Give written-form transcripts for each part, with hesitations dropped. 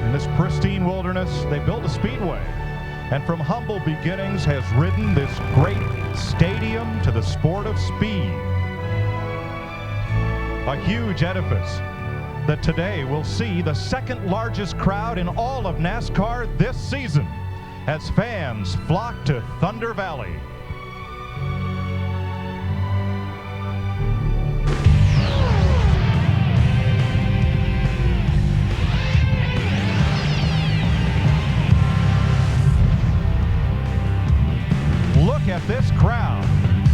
In this pristine wilderness, they built a speedway, and from humble beginnings has ridden this great stadium to the sport of speed. A huge edifice that today will see the second largest crowd in all of NASCAR this season as fans flock to Thunder Valley. Look at this crowd,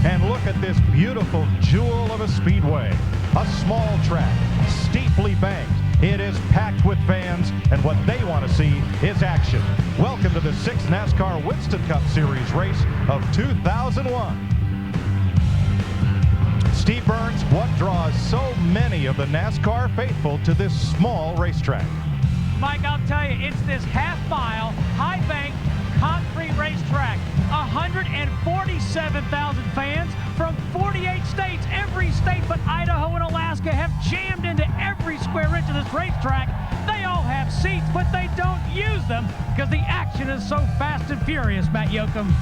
and look at this beautiful jewel of a speedway. A small track, steeply banked. It is packed with fans, and what they want to see is action. Welcome to the 6th NASCAR Winston Cup Series race of 2001. Steve Burns, what draws so many of the NASCAR faithful to this small racetrack? Mike, I'll tell you, it's this half-mile, high-banked, concrete racetrack. 147,000 fans from 48 states. Every state but Idaho and Alaska have jammed into every square inch of this racetrack. They all have seats, but they don't use them because the action is so fast and furious, Matt Yoakum.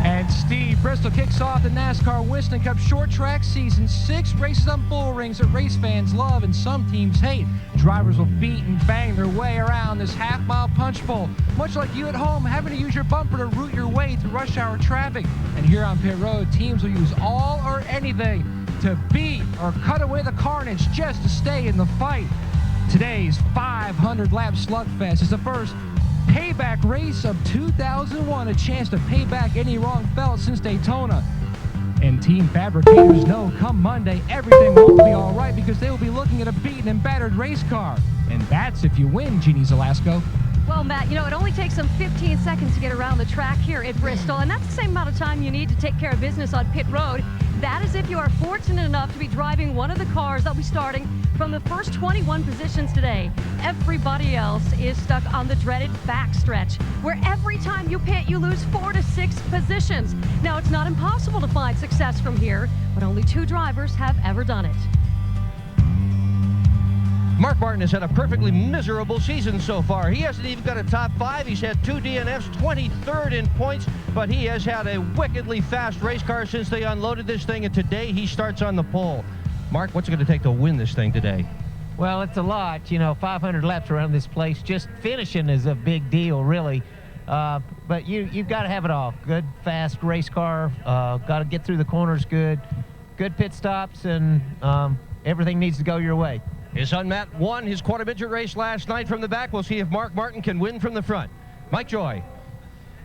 And Steve, Bristol kicks off the NASCAR Winston Cup short track season. 6 races on bull rings that race fans love and some teams hate. Drivers will beat and bang their way around this half-mile punch bowl, much like you at home having to use your bumper to route your way through rush hour traffic. And here on pit road, teams will use all or anything to beat or cut away the carnage just to stay in the fight. Today's 500-lap slugfest is the first payback race of 2001, a chance to pay back any wrong felt since Daytona. And team fabricators know come Monday everything won't be all right because they will be looking at a beaten and battered race car. And that's if you win, Jeannie Zelasco. Well, Matt, you know, it only takes them 15 seconds to get around the track here at Bristol, and that's the same amount of time you need to take care of business on pit road. That is if you are fortunate enough to be driving one of the cars that'll be starting from the first 21 positions today. Everybody else is stuck on the dreaded backstretch, where every time you pit, you lose 4 to 6 positions. Now, it's not impossible to find success from here, but only 2 drivers have ever done it. Mark Martin has had a perfectly miserable season so far. He hasn't even got a top 5. He's had 2 DNFs, 23rd in points, but he has had a wickedly fast race car since they unloaded this thing, and today he starts on the pole. Mark, what's it going to take to win this thing today? Well, it's a lot. You know, 500 laps around this place. Just finishing is a big deal, really. But you've got to have it all. Good, fast race car. Got to get through the corners good. Good pit stops, and everything needs to go your way. His son Matt won his quarter midget race last night from the back. We'll see if Mark Martin can win from the front. Mike Joy.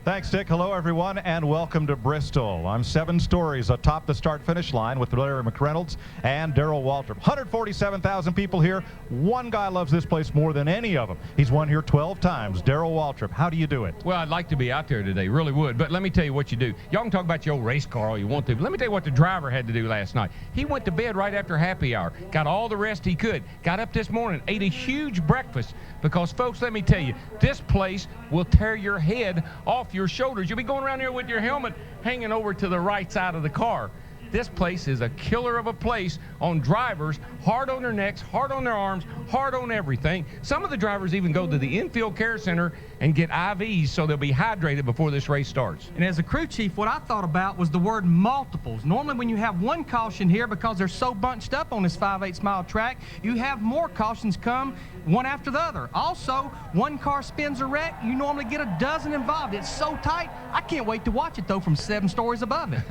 Thanks, Dick. Hello, everyone, and welcome to Bristol. I'm 7 stories atop the start-finish line with Larry McReynolds and Darrell Waltrip. 147,000 people here. One guy loves this place more than any of them. He's won here 12 times. Darrell Waltrip, how do you do it? Well, I'd like to be out there today, really would. But let me tell you what you do. Y'all can talk about your old race car all you want to, but let me tell you what the driver had to do last night. He went to bed right after happy hour, got all the rest he could, got up this morning, ate a huge breakfast, because, folks, let me tell you, this place will tear your head off your shoulders. You'll be going around here with your helmet hanging over to the right side of the car. This place is a killer of a place on drivers, hard on their necks, hard on their arms, hard on everything. Some of the drivers even go to the infield care center and get IVs so they'll be hydrated before this race starts. And as a crew chief, what I thought about was the word multiples. Normally when you have one caution here, because they're so bunched up on this 5/8 mile track, you have more cautions come one after the other. Also, one car spins a wreck, you normally get a dozen involved. It's so tight, I can't wait to watch it though from 7 stories above it.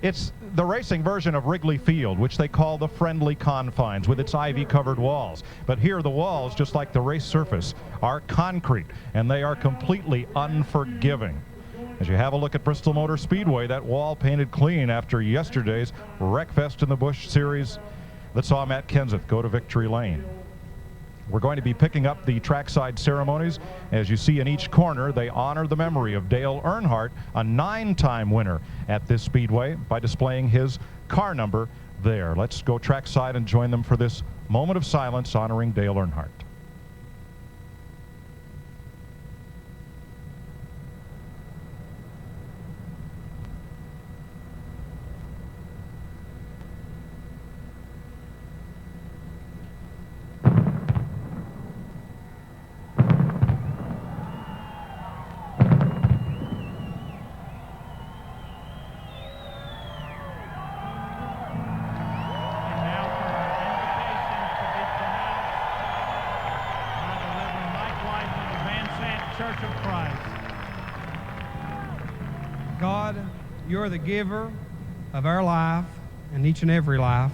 It's the racing version of Wrigley Field, which they call the friendly confines, with its ivy-covered walls. But here the walls, just like the race surface, are concrete, and they are completely unforgiving. As you have a look at Bristol Motor Speedway, that wall painted clean after yesterday's Wreckfest in the Busch Series that saw Matt Kenseth go to victory lane. We're going to be picking up the trackside ceremonies. As you see in each corner, they honor the memory of Dale Earnhardt, a 9-time winner at this speedway, by displaying his car number there. Let's go trackside and join them for this moment of silence honoring Dale Earnhardt. Church of Christ. God, you're the giver of our life and each and every life.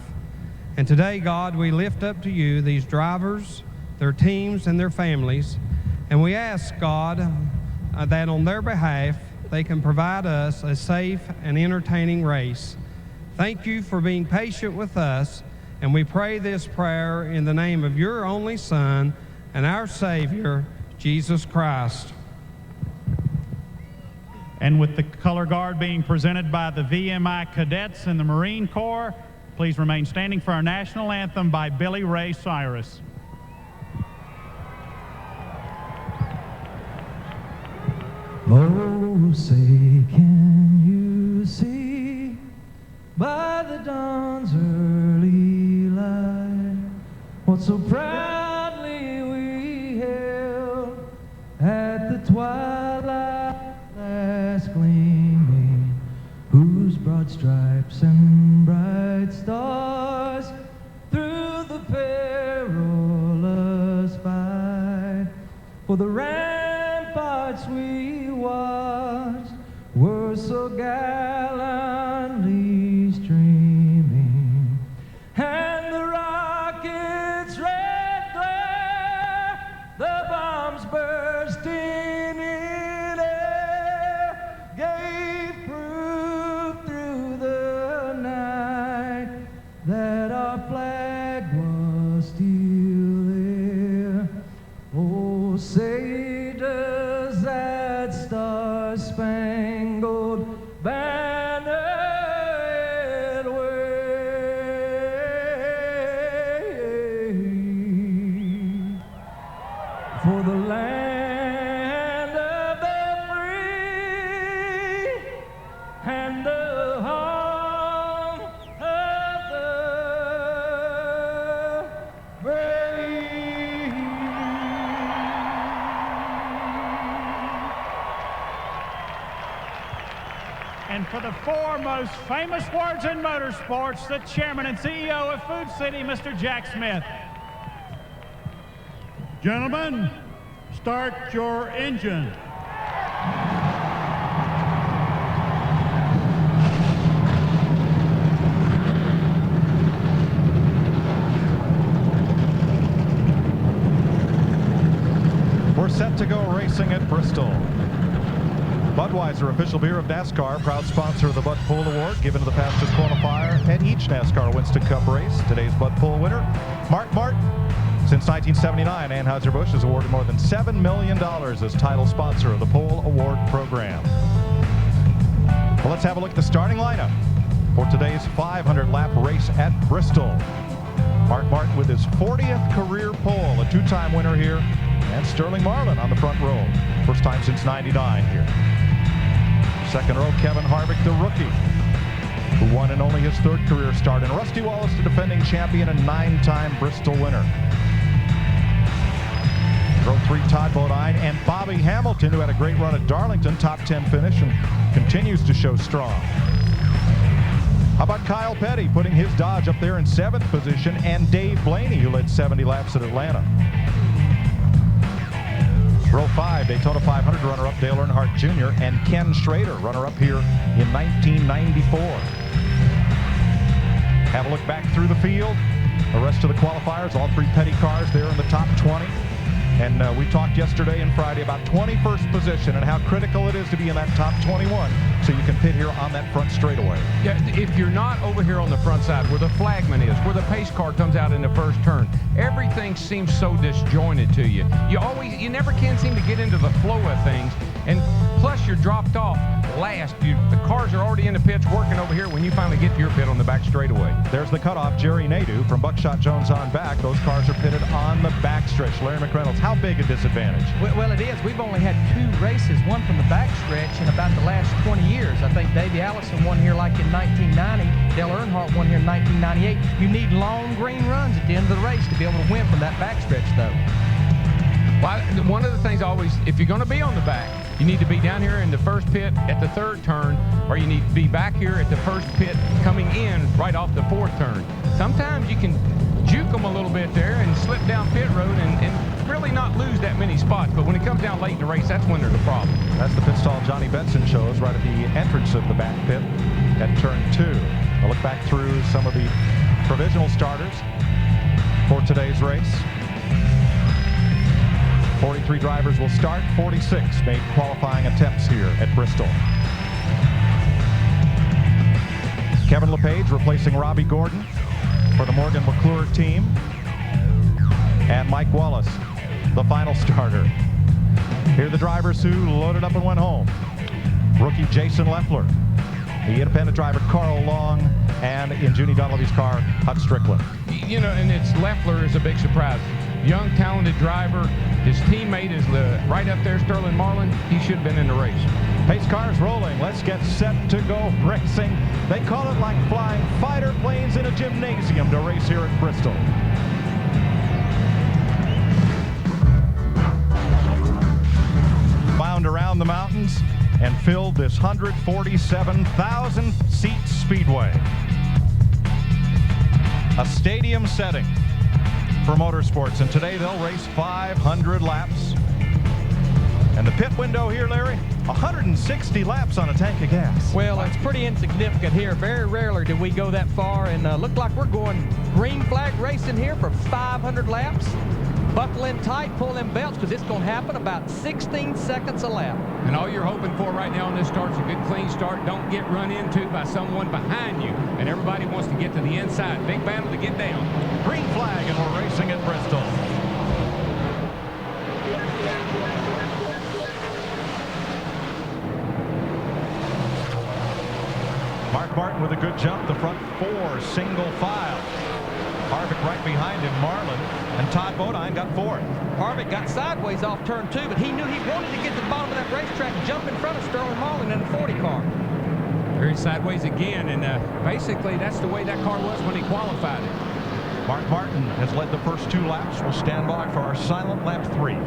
And today, God, we lift up to you these drivers, their teams, and their families. And we ask, God, that on their behalf, they can provide us a safe and entertaining race. Thank you for being patient with us. And we pray this prayer in the name of your only Son and our Savior, Jesus Christ. And with the color guard being presented by the VMI cadets and the Marine Corps, please remain standing for our national anthem by Billy Ray Cyrus. Oh, say can you see by the dawn's early light what so proudly we hailed at the twilight last gleaming, whose broad stripes and bright stars through the perilous fight for the ramparts we watched were so gallantly streaming, and the rockets' red glare, the bombs bursting in air, gave proof through the night that our flag was still there. Oh, say does that star-spangled banner yet wave for the land of the free and the home of the brave. And for the four most famous words in motorsports, the chairman and CEO of Food City, Mr. Jack Smith. Gentlemen, start your engine. We're set to go racing at Bristol. Budweiser, official beer of NASCAR, proud sponsor of the Bud Pool Award, given to the fastest qualifier at each NASCAR Winston Cup race. Today's Bud Pool winner, Mark Martin. Since 1979, Anheuser-Busch has awarded more than $7 million as title sponsor of the Pool Award program. Well, let's have a look at the starting lineup for today's 500-lap race at Bristol. Mark Martin with his 40th career pole, a two-time winner here, and Sterling Marlin on the front row. First time since '99 here. Second row, Kevin Harvick, the rookie, who won in only his third career start. And Rusty Wallace, the defending champion and 9-time Bristol winner. Row 3, Todd Bodine and Bobby Hamilton, who had a great run at Darlington, top 10 finish, and continues to show strong. How about Kyle Petty putting his Dodge up there in 7th position, and Dave Blaney, who led 70 laps at Atlanta. Row 5, Daytona 500 runner-up Dale Earnhardt Jr. and Ken Schrader, runner-up here in 1994. Have a look back through the field. The rest of the qualifiers, all three Petty cars there in the top 20. And we talked yesterday and Friday about 21st position and how critical it is to be in that top 21 so you can pit here on that front straightaway. Yeah, if you're not over here on the front side where the flagman is, where the pace car comes out in the first turn, everything seems so disjointed to you. You never can seem to get into the flow of things. And plus you're dropped off last. The cars are already in the pits working over here when you finally get to your pit on the back straightaway. There's the cutoff, Jerry Nadeau from Buckshot Jones on back. Those cars are pitted on the back stretch. Larry McReynolds, how big a disadvantage? Well, it is. We've only had 2 races, one from the back stretch in about the last 20 years. I think Davey Allison won here like in 1990. Dale Earnhardt won here in 1998. You need long green runs at the end of the race to be able to win from that back stretch, though. Well, one of the things always, if you're going to be on the back, you need to be down here in the first pit at the 3rd turn, or you need to be back here at the first pit coming in right off the 4th turn. Sometimes you can juke them a little bit there and slip down pit road and really really not lose that many spots, but when it comes down late in the race, that's when there's a problem. That's the pit stall Johnny Benson shows right at the entrance of the back pit at turn 2. We'll look back through some of the provisional starters for today's race. 43 drivers will start. 46 made qualifying attempts here at Bristol. Kevin LePage replacing Robbie Gordon for the Morgan McClure team. And Mike Wallace, the final starter. Here are the drivers who loaded up and went home. Rookie Jason Leffler, the independent driver Carl Long, and in Junie Dunleavy's car, Hut Strickland. You know, and it's Leffler is a big surprise. Young, talented driver. His teammate is right up there, Sterling Marlin. He should have been in the race. Pace cars rolling. Let's get set to go racing. They call it like flying fighter planes in a gymnasium to race here at Bristol. Wound around the mountains and filled this 147,000 seat Speedway. A stadium setting for motorsports, and today they'll race 500 laps. And the pit window here, Larry, 160 laps on a tank of gas. Well, it's pretty insignificant here. Very rarely do we go that far, and look like we're going green flag racing here for 500 laps. Buckle in tight, pull them belts, because it's going to happen about 16 seconds a lap. And all you're hoping for right now on this start is a good clean start. Don't get run into by someone behind you. And everybody wants to get to the inside. Big battle to get down. Green flag, and we're racing at Bristol. Mark Martin with a good jump. The front 4 single file. Harvick right behind him, Marlin, and Todd Bodine got 4th. Harvick got sideways off turn 2, but he knew he wanted to get to the bottom of that racetrack and jump in front of Sterling Marlin in the 40 car. Very sideways again, and basically that's the way that car was when he qualified it. Mark Martin has led the first 2 laps. We'll stand by for our silent lap 3.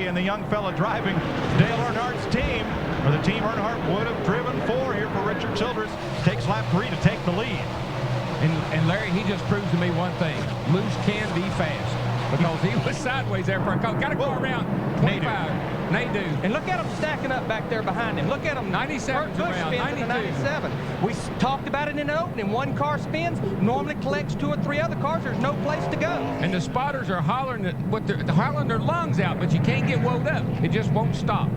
And the young fella driving Dale Earnhardt's team, or the team Earnhardt would have driven for here for Richard Childress, takes lap 3 to take the lead. And Larry, he just proves to me one thing. Loose can be fast, because he was sideways there for a couple. Got to go around 25. Nadu. And look at them stacking up back there behind him. Look at them. 97 around, 92. 97. We talked about it in the opening. One car spins, normally collects 2 or 3 other cars. There's no place to go. And the spotters are hollering, hollering their lungs out, but you can't get wound up. It just won't stop.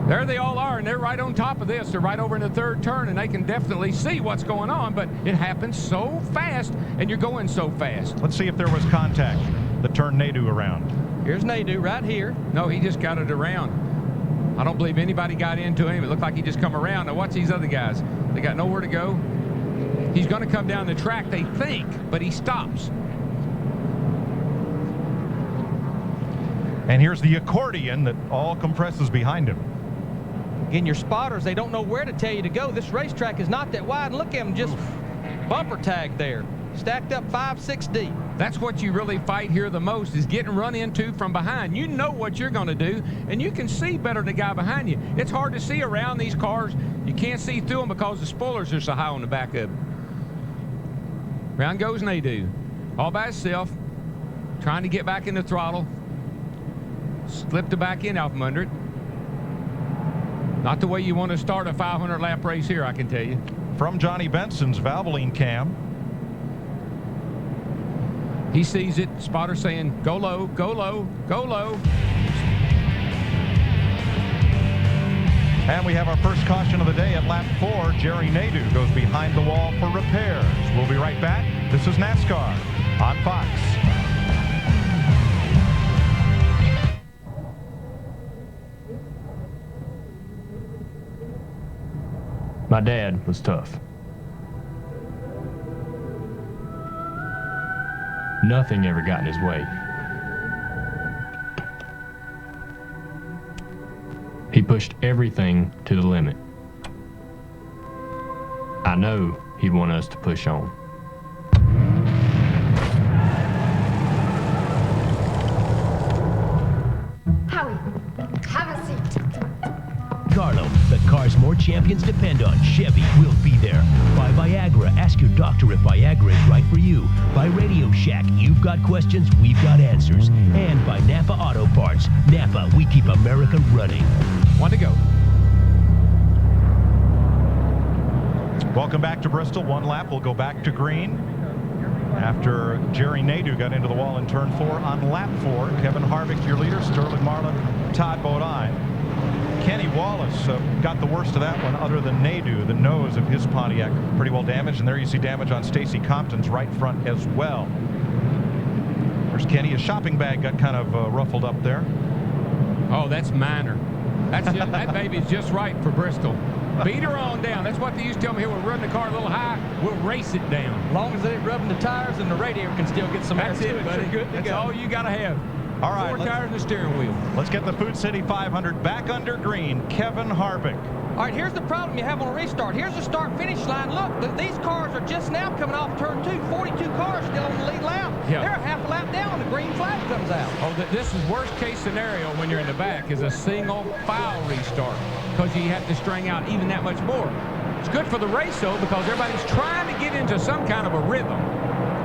There they all are, and they're right on top of this. They're right over in the 3rd turn, and they can definitely see what's going on, but it happens so fast, and you're going so fast. Let's see if there was contact that turned Nadu around. Here's Nadu right here. No, he just got it around. I don't believe anybody got into him. It looked like he just come around. Now watch these other guys. They got nowhere to go. He's going to come down the track, they think, but he stops. And here's the accordion that all compresses behind him. Again, your spotters, they don't know where to tell you to go. This racetrack is not that wide. Look at them just bumper tag there. Stacked up 5, 6 deep. That's what you really fight here the most, is getting run into from behind. You know what you're going to do, and you can see better than the guy behind you. It's hard to see around these cars. You can't see through them because the spoilers are so high on the back of them. Round goes Nadu, all by himself, trying to get back in the throttle. Slipped the back end out from under it. Not the way you want to start a 500-lap race here, I can tell you. From Johnny Benson's Valvoline cam. He sees it. Spotter saying, go low, go low, go low. And we have our first caution of the day at lap 4. Jerry Nadu goes behind the wall for repairs. We'll be right back. This is NASCAR on Fox. My dad was tough. Nothing ever got in his way. He pushed everything to the limit. I know he'd want us to push on. Howie, have a seat. Carlo, the cars more champions depend on, Chevy, will be there. By Viagra, ask your doctor if Viagra is right for you. By Radio Shack, you've got questions, we've got answers. And by Napa Auto Parts. Napa, we keep America running. One to go. Welcome back to Bristol. One lap. We'll go back to green after Jerry Nadeau got into the wall in turn 4 on lap 4. Kevin Harvick, your leader. Sterling Marlin, Todd Bodine. Kenny Wallace got the worst of that one other than Nadeau. The nose of his Pontiac pretty well damaged. And there you see damage on Stacy Compton's right front as well. There's Kenny. His shopping bag got kind of ruffled up there. Oh, that's minor. That's just, that baby's just right for Bristol. Beat her on down. That's what they used to tell me here. We'll run the car a little high. We'll race it down. As long as it ain't rubbing the tires and the radiator can still get some air That's to it, buddy. Good to That's go. all you got to have. All right. 4 tires and a steering wheel. Let's get the Food City 500 back under green. Kevin Harvick. All right, here's the problem you have on a restart. Here's the start-finish line. Look, these cars are just now coming off turn 2. 42 cars still on the lead lap. Yeah. They're a half a lap down when the green flag comes out. Oh, this is worst-case scenario when you're in the back is a single file restart because you have to string out even that much more. It's good for the race, though, because everybody's trying to get into some kind of a rhythm.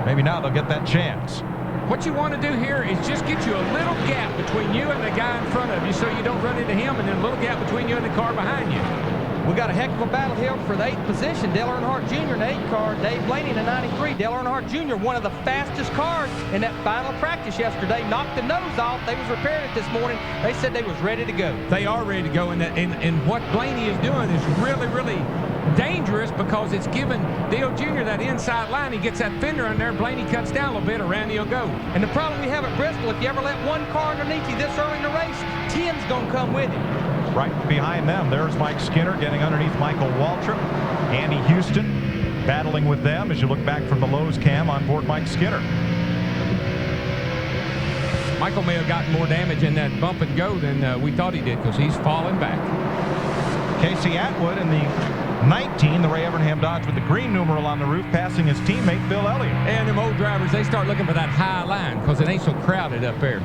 Maybe now they'll get that chance. What you want to do here is just get you a little gap between you and the guy in front of you so you don't run into him, and then a little gap between you and the car behind you. We got a heck of a battle here for the 8th position. Dale Earnhardt Jr. in the 8 car, Dave Blaney in the 93. Dale Earnhardt Jr., one of the fastest cars in that final practice yesterday, knocked the nose off. They was repairing it this morning. They said they was ready to go. They are ready to go, and what Blaney is doing is really, really dangerous because it's giving Dale Jr. that inside line. He gets that fender in there. Blaney cuts down a little bit. Around he'll go. And the problem we have at Bristol, if you ever let one car underneath you this early in the race, 10's going to come with him. Right behind them, there's Mike Skinner getting underneath Michael Waltrip. Andy Houston battling with them as you look back from the Lowe's cam on board Mike Skinner. Michael may have gotten more damage in that bump and go than we thought he did because he's falling back. Casey Atwood in the 19, the Ray Evernham Dodge with the green numeral on the roof, passing his teammate Bill Elliott. And them old drivers, they start looking for that high line because it ain't so crowded up there.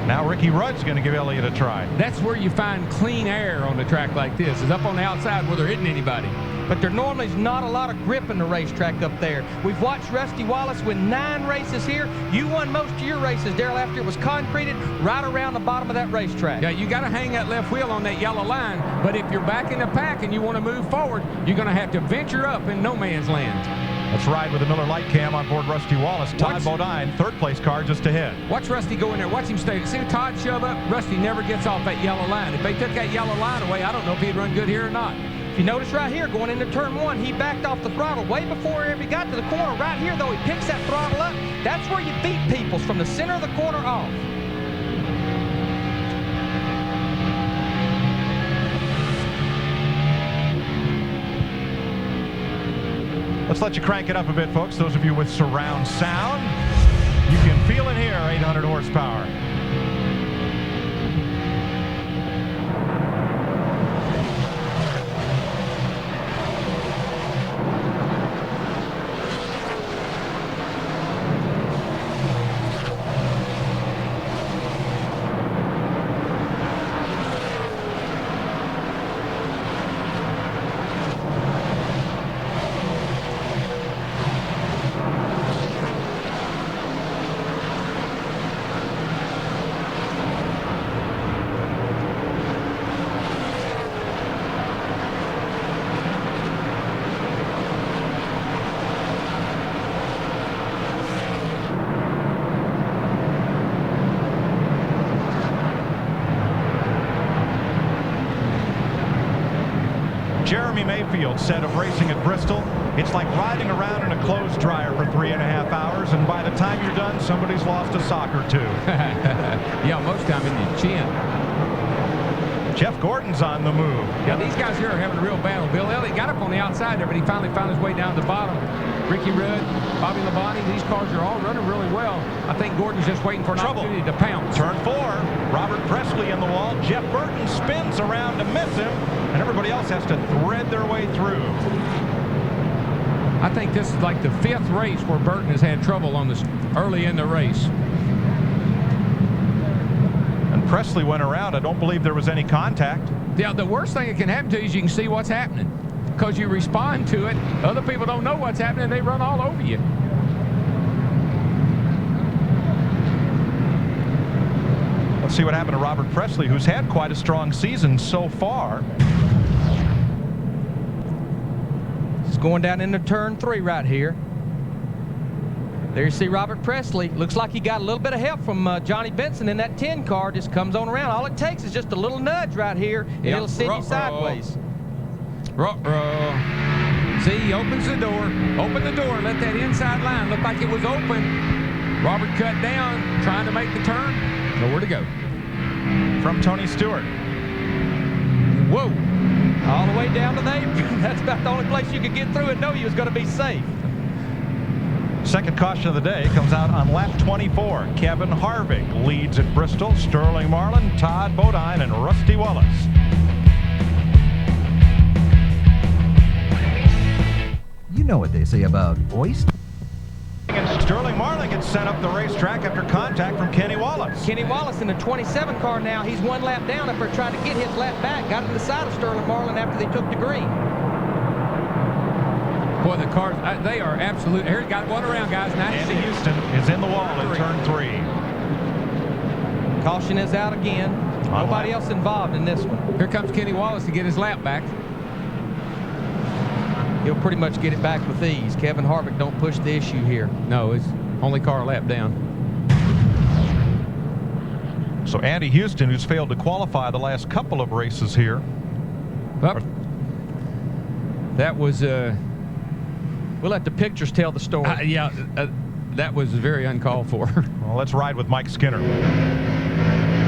Now Ricky Rudd's going to give Elliott a try. That's where you find clean air on a track like this, is up on the outside where there isn't anybody. But there normally is not a lot of grip in the racetrack up there. We've watched Rusty Wallace win 9 races here. You won most of your races, Darrell, after it was concreted right around the bottom of that racetrack. Yeah, you got to hang that left wheel on that yellow line, but if you're back in the pack and you want to move forward, you're going to have to venture up in no man's land. Let's ride with the Miller Light Cam on board Rusty Wallace. Todd Bodine, 3rd place car just ahead. Watch Rusty go in there. Watch him stay. See Todd shove up? Rusty never gets off that yellow line. If they took that yellow line away, I don't know if he'd run good here or not. If you notice right here, going into turn 1, he backed off the throttle way before he ever got to the corner. Right here, though, he picks that throttle up. That's where you beat people, from the center of the corner off. Let's let you crank it up a bit, folks. Those of you with surround sound, you can feel it here, 800 horsepower. Jeremy Mayfield said of racing at Bristol, it's like riding around in a clothes dryer for 3.5 hours, and by the time you're done, somebody's lost a sock or 2. Yeah, most time in your chin. Jeff Gordon's on the move. Yeah, these guys here are having a real battle. Bill Elliott got up on the outside there, but he finally found his way down to the bottom. Ricky Rudd, Bobby Labonte, these cars are all running really well. I think Gordon's just waiting for an opportunity to pounce. Turn 4, Robert Presley in the wall. Jeff Burton spins around to miss him, and everybody else has to thread their way through. I think this is like the 5th race where Burton has had trouble on this early in the race. And Presley went around. I don't believe there was any contact. Yeah, the worst thing that can happen to you is you can see what's happening because you respond to it. Other people don't know what's happening. They run all over you. Let's see what happened to Robert Presley, who's had quite a strong season so far. He's going down into turn 3 right here. There you see Robert Presley. Looks like he got a little bit of help from Johnny Benson in that 10 car. Just comes on around. All it takes is just a little nudge right here, and it'll send you sideways. See, he opens the door. Open the door. Let that inside line look like it was open. Robert cut down, trying to make the turn. Nowhere to go. From Tony Stewart. Whoa. All the way down to the apron. That's about the only place you could get through and know you was going to be safe. Second caution of the day comes out on lap 24. Kevin Harvick leads at Bristol. Sterling Marlin, Todd Bodine, and Rusty Wallace. You know what they say about oyster. And Sterling Marlin gets sent up the racetrack after contact from Kenny Wallace. Kenny Wallace in the 27 car now. He's one lap down up there trying to get his lap back. Got in the side of Sterling Marlin after they took the green. Boy, the cars, they are absolute. Here, got one around, guys. Andy Houston is in the wall in turn 3. Caution is out again. Nobody else involved in this one. Here comes Kenny Wallace to get his lap back. He'll pretty much get it back with ease. Kevin Harvick don't push the issue here. No, it's only car lap down. So Andy Houston, who's failed to qualify the last couple of races here. That was... We'll let the pictures tell the story. That was very uncalled for. Well, let's ride with Mike Skinner.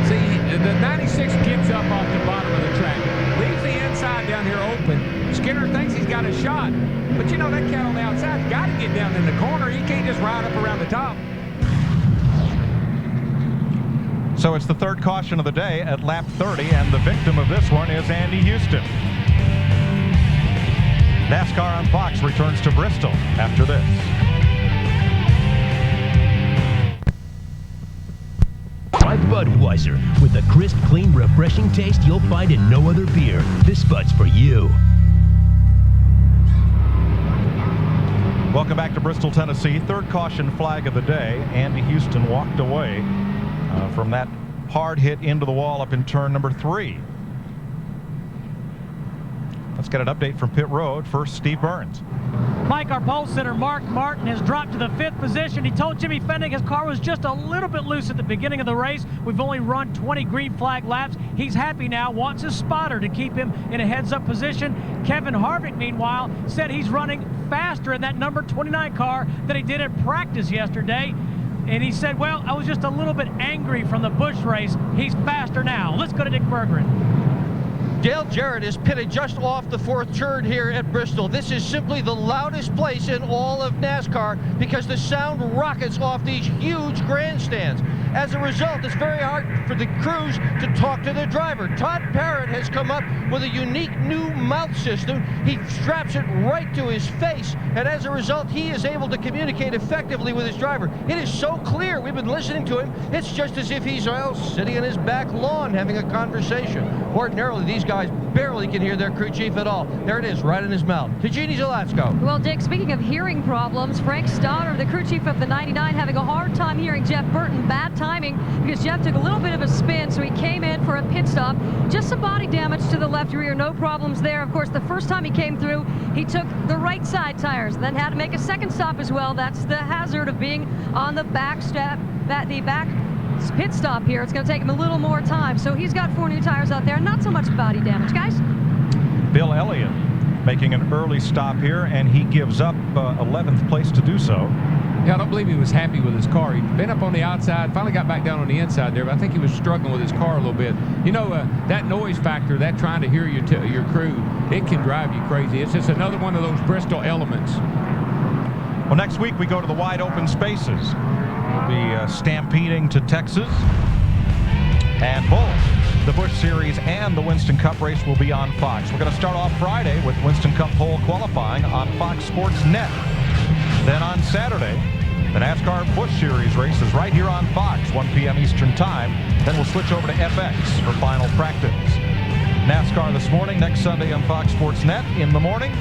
See, the 96 gets up off the bottom of the track, leaves the inside down here open. Skinner thinks he's got a shot, but you know that cat on the outside's got to get down in the corner. He can't just ride up around the top. So it's the third caution of the day at lap 30, and the victim of this one is Andy Houston. NASCAR on Fox returns to Bristol after this. By Budweiser, with a crisp, clean, refreshing taste you'll find in no other beer. This Bud's for you. Welcome back to Bristol, Tennessee. Third caution flag of the day. Andy Houston walked away from that hard hit into the wall up in turn number 3. Let's get an update from pit road. First, Steve Burns. Mike, our pole sitter, Mark Martin, has dropped to the 5th position. He told Jimmy Fennick his car was just a little bit loose at the beginning of the race. We've only run 20 green flag laps. He's happy now, wants his spotter to keep him in a heads-up position. Kevin Harvick, meanwhile, said he's running faster in that number 29 car than he did at practice yesterday. And he said, well, I was just a little bit angry from the Busch race. He's faster now. Let's go to Dick Bergeron. Dale Jarrett is pitted just off the 4th turn here at Bristol. This is simply the loudest place in all of NASCAR because the sound rockets off these huge grandstands. As a result, it's very hard for the crews to talk to the driver. Todd Parrott has come up with a unique new mouth system. He straps it right to his face, and as a result, he is able to communicate effectively with his driver. It is so clear. We've been listening to him. It's just as if he's sitting on his back lawn having a conversation. Ordinarily, these guys barely can hear their crew chief at all. There it is, right in his mouth. To Jeannie Zalatzko. Well, Dick, speaking of hearing problems, Frank Stoddard, the crew chief of the 99, having a hard time hearing Jeff Burton. Bad timing because Jeff took a little bit of a spin, so he came in for a pit stop. Just some body damage to the left rear, no problems there. Of course, the first time he came through, he took the right side tires, then had to make a second stop as well. That's the hazard of being on the back step, the back pit stop here. It's going to take him a little more time. So he's got 4 new tires out there. Not so much body damage, guys. Bill Elliott making an early stop here, and he gives up 11th place to do so. Yeah, I don't believe he was happy with his car. He'd been up on the outside, finally got back down on the inside there, but I think he was struggling with his car a little bit. You know, that noise factor, that trying to hear your crew, it can drive you crazy. It's just another one of those Bristol elements. Well, next week we go to the wide open spaces. We'll be stampeding to Texas, and both the Busch Series and the Winston Cup race will be on Fox. We're going to start off Friday with Winston Cup pole qualifying on Fox Sports Net. Then on Saturday, The NASCAR Busch Series races right here on Fox, 1 p.m. Eastern Time. Then we'll switch over to FX for final practice. NASCAR this morning, next Sunday on Fox Sports Net in the morning.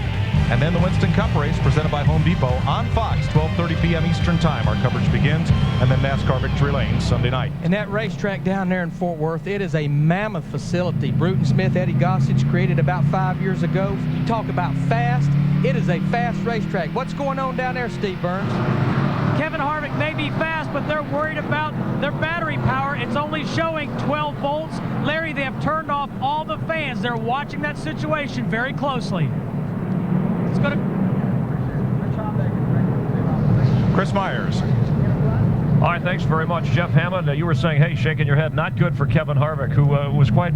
And then the Winston Cup race presented by Home Depot on Fox, 12:30 p.m. Eastern Time. Our coverage begins. And then NASCAR Victory Lane Sunday night. And that racetrack down there in Fort Worth, it is a mammoth facility. Bruton Smith, Eddie Gossage created about 5 years ago. You talk about fast, it is a fast racetrack. What's going on down there, Steve Burns? Kevin Harvick may be fast, but they're worried about their battery power. It's only showing 12 volts. Larry, they have turned off all the fans. They're watching that situation very closely. It's going to... Chris Myers. All right, thanks very much, Jeff Hammond. You were saying, hey, shaking your head, not good for Kevin Harvick, who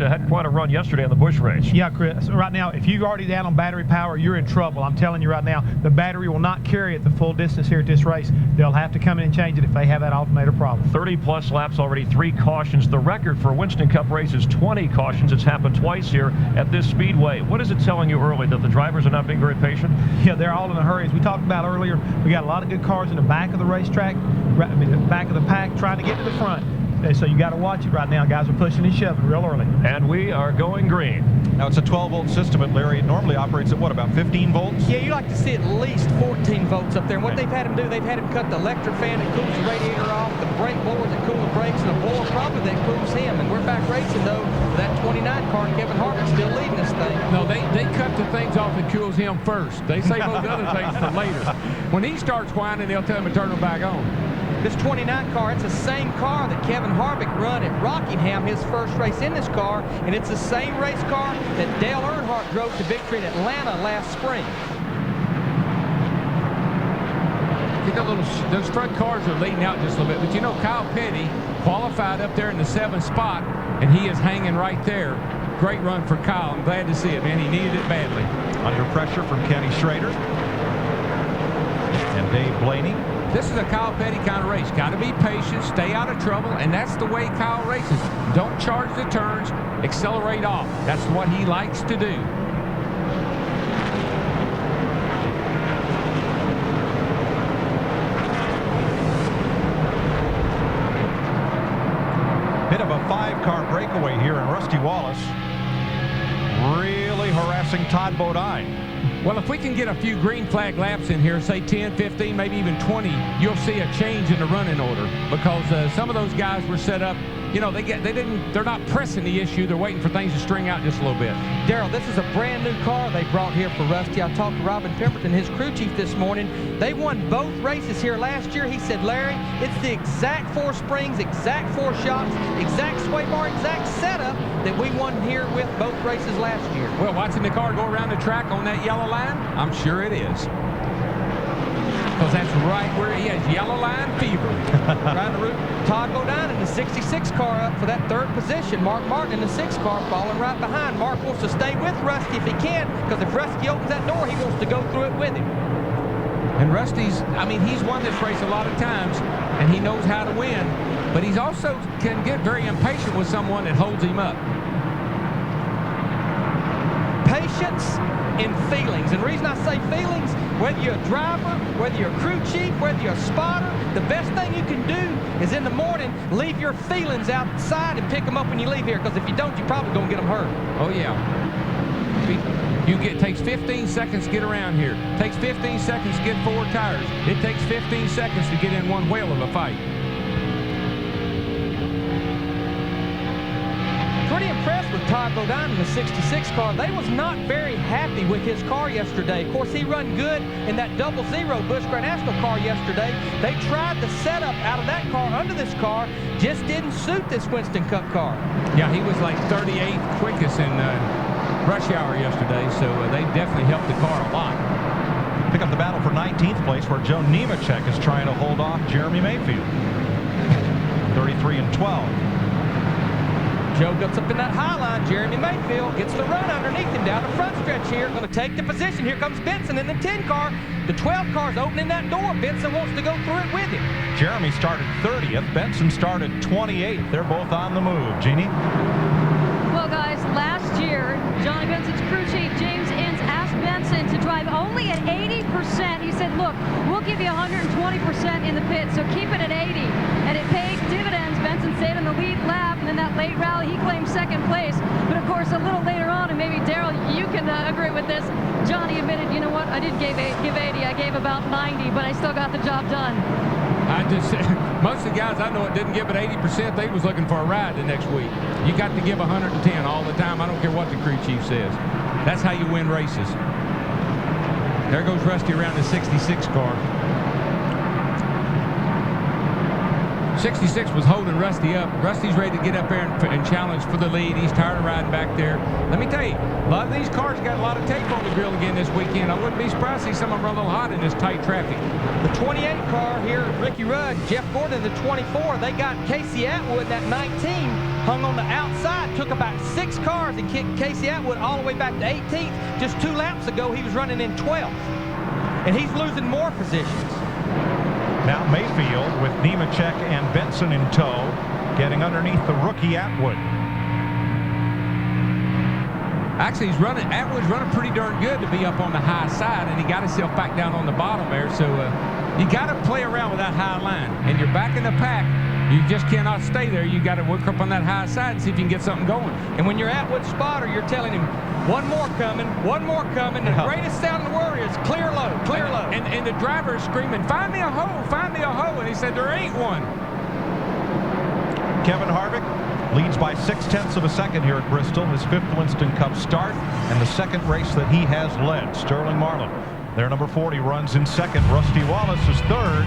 had quite a run yesterday in the Busch race. Yeah, Chris. Right now, if you're already down on battery power, you're in trouble. I'm telling you right now, the battery will not carry it the full distance here at this race. They'll have to come in and change it if they have that alternator problem. 30-plus laps already, 3 cautions. The record for Winston Cup race is 20 cautions. It's happened twice here at this Speedway. What is it telling you early, that the drivers are not being very patient? Yeah, they're all in a hurry. As we talked about earlier, we got a lot of good cars in the back of the racetrack, the back of the pack, trying to get to the front. So you got to watch it right now. Guys are pushing and shoving real early. And we are going green. Now it's a 12-volt system, but Larry, it normally operates at what, about 15 volts? Yeah, you like to see at least 14 volts up there. And what they've had him do, they've had him cut the electric fan that cools the radiator off, the brake blower that cools the brakes, and the blower probably that cools him. And we're back racing, though, with that 29 car, and Kevin Harvick's still leading this thing. No, they cut the things off that cools him first. They save those other things for later. When he starts whining, they'll tell him to turn them back on. This 29 car, it's the same car that Kevin Harvick run at Rockingham, his first race in this car, and it's the same race car that Dale Earnhardt drove to victory at Atlanta last spring. You know, those front cars are leading out just a little bit, but you know, Kyle Petty qualified up there in the 7th spot, and he is hanging right there. Great run for Kyle. I'm glad to see it, man. He needed it badly. Under pressure from Kenny Schrader and Dave Blaney. This is a Kyle Petty kind of race. Got to be patient, stay out of trouble, and that's the way Kyle races. Don't charge the turns, accelerate off. That's what he likes to do. Bit of a 5-car breakaway here, and Rusty Wallace really harassing Todd Bodine. Well, if we can get a few green flag laps in here, say 10, 15, maybe even 20, you'll see a change in the running order, because some of those guys were set up, you know, they're not pressing the issue. They're waiting for things to string out just a little bit. Darrell, this is a brand new car they brought here for Rusty. I talked to Robin Pemberton, his crew chief, this morning. They won both races here last year. He said, Larry, it's the exact 4 springs, exact 4 shocks, exact sway bar, exact setup that we won here with both races last year. Well, watching the car go around the track on that yellow line, I'm sure it is. Because that's right where he has yellow line fever. Trying to root Todd Bodine in the 66 car up for that 3rd position. Mark Martin in the 6th car falling right behind. Mark wants to stay with Rusty if he can, because if Rusty opens that door, he wants to go through it with him. And Rusty's, I mean, he's won this race a lot of times, and he knows how to win, but he's also can get very impatient with someone that holds him up. Patience and feelings. And the reason I say feelings, whether you're a driver, whether you're a crew chief, whether you're a spotter, the best thing you can do is in the morning, leave your feelings outside and pick them up when you leave here, because if you don't, you're probably going to get them hurt. Oh, yeah. It takes 15 seconds to get around here. It takes 15 seconds to get 4 tires. It takes 15 seconds to get in one whale of a fight. Pretty impressed with Todd Bodine in the 66 car. They was not very happy with his car yesterday. Of course, he run good in that 00 Busch Grand National car yesterday. They tried the setup out of that car under this car, just didn't suit this Winston Cup car. Yeah, he was like 38th quickest in rush hour yesterday, so they definitely helped the car a lot. Pick up the battle for 19th place, where Joe Nemechek is trying to hold off Jeremy Mayfield. 33 and 12. Joe gets up in that high line. Jeremy Mayfield gets the run underneath him down the front stretch here. Going to take the position. Here comes Benson in the 10 car. The 12 car's opening that door. Benson wants to go through it with him. Jeremy started 30th. Benson started 28th. They're both on the move. Jeannie? Well, guys, last year, Johnny Benson's crew chief, James Inns, asked Benson to drive only at 80%. He said, look, we'll give you 120% in the pit, so keep it at 80. And it paid dividends. Benson stayed on the lead lap, and then that late rally, he claimed second place. But of course, a little later on, and maybe Daryl, you can agree with this, Johnny admitted, you know what, I did give 80. I gave about 90, but I still got the job done. Most of the guys I know it didn't give it 80%. They was looking for a ride the next week. You got to give 110 all the time. I don't care what the crew chief says. That's how you win races. There goes Rusty around the 66 car. 66 was holding Rusty up. Rusty's ready to get up there and challenge for the lead. He's tired of riding back there. Let me tell you, a lot of these cars got a lot of tape on the grill again this weekend. I wouldn't be surprised to see some of them run a little hot in this tight traffic. The 28 car here, Ricky Rudd, Jeff Gordon, the 24. They got Casey Atwood, that 19, hung on the outside, took about 6 cars and kicked Casey Atwood all the way back to 18th. Just 2 laps ago, he was running in 12th. And he's losing more positions. Now Mayfield with Nemechek and Benson in tow, getting underneath the rookie Atwood. Actually, Atwood's running pretty darn good to be up on the high side, and he got himself back down on the bottom there. So you got to play around with that high line, and you're back in the pack. You just cannot stay there. You got to work up on that high side and see if you can get something going. And when you're Atwood spotter, you're telling him, one more coming, one more coming. The greatest sound in the world is clear low, clear low. And the driver is screaming, find me a hole, find me a hole. And he said, there ain't one. Kevin Harvick leads by 0.6 of a second here at Bristol, his 5th Winston Cup start and the 2nd race that he has led. Sterling Marlin, their number 40, runs in 2nd. Rusty Wallace is 3rd.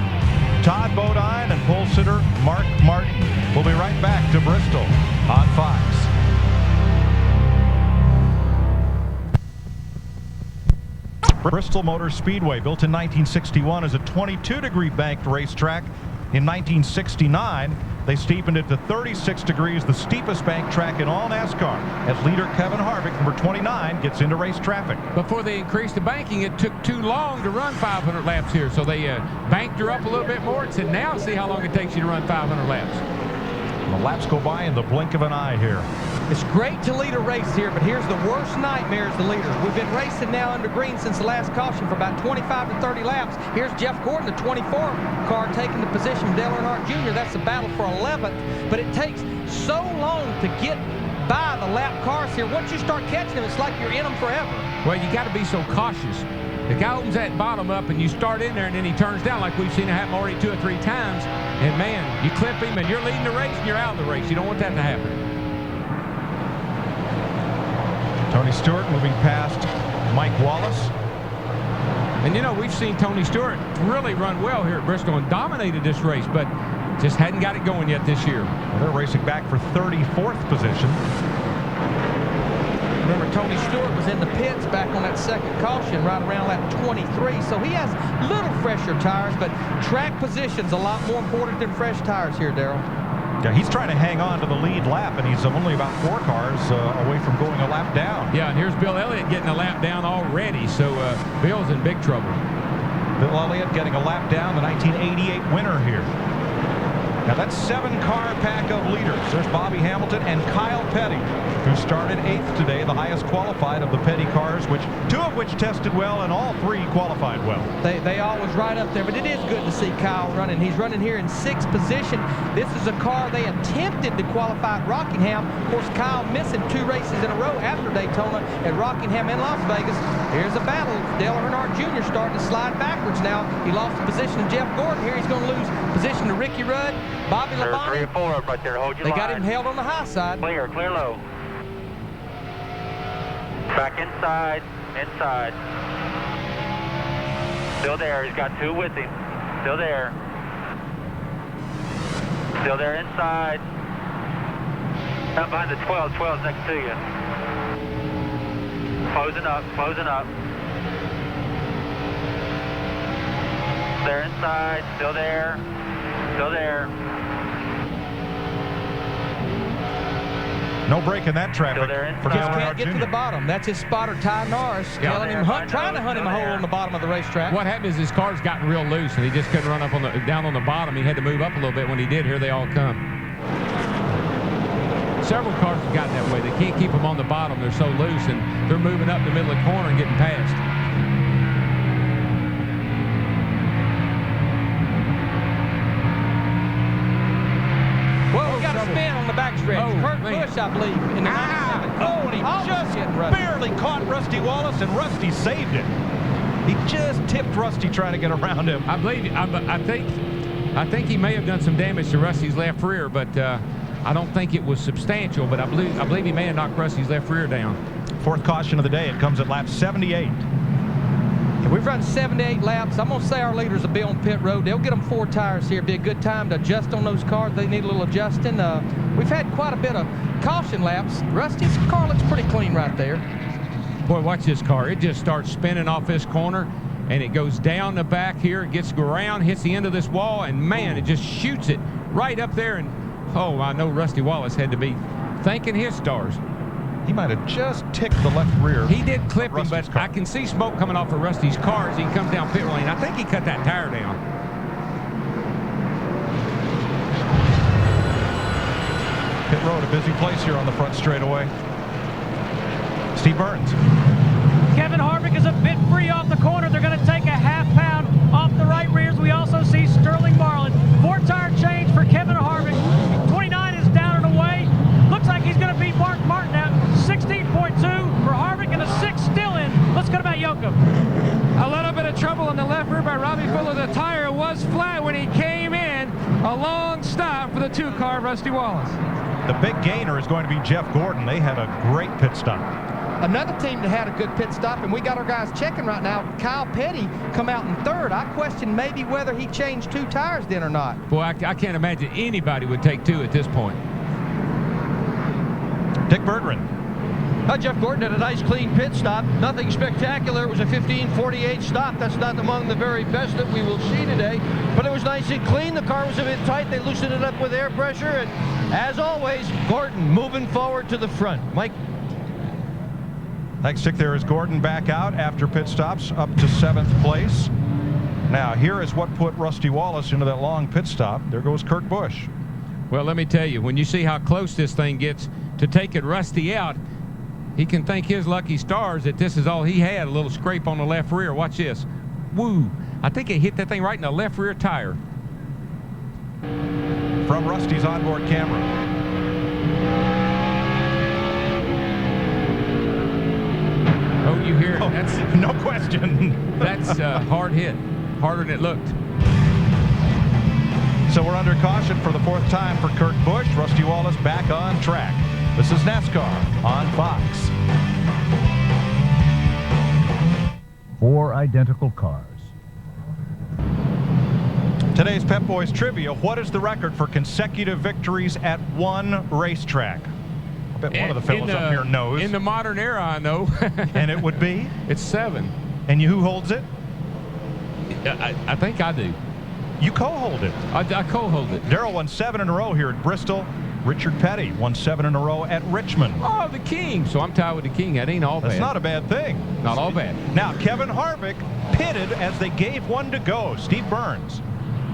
Todd Bodine and pole sitter Mark Martin. We'll be right back to Bristol on Fox. Bristol Motor Speedway, built in 1961 as a 22-degree banked racetrack. In 1969, they steepened it to 36 degrees, the steepest bank track in all NASCAR, as leader Kevin Harvick, number 29, gets into race traffic. Before they increased the banking, it took too long to run 500 laps here, so they banked her up a little bit more and said, now see how long it takes you to run 500 laps. And the laps go by in the blink of an eye here. It's great to lead a race here, but here's the worst nightmare as the leader. We've been racing now under green since the last caution for about 25 to 30 laps. Here's Jeff Gordon, the 24 car, taking the position from Dale Earnhardt Jr. That's the battle for 11th, but it takes so long to get by the lap cars here. Once you start catching them, it's like you're in them forever. Well, you got to be so cautious. The guy opens that bottom up and you start in there and then he turns down, like we've seen it happen already 2 or 3 times. And man, you clip him and you're leading the race and you're out of the race. You don't want that to happen. Tony Stewart moving past Mike Wallace. And you know, we've seen Tony Stewart really run well here at Bristol and dominated this race, but just hadn't got it going yet this year. Well, they're racing back for 34th position. Remember, Tony Stewart was in the pits back on that 2nd caution right around lap 23, so he has little fresher tires, but track position's a lot more important than fresh tires here, Darrell. Yeah, he's trying to hang on to the lead lap, and he's only about 4 cars away from going a lap down. Yeah, and here's Bill Elliott getting a lap down already, so Bill's in big trouble. Bill Elliott getting a lap down, the 1988 winner here. Now that's 7-car pack of leaders. There's Bobby Hamilton and Kyle Petty, who started 8th today, the highest qualified of the Petty cars, which 2 of which tested well and all 3 qualified well. They always right up there, but it is good to see Kyle running. He's running here in 6th position. This is a car they attempted to qualify at Rockingham. Of course, Kyle missing 2 races in a row after Daytona at Rockingham and Las Vegas. Here's a battle. Dale Earnhardt Jr. starting to slide backwards now. He lost the position to Jeff Gordon. Here he's going to lose position to Ricky Rudd. Bobby Labonte. 3 or 4 up right there. Hold your line. They got him held on the high side. Clear low. Back inside. Still there. He's got 2 with him. Still there. Still there inside. Down behind the 12. 12's next to you. Closing up. There inside. Still there. No break in that traffic. Just can't get to the bottom. That's his spotter, Ty Norris, telling him, trying to hunt him a hole on the bottom of the racetrack. What happened is his car's gotten real loose, and he just couldn't run up down on the bottom. He had to move up a little bit. When he did, here they all come. Several cars have gotten that way. They can't keep them on the bottom. They're so loose, and they're moving up the middle of the corner and getting past. backstretch. Kurt Busch, I believe, in the 97. Oh, and he just barely caught Rusty Wallace, and Rusty saved it. He just tipped Rusty trying to get around him. I think he may have done some damage to Rusty's left rear, but I don't think it was substantial. But I believe he may have knocked Rusty's left rear down. Fourth caution of the day. It comes at lap 78. We've run 78 laps. I'm going to say our leaders will be on pit road. They'll get them 4 tires here. Be a good time to adjust on those cars. They need a little adjusting. We've had quite a bit of caution laps. Rusty's car looks pretty clean right there. Boy, watch this car. It just starts spinning off this corner, and it goes down the back here. It gets around, hits the end of this wall, and man, it just shoots it right up there. And oh, I know Rusty Wallace had to be thanking his stars. He might have just ticked the left rear. He did clip him, but I can see smoke coming off of Rusty's car as he comes down pit lane. I think he cut that tire down. Pit road, a busy place here on the front straightaway. Steve Burns. Kevin Harvick is a bit free off the corner. They're going to take a half pound off the right rears. We also see Sterling Marlin. 4-tire change for Kevin Harvick. 29 is down and away. Looks like he's going to beat Mark Martin out. 16.2 for Harvick, and a 6 still in. Let's go to Matt Yoakum. A little bit of trouble on the left rear by Robbie Fuller. The tire was flat when he came in. A long stop for the 2-car, Rusty Wallace. The big gainer is going to be Jeff Gordon. They had a great pit stop. Another team that had a good pit stop, and we got our guys checking right now. Kyle Petty come out in 3rd. I question maybe whether he changed 2 tires then or not. Boy, I can't imagine anybody would take 2 at this point. Dick Berggren. Jeff Gordon had a nice clean pit stop. Nothing spectacular. It was a 15:48 stop. That's not among the very best that we will see today. But it was nice and clean. The car was a bit tight. They loosened it up with air pressure. And as always, Gordon moving forward to the front. Mike. Thanks, Dick. There is Gordon back out after pit stops, up to 7th place. Now, here is what put Rusty Wallace into that long pit stop. There goes Kurt Busch. Well, let me tell you, when you see how close this thing gets to taking Rusty out, he can thank his lucky stars that this is all he had, a little scrape on the left rear. Watch this. Woo. I think it hit that thing right in the left rear tire. From Rusty's onboard camera. Oh, you hear it? That's no question. That's hard hit. Harder than it looked. So we're under caution for the 4th time for Kurt Busch. Rusty Wallace back on track. This is NASCAR on Fox. 4 identical cars. Today's Pep Boys Trivia. What is the record for consecutive victories at one racetrack? I bet one of the fellows up here knows. In the modern era, I know. And it would be? It's 7. And who holds it? I think I do. You co-hold it. I co-hold it. Darrell won 7 in a row here at Bristol. Richard Petty won 7 in a row at Richmond. Oh, the king. So I'm tied with the king. That ain't all bad. That's not a bad thing. Not all bad. Now, Kevin Harvick pitted as they gave one to go. Steve Burns.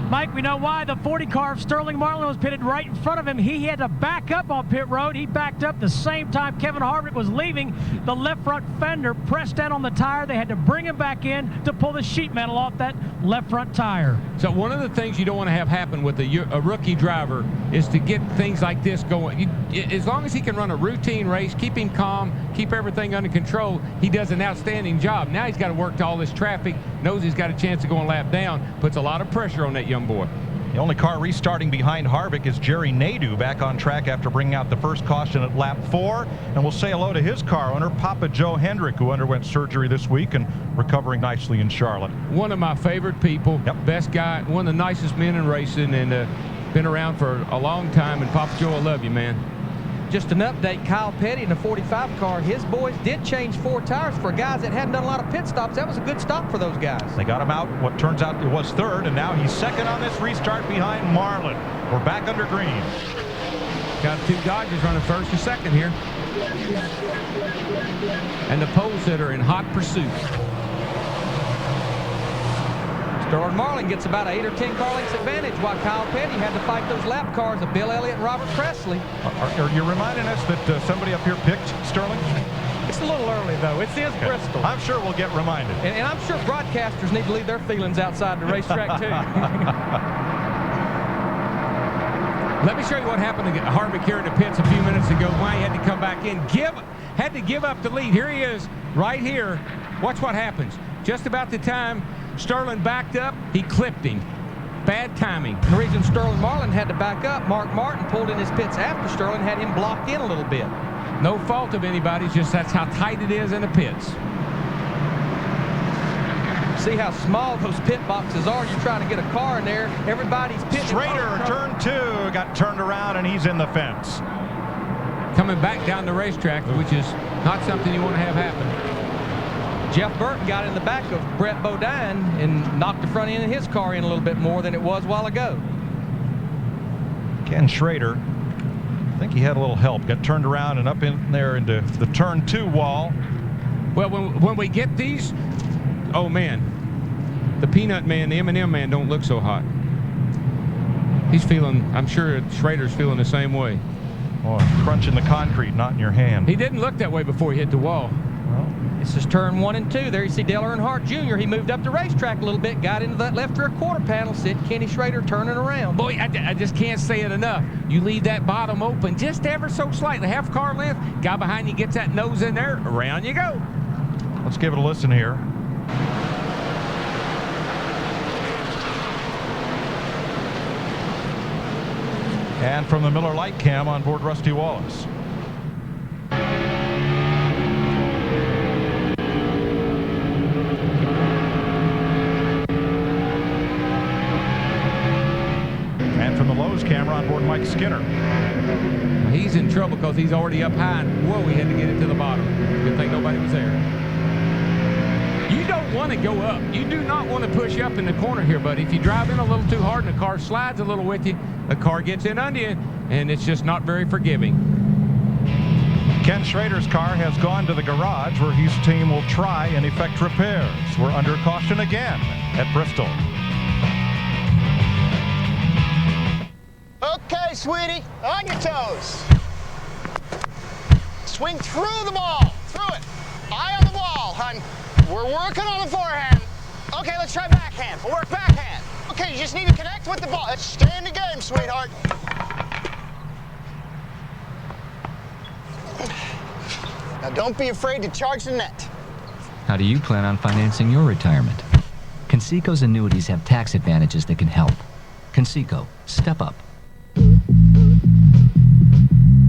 Mike, we know why. The 40 car of Sterling Marlin was pitted right in front of him. He had to back up on pit road. He backed up the same time Kevin Harvick was leaving. The left front fender pressed down on the tire. They had to bring him back in to pull the sheet metal off that left front tire. So one of the things you don't want to have happen with a rookie driver is to get things like this going. As long as he can run a routine race, keep him calm, keep everything under control, he does an outstanding job. Now he's got to work to all this traffic, knows he's got a chance of going lap down, puts a lot of pressure on that young boy. The only car restarting behind Harvick is Jerry Nadeau, back on track after bringing out the first caution at lap 4. And we'll say hello to his car owner, Papa Joe Hendrick, who underwent surgery this week and recovering nicely in Charlotte. One of my favorite people, best guy, one of the nicest men in racing, and been around for a long time. And Papa Joe, I love you, man. Just an update, Kyle Petty in the 45 car, his boys did change 4 tires for guys that hadn't done a lot of pit stops. That was a good stop for those guys. They got him out, what turns out it was 3rd, and now he's 2nd on this restart behind Marlin. We're back under green. Got 2 Dodgers running 1st and 2nd here. And the pole sitter in hot pursuit. Sterling Marlin gets about 8 or 10 car lengths advantage, while Kyle Petty had to fight those lap cars of Bill Elliott and Robert Presley. Are you reminding us that somebody up here picked Sterling? It's a little early, though. It's in Bristol. I'm sure we'll get reminded. And I'm sure broadcasters need to leave their feelings outside the racetrack, too. Let me show you what happened to Harvick here in the pits a few minutes ago. Why he had to come back in. Had to give up the lead. Here he is, right here. Watch what happens. Just about the time Sterling backed up, he clipped him. Bad timing. The reason Sterling Marlin had to back up, Mark Martin pulled in his pits after Sterling, had him blocked in a little bit. No fault of anybody's, just that's how tight it is in the pits. See how small those pit boxes are. You try to get a car in there, everybody's pitting. Schrader, turn 2, got turned around, and he's in the fence. Coming back down the racetrack, which is not something you want to have happen. Jeff Burton got in the back of Brett Bodine and knocked the front end of his car in a little bit more than it was a while ago. Ken Schrader, I think he had a little help. Got turned around and up in there into the turn 2 wall. Well, when we get these, oh man, the Peanut Man, the M&M Man don't look so hot. He's feeling, I'm sure Schrader's feeling the same way. Oh, crunching the concrete, not in your hand. He didn't look that way before he hit the wall. Well, this is turn 1 and 2. There you see Dale Earnhardt Jr. He moved up the racetrack a little bit, got into that left rear quarter panel, said Kenny Schrader turning around. Boy, I just can't say it enough. You leave that bottom open just ever so slightly, half car length, guy behind you gets that nose in there, around you go. Let's give it a listen here. And from the Miller Light Cam on board Rusty Wallace. And from the Lowe's camera on board Mike Skinner. He's in trouble because he's already up high, and whoa, he had to get it to the bottom. Good thing nobody was there. You don't want to go up. You do not want to push up in the corner here, buddy. If you drive in a little too hard and the car slides a little with you, the car gets in under you, and it's just not very forgiving. Ken Schrader's car has gone to the garage where his team will try and effect repairs. We're under caution again at Bristol. Okay, sweetie, on your toes. Swing through the ball, through it. Eye on the ball, hun. We're working on the forehand. Okay, let's try backhand. We'll work backhand. Okay, you just need to connect with the ball. Let's stay in the game, sweetheart. Now, don't be afraid to charge the net. How do you plan on financing your retirement? Conseco's annuities have tax advantages that can help. Conseco, step up. A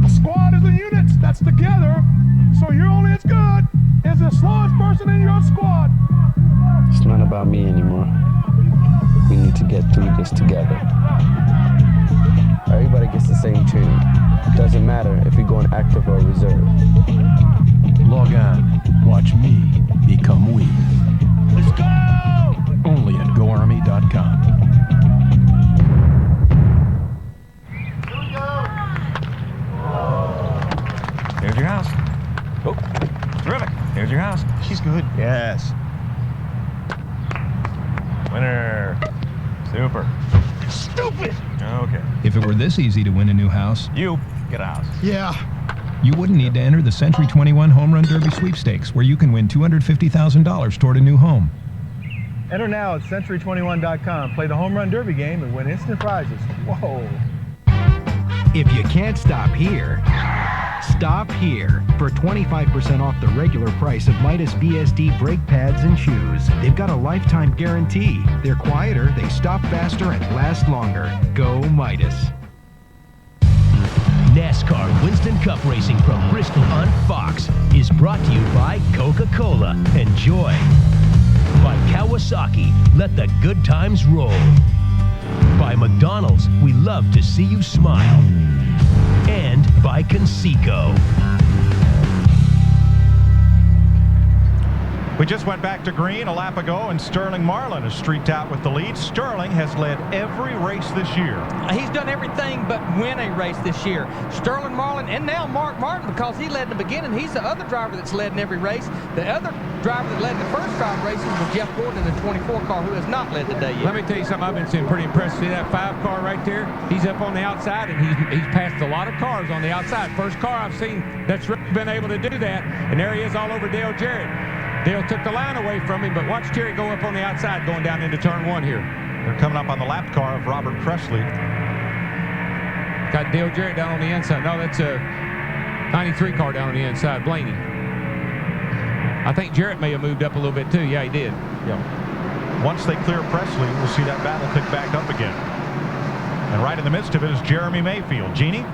squad is a unit that's together, so you're only as good as the slowest person in your squad. It's not about me anymore. We need to get through this together. Everybody gets the same training. Doesn't matter if you're going active or reserve. Log on. Watch me become we. Let's go! Only at GoArmy.com. Here's your house. Oh, terrific. Here's your house. She's good. Yes. Winner. Super. Stupid! Okay. If it were this easy to win a new house, You get a house. Yeah. you wouldn't need to enter the Century 21 Home Run Derby Sweepstakes, where you can win $250,000 toward a new home. Enter now at Century21.com. Play the Home Run Derby game and win instant prizes. Whoa. If you can't stop here, stop here for 25% off the regular price of Midas BSD brake pads and shoes. They've got a lifetime guarantee. They're quieter, they stop faster, and last longer. Go Midas. NASCAR Winston Cup Racing from Bristol on Fox is brought to you by Coca-Cola. Enjoy. By Kawasaki, let the good times roll. By McDonald's, we love to see you smile. And by Conseco. We just went back to green a lap ago, and Sterling Marlin has streaked out with the lead. Sterling has led every race this year. He's done everything but win a race this year. Sterling Marlin and now Mark Martin, because he led in the beginning. He's the other driver that's led in every race. The other driver that led in the first 5 races was Jeff Gordon in the 24 car, who has not led today yet. Let me tell you something I've been seeing pretty impressive. See that 5 car right there? He's up on the outside, and he's passed a lot of cars on the outside. First car I've seen that's been able to do that, and there he is all over Dale Jarrett. Dale took the line away from him, but watch Terry go up on the outside going down into turn 1 here. They're coming up on the lap car of Robert Presley. Got Dale Jarrett down on the inside. No, that's a 93 car down on the inside, Blaney. I think Jarrett may have moved up a little bit too. Yeah, he did. Yeah. Once they clear Presley, we'll see that battle pick back up again. And right in the midst of it is Jeremy Mayfield. Jeannie?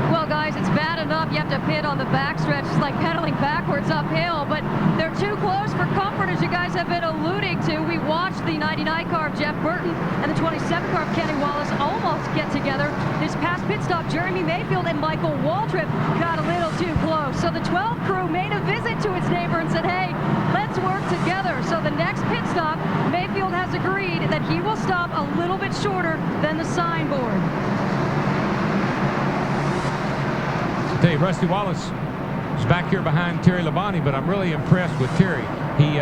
Well, guys, it's bad enough you have to pit on the backstretch. It's like pedaling backwards uphill, but they're too close for comfort, as you guys have been alluding to. We watched the 99 car of Jeff Burton and the 27 car of Kenny Wallace almost get together. This past pit stop, Jeremy Mayfield and Michael Waltrip got a little too close. So the 12 crew made a visit to its neighbor and said, hey, let's work together. So the next pit stop, Mayfield has agreed that he will stop a little bit shorter than the signboard. Tell you, Rusty Wallace is back here behind Terry Labonte, but I'm really impressed with Terry. He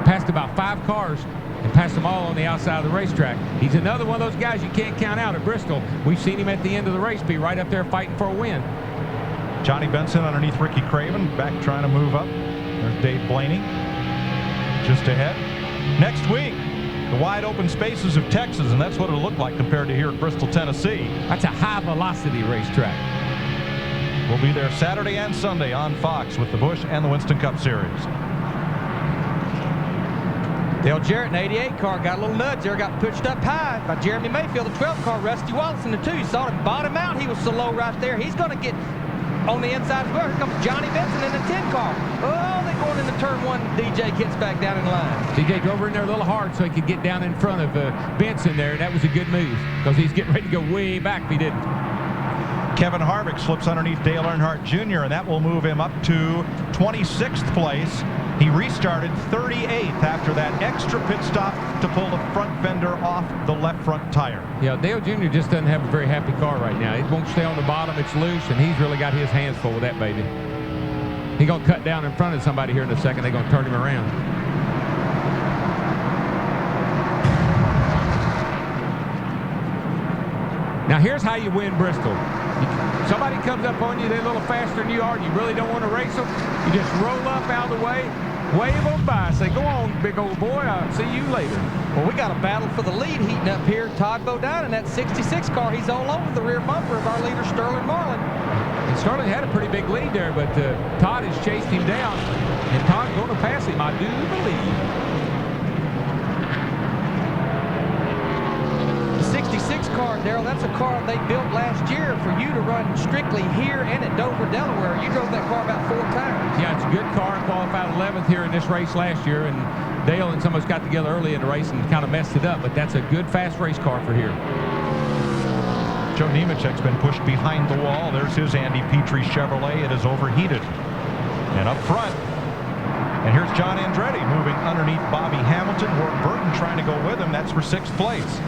passed about 5 cars and passed them all on the outside of the racetrack. He's another one of those guys you can't count out at Bristol. We've seen him at the end of the race be right up there fighting for a win. Johnny Benson underneath Ricky Craven, back trying to move up. There's Dave Blaney just ahead. Next week, the wide open spaces of Texas, and that's what it'll look like compared to here at Bristol, Tennessee. That's a high velocity racetrack. We'll be there Saturday and Sunday on Fox with the Busch and the Winston Cup Series. Dale Jarrett in the 88 car got a little nudge there, got pushed up high by Jeremy Mayfield. The 12 car, Rusty Wallace in the 2. You saw him bottom out. He was so low right there. He's going to get on the inside as well. Here comes Johnny Benson in the 10 car. Oh, they're going into turn 1. DJ gets back down in line. DJ drove in there a little hard so he could get down in front of Benson there. That was a good move because he's getting ready to go way back if he didn't. Kevin Harvick slips underneath Dale Earnhardt Jr., and that will move him up to 26th place. He restarted 38th after that extra pit stop to pull the front fender off the left front tire. Yeah, Dale Jr. just doesn't have a very happy car right now. It won't stay on the bottom. It's loose, and he's really got his hands full with that baby. He's going to cut down in front of somebody here in a second. They're going to turn him around. Now, here's how you win Bristol. Somebody comes up on you, they're a little faster than you are, and you really don't want to race them. You just roll up out of the way, wave them by, say, go on, big old boy, I'll see you later. Well, we got a battle for the lead heating up here. Todd Bodine in that 66 car. He's all over the rear bumper of our leader, Sterling Marlin. And Sterling had a pretty big lead there, but Todd has chased him down, and Todd's going to pass him, I do believe. 66 car, Darrell, that's a car they built last year for you to run strictly here and at Dover, Delaware. You drove that car about 4 times. Yeah, it's a good car. Qualified 11th here in this race last year, and Dale and some of us got together early in the race and kind of messed it up, but that's a good, fast race car for here. Joe Nemechek's been pushed behind the wall. There's his Andy Petrie Chevrolet. It is overheated. And up front, and here's John Andretti moving underneath Bobby Hamilton. Ward Burton trying to go with him. That's for 6th place.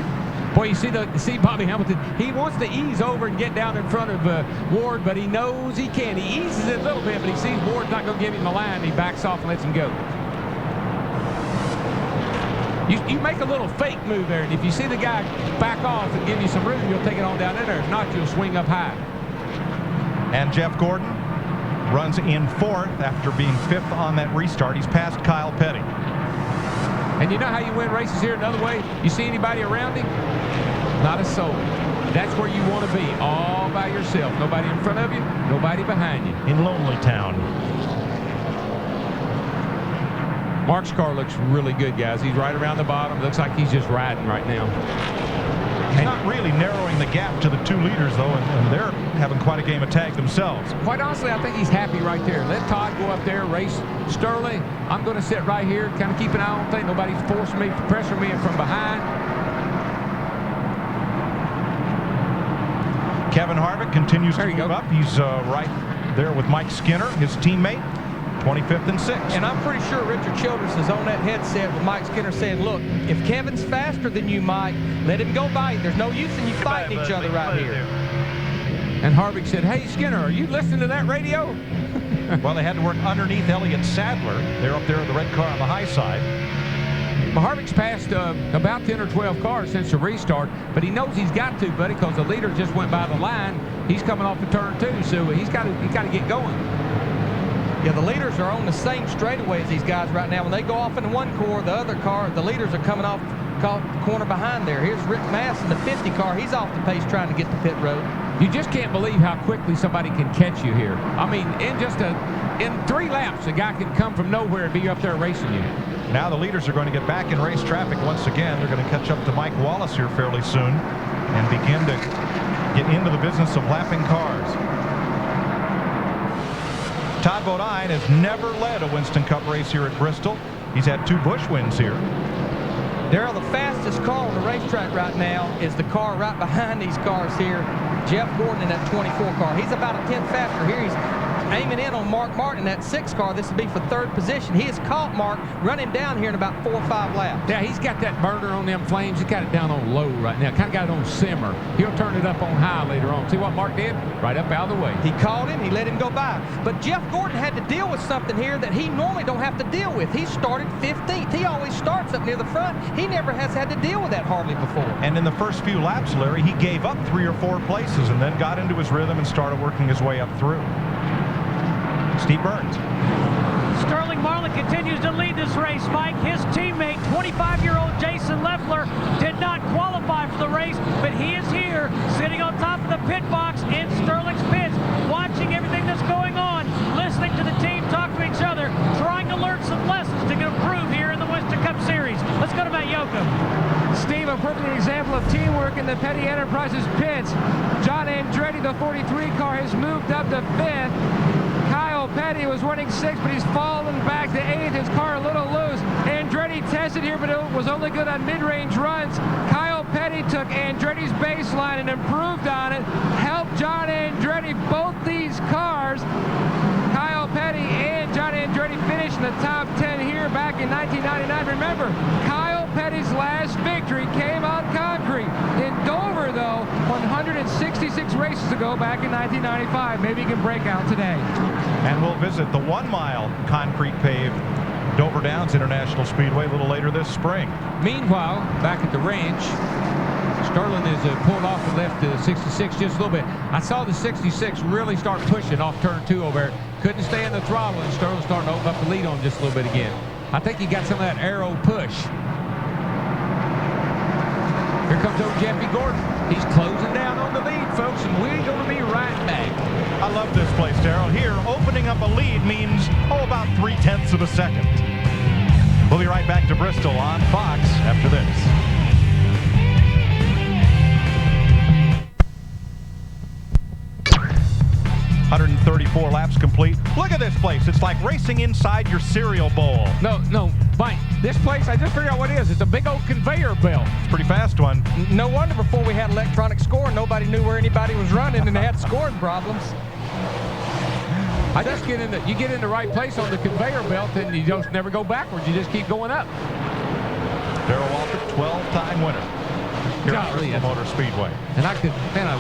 Boy, you see Bobby Hamilton. He wants to ease over and get down in front of Ward, but he knows he can. He eases it a little bit, but he sees Ward's not going to give him the line. He backs off and lets him go. You make a little fake move there, and if you see the guy back off and give you some room, you'll take it on down in there. If not, you'll swing up high. And Jeff Gordon runs in 4th after being 5th on that restart. He's past Kyle Petty. And you know how you win races here another way? You see anybody around him? Not a soul. That's where you want to be, all by yourself. Nobody in front of you, nobody behind you. In Lonely Town. Mark's car looks really good, guys. He's right around the bottom. Looks like he's just riding right now. He's not really narrowing the gap to the 2 leaders, though, and they're having quite a game of tag themselves. Quite honestly, I think he's happy right there. Let Todd go up there, race Sterling. I'm going to sit right here, kind of keep an eye on things. Nobody's forcing me, pressuring me in from behind. Kevin Harvick continues to move up. He's right there with Mike Skinner, his teammate. 25th and 6th. And I'm pretty sure Richard Childress is on that headset with Mike Skinner saying, look, if Kevin's faster than you, Mike, let him go by you. There's no use in you fighting each other right here. And Harvick said, hey, Skinner, are you listening to that radio? Well, they had to work underneath Elliott Sadler. They're up there in the red car on the high side. Well, Harvick's passed about 10 or 12 cars since the restart, but he knows he's got to, buddy, because the leader just went by the line. He's coming off of turn 2, so he's got to get going. Yeah, the leaders are on the same straightaway as these guys right now. When they go off into one car, the other car, the leaders are coming off caught the corner behind there. Here's Rick Mass in the 50 car. He's off the pace trying to get to pit road. You just can't believe how quickly somebody can catch you here. I mean, in 3 laps, a guy can come from nowhere and be up there racing you. Now the leaders are going to get back in race traffic once again. They're going to catch up to Mike Wallace here fairly soon and begin to get into the business of lapping cars. Todd Bodine has never led a Winston Cup race here at Bristol. He's had 2 Busch wins here. Darrell, the fastest car on the racetrack right now is the car right behind these cars here. Jeff Gordon in that 24 car. He's about a tenth faster here. He's aiming in on Mark Martin in that 6 car. This would be for 3rd position. He has caught Mark, run him down here in about 4 or 5 laps. Yeah, he's got that burner on them flames. He's got it down on low right now. Kind of got it on simmer. He'll turn it up on high later on. See what Mark did? Right up out of the way. He caught him. He let him go by. But Jeff Gordon had to deal with something here that he normally don't have to deal with. He started 15th. He always starts up near the front. He never has had to deal with that hardly before. And in the first few laps, Larry, he gave up 3 or 4 places and then got into his rhythm and started working his way up through. Steve Burns. Sterling Marlin continues to lead this race, Mike. His teammate, 25-year-old Jason Leffler, did not qualify for the race, but he is here, sitting on top of the pit box in Sterling's pits, watching everything that's going on, listening to the team talk to each other, trying to learn some lessons to improve here in the Winston Cup Series. Let's go to Matt Yoakum. Steve, a perfect example of teamwork in the Petty Enterprises pits. John Andretti, the 43 car, has moved up to 5th. Kyle Petty was running 6th, but he's fallen back to 8th. His car a little loose. Andretti tested here, but it was only good on mid-range runs. Kyle Petty took Andretti's baseline and improved on it. Helped John Andretti, both these cars. Kyle Petty and John Andretti finished in the top 10 here back in 1999. Remember, Kyle Petty's last victory came on concrete. In Dover, though, 166 races ago back in 1995. Maybe he can break out today. And we'll visit the 1-mile concrete paved Dover Downs International Speedway a little later this spring. Meanwhile, back at the ranch, Sterling is pulled off and left the 66 just a little bit. I saw the 66 really start pushing off turn 2 over there. Couldn't stay in the throttle, and Sterling starting to open up the lead on him just a little bit again. I think he got some of that aero push. Here comes old Jeffy Gordon. He's closing down on the lead, folks, and we're going to be right back. I love this place, Darrell. Here, opening up a lead means, about 0.3 of a second. We'll be right back to Bristol on Fox after this. .134 laps complete. Look at this place. It's like racing inside your cereal bowl. No, Mike, this place, I just figured out what it is. It's a big old conveyor belt. It's a pretty fast one. No wonder before we had electronic scoring, nobody knew where anybody was running, and they had scoring problems. I just you get in the right place on the conveyor belt, and you just never go backwards. You just keep going up. Darrell Waltrip, 12-time winner here at Bristol Motor Speedway. And I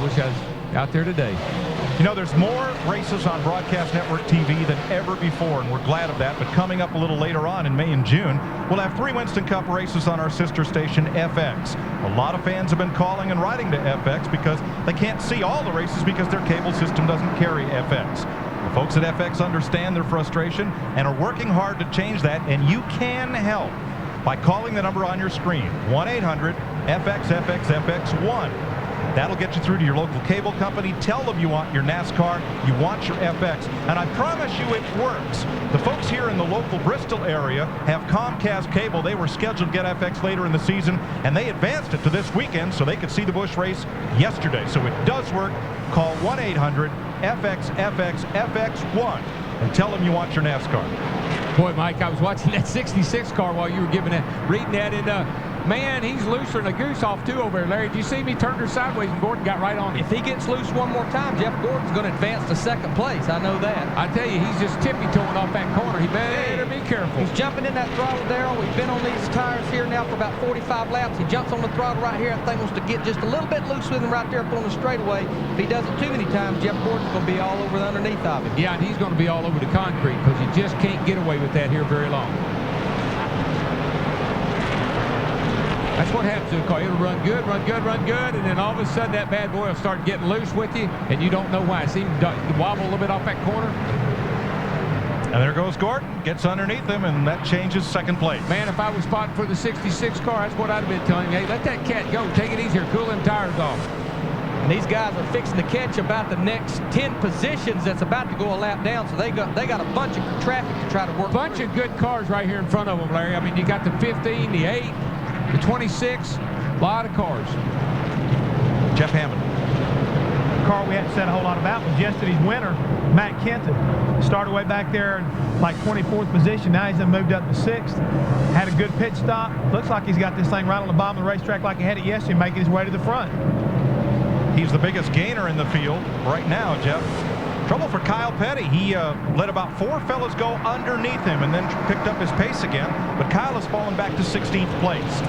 wish I was out there today. You know, there's more races on Broadcast Network TV than ever before, and we're glad of that. But coming up a little later on in May and June, we'll have 3 Winston Cup races on our sister station, FX. A lot of fans have been calling and writing to FX because they can't see all the races because their cable system doesn't carry FX. The folks at FX understand their frustration and are working hard to change that, and you can help by calling the number on your screen, 1-800-FX-FX-FX-1. That'll get you through to your local cable company. Tell them you want your NASCAR, you want your FX, and I promise you it works. The folks here in the local Bristol area have Comcast cable. They were scheduled to get FX later in the season, and they advanced it to this weekend so they could see the Busch race yesterday. So it does work. Call 1-800-FX-FX-FX-1 and tell them you want your NASCAR. Boy, Mike, I was watching that 66 car while you were reading that, and man, he's looser than a goose off too over there, Larry. Did you see me turn her sideways and Gordon got right on him? If he gets loose one more time, Jeff Gordon's going to advance to 2nd place. I know that. I tell you, he's just tippy-toeing off that corner. He better be careful. He's jumping in that throttle, Darrell. We've been on these tires here now for about 45 laps. He jumps on the throttle right here. I think wants to get just a little bit loose with him right there up on the straightaway. If he does it too many times, Jeff Gordon's going to be all over the underneath of him. Yeah, and he's going to be all over the concrete because you just can't get away with that here very long. That's what happens to a car. It'll run good, run good, run good, and then all of a sudden that bad boy will start getting loose with you, and you don't know why. See him wobble a little bit off that corner. And there goes Gordon, gets underneath him, and that changes second place. Man, if I was spotting for the 66 car, that's what I'd have been telling him. Hey, let that cat go. Take it easier. Cool them tires off. And these guys are fixing to catch about the next 10 positions that's about to go a lap down, so they got a bunch of traffic to try to work. Bunch of good cars right here in front of them, Larry. I mean, you got the 15, the 8, the 26, a lot of cars. Jeff Hammond. The car we hadn't said a whole lot about was yesterday's winner, Matt Kenton. Started way back there in like 24th position. Now he's then moved up to 6th. Had a good pit stop. Looks like he's got this thing right on the bottom of the racetrack like he had it yesterday, making his way to the front. He's the biggest gainer in the field right now, Jeff. Trouble for Kyle Petty. He let about 4 fellas go underneath him and then picked up his pace again. But Kyle has fallen back to 16th place.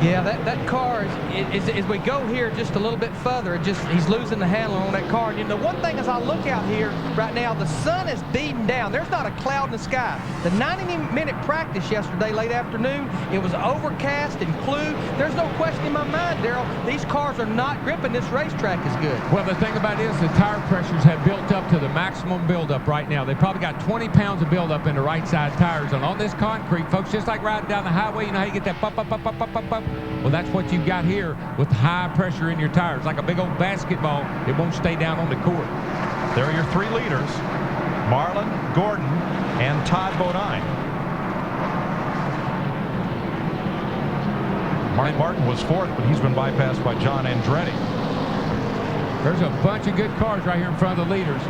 Yeah, that car, as we go here just a little bit further, he's losing the handle on that car. And, you know, one thing as I look out here right now, the sun is beating down. There's not a cloud in the sky. The 90-minute practice yesterday, late afternoon, it was overcast and blue. There's no question in my mind, Darrell, these cars are not gripping this racetrack as good. Well, the thing about it is the tire pressures have built up to the maximum buildup right now. They probably got 20 pounds of buildup in the right side tires. And on this concrete, folks, just like riding down the highway, you know how you get that pop, pop, pop, pop, pop, pop, pop. Well, that's what you've got here with high pressure in your tires. Like a big old basketball, it won't stay down on the court. There are your 3 leaders, Marlin, Gordon, and Todd Bodine. Mark Martin was 4th, but he's been bypassed by John Andretti. There's a bunch of good cars right here in front of the leaders.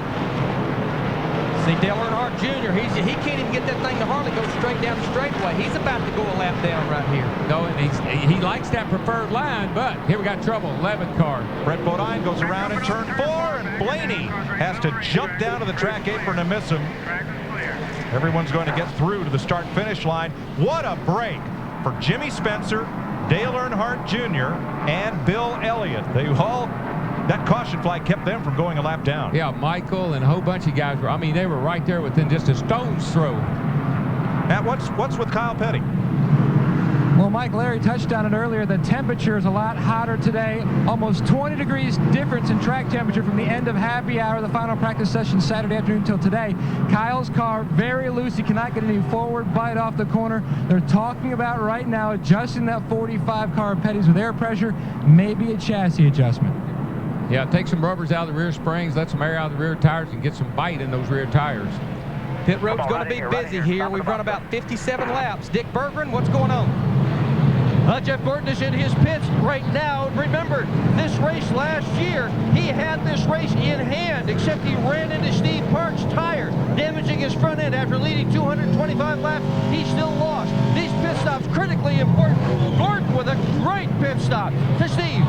See, Dale Earnhardt Jr., he can't even get that thing to hardly go straight down the straightaway. He's about to go a lap down right here. No, and he likes that preferred line, but here we got trouble. 11th car. Brett Bodine goes around in turn 4, and Blaney has to jump down to the track apron and miss him. Everyone's going to get through to the start-finish line. What a break for Jimmy Spencer, Dale Earnhardt Jr., and Bill Elliott. That caution flag kept them from going a lap down. Yeah, Michael and a whole bunch of guys were, I mean, they were right there within just a stone's throw. Matt, what's with Kyle Petty? Well, Mike, Larry touched on it earlier. The temperature is a lot hotter today. Almost 20 degrees difference in track temperature from the end of happy hour, the final practice session Saturday afternoon till today. Kyle's car very loose. He cannot get any forward bite off the corner. They're talking about right now adjusting that 45 car of Petty's with air pressure, maybe a chassis adjustment. Yeah, take some rubbers out of the rear springs, let some air out of the rear tires, and get some bite in those rear tires. Pit road's going to be busy here. We've run about 57 laps. Dick Berggren, what's going on? Jeff Gordon is in his pits right now. Remember, this race last year, he had this race in hand, except he ran into Steve Park's tire, damaging his front end. After leading 225 laps, he still lost. These pit stops critically important. Gordon with a great pit stop to Steve.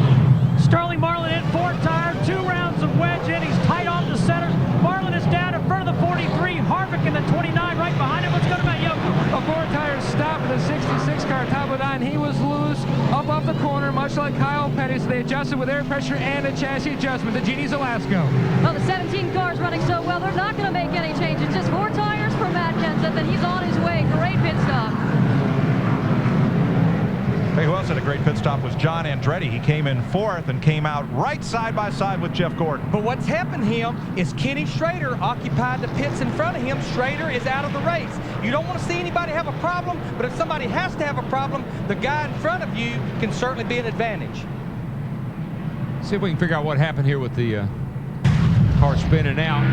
Sterling Marlin in 4th tire, 2 rounds of wedge in. He's tight off the centers. Marlin is down in front of the 43. Harvick in the 29 right behind him. Let's go to Matt Young. A 4-tire stop in the 66 car. Todd Bodine, he was loose up off the corner, much like Kyle Petty. So they adjusted with air pressure and a chassis adjustment. The Genie's Alaska. Well, the 17 car's running so well, they're not going to make any changes. Just 4 tires for Matt Kenseth, and he's on his way. Great pit stop. Hey, who else had a great pit stop was John Andretti. He came in 4th and came out right side by side with Jeff Gordon. But what's happened to him is Kenny Schrader occupied the pits in front of him. Schrader is out of the race. You don't want to see anybody have a problem, but if somebody has to have a problem, the guy in front of you can certainly be an advantage. See if we can figure out what happened here with the car spinning out.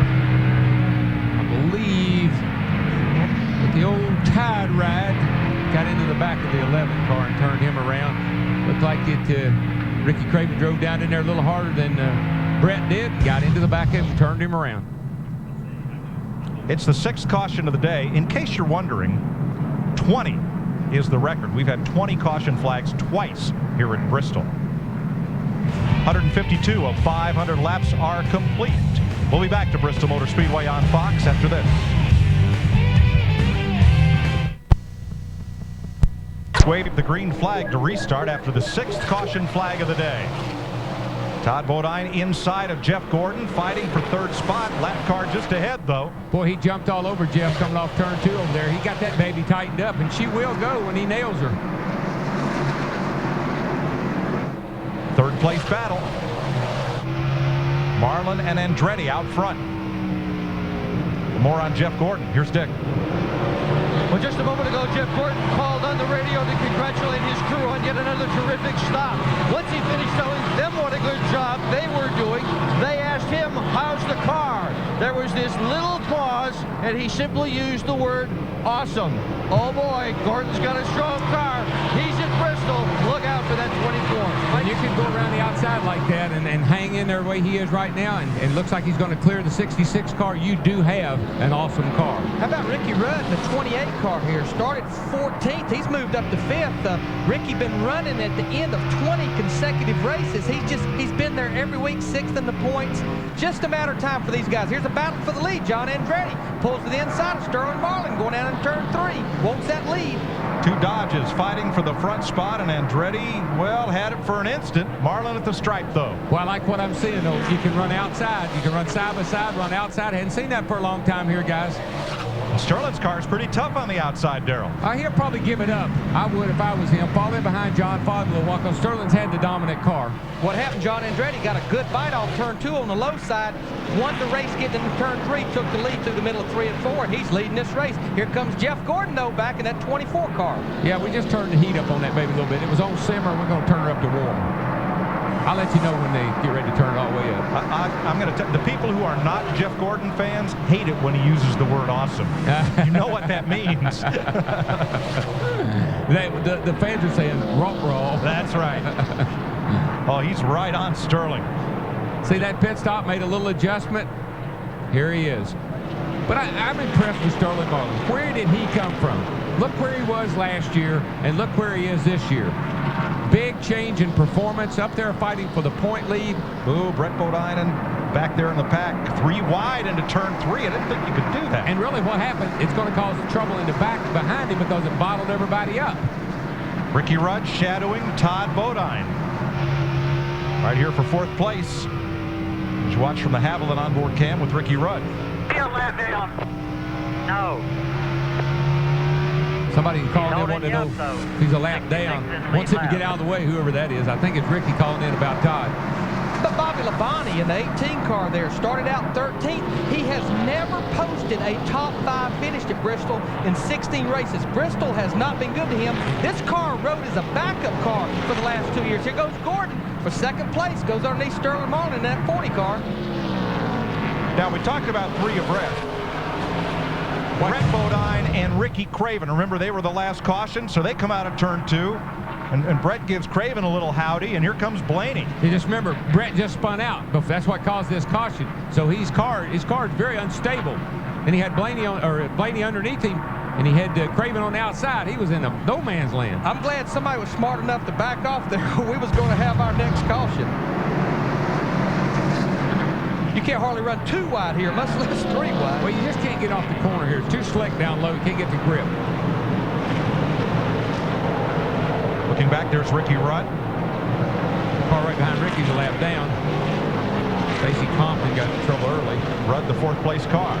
I believe with the old tide ride, got into the back of the 11 car and turned him around. Looked like Ricky Craven drove down in there a little harder than Brett did. Got into the back of him and turned him around. It's the 6th caution of the day. In case you're wondering, 20 is the record. We've had 20 caution flags twice here at Bristol. 152 of 500 laps are complete. We'll be back to Bristol Motor Speedway on Fox after this. Waved the green flag to restart after the 6th caution flag of the day. Todd Bodine inside of Jeff Gordon, fighting for 3rd spot. Lap car just ahead, though. Boy, he jumped all over Jeff coming off turn 2 over there. He got that baby tightened up, and she will go when he nails her. 3rd place battle. Marlin and Andretti out front. More on Jeff Gordon. Here's Dick. Well, just a moment ago, Jeff Gordon called on the radio to congratulate his crew on yet another terrific stop. Once he finished telling them what a good job they were doing, they asked him, how's the car? There was this little pause, and he simply used the word awesome. Oh boy, Gordon's got a strong car. He's at Bristol. Look out for that 24. When you can go around the outside like that and hang in there the way he is right now, and looks like he's going to clear the 66 car, you do have an awesome car. How about Ricky Rudd, the 28 car here? Started 14th. He's moved up to 5th. Ricky been running at the end of 20 consecutive races. He's been there every week, 6th in the points. Just a matter of time for these guys. Here's a battle for the lead. John Andretti pulls to the inside of Sterling Marlin going down in turn 3. Wants that lead. Two Dodges fighting for the front spot, and Andretti, well, had it for an instant. Marlin at the stripe, though. Well, I like what I'm seeing, though. You can run outside. You can run side by side, run outside. Hadn't seen that for a long time here, guys. Sterling's car is pretty tough on the outside, Darrell. He'll probably give it up. I would if I was him. Fall in behind John, follow a little while, because Sterling's had the dominant car. What happened, John Andretti got a good bite off turn 2 on the low side. Won the race getting into turn 3, took the lead through the middle of 3 and 4, and he's leading this race. Here comes Jeff Gordon, though, back in that 24 car. Yeah, we just turned the heat up on that baby a little bit. It was on simmer. We're going to turn her up to warm. I'll let you know when they get ready to turn it all the way up. I'm going to tell the people who are not Jeff Gordon fans hate it when he uses the word awesome. You know what that means. The fans are saying rump roll. That's right. Oh, he's right on Sterling. See, that pit stop made a little adjustment. Here he is. But I'm impressed with Sterling Marlin. Where did he come from? Look where he was last year, and look where he is this year. Big change in performance, up there fighting for the point lead. Ooh, Brett Bodine back there in the pack. 3 wide into turn 3. I didn't think you could do that. And really what happened, it's going to cause trouble in the back behind him because it bottled everybody up. Ricky Rudd shadowing Todd Bodine. Right here for 4th place. As you watch from the Haviland onboard cam with Ricky Rudd. No. Somebody calling in wanting to know if he's a lap down. Wants him to get out of the way, whoever that is. I think it's Ricky calling in about Todd. But Bobby Labonte in the 18 car there started out 13th. He has never posted a top 5 finish at Bristol in 16 races. Bristol has not been good to him. This car rode as a backup car for the last 2 years. Here goes Gordon for 2nd place. Goes underneath Sterling Marlin in that 40 car. Now, we talked about 3 abreast. Brett Bodine and Ricky Craven. Remember, they were the last caution, so they come out of turn 2. And Brett gives Craven a little howdy, and here comes Blaney. You just remember, Brett just spun out. But that's what caused this caution. So his car is very unstable. And he had Blaney underneath him, and he had Craven on the outside. He was in a no man's land. I'm glad somebody was smart enough to back off there. We was going to have our next caution. You can't hardly run 2 wide here, much less 3 wide. Well, you just can't get off the corner here. It's too slick down low. You can't get the grip. Looking back, there's Ricky Rudd. Car right behind Ricky's a lap down. Stacey Compton got in trouble early. Rudd, the 4th place car.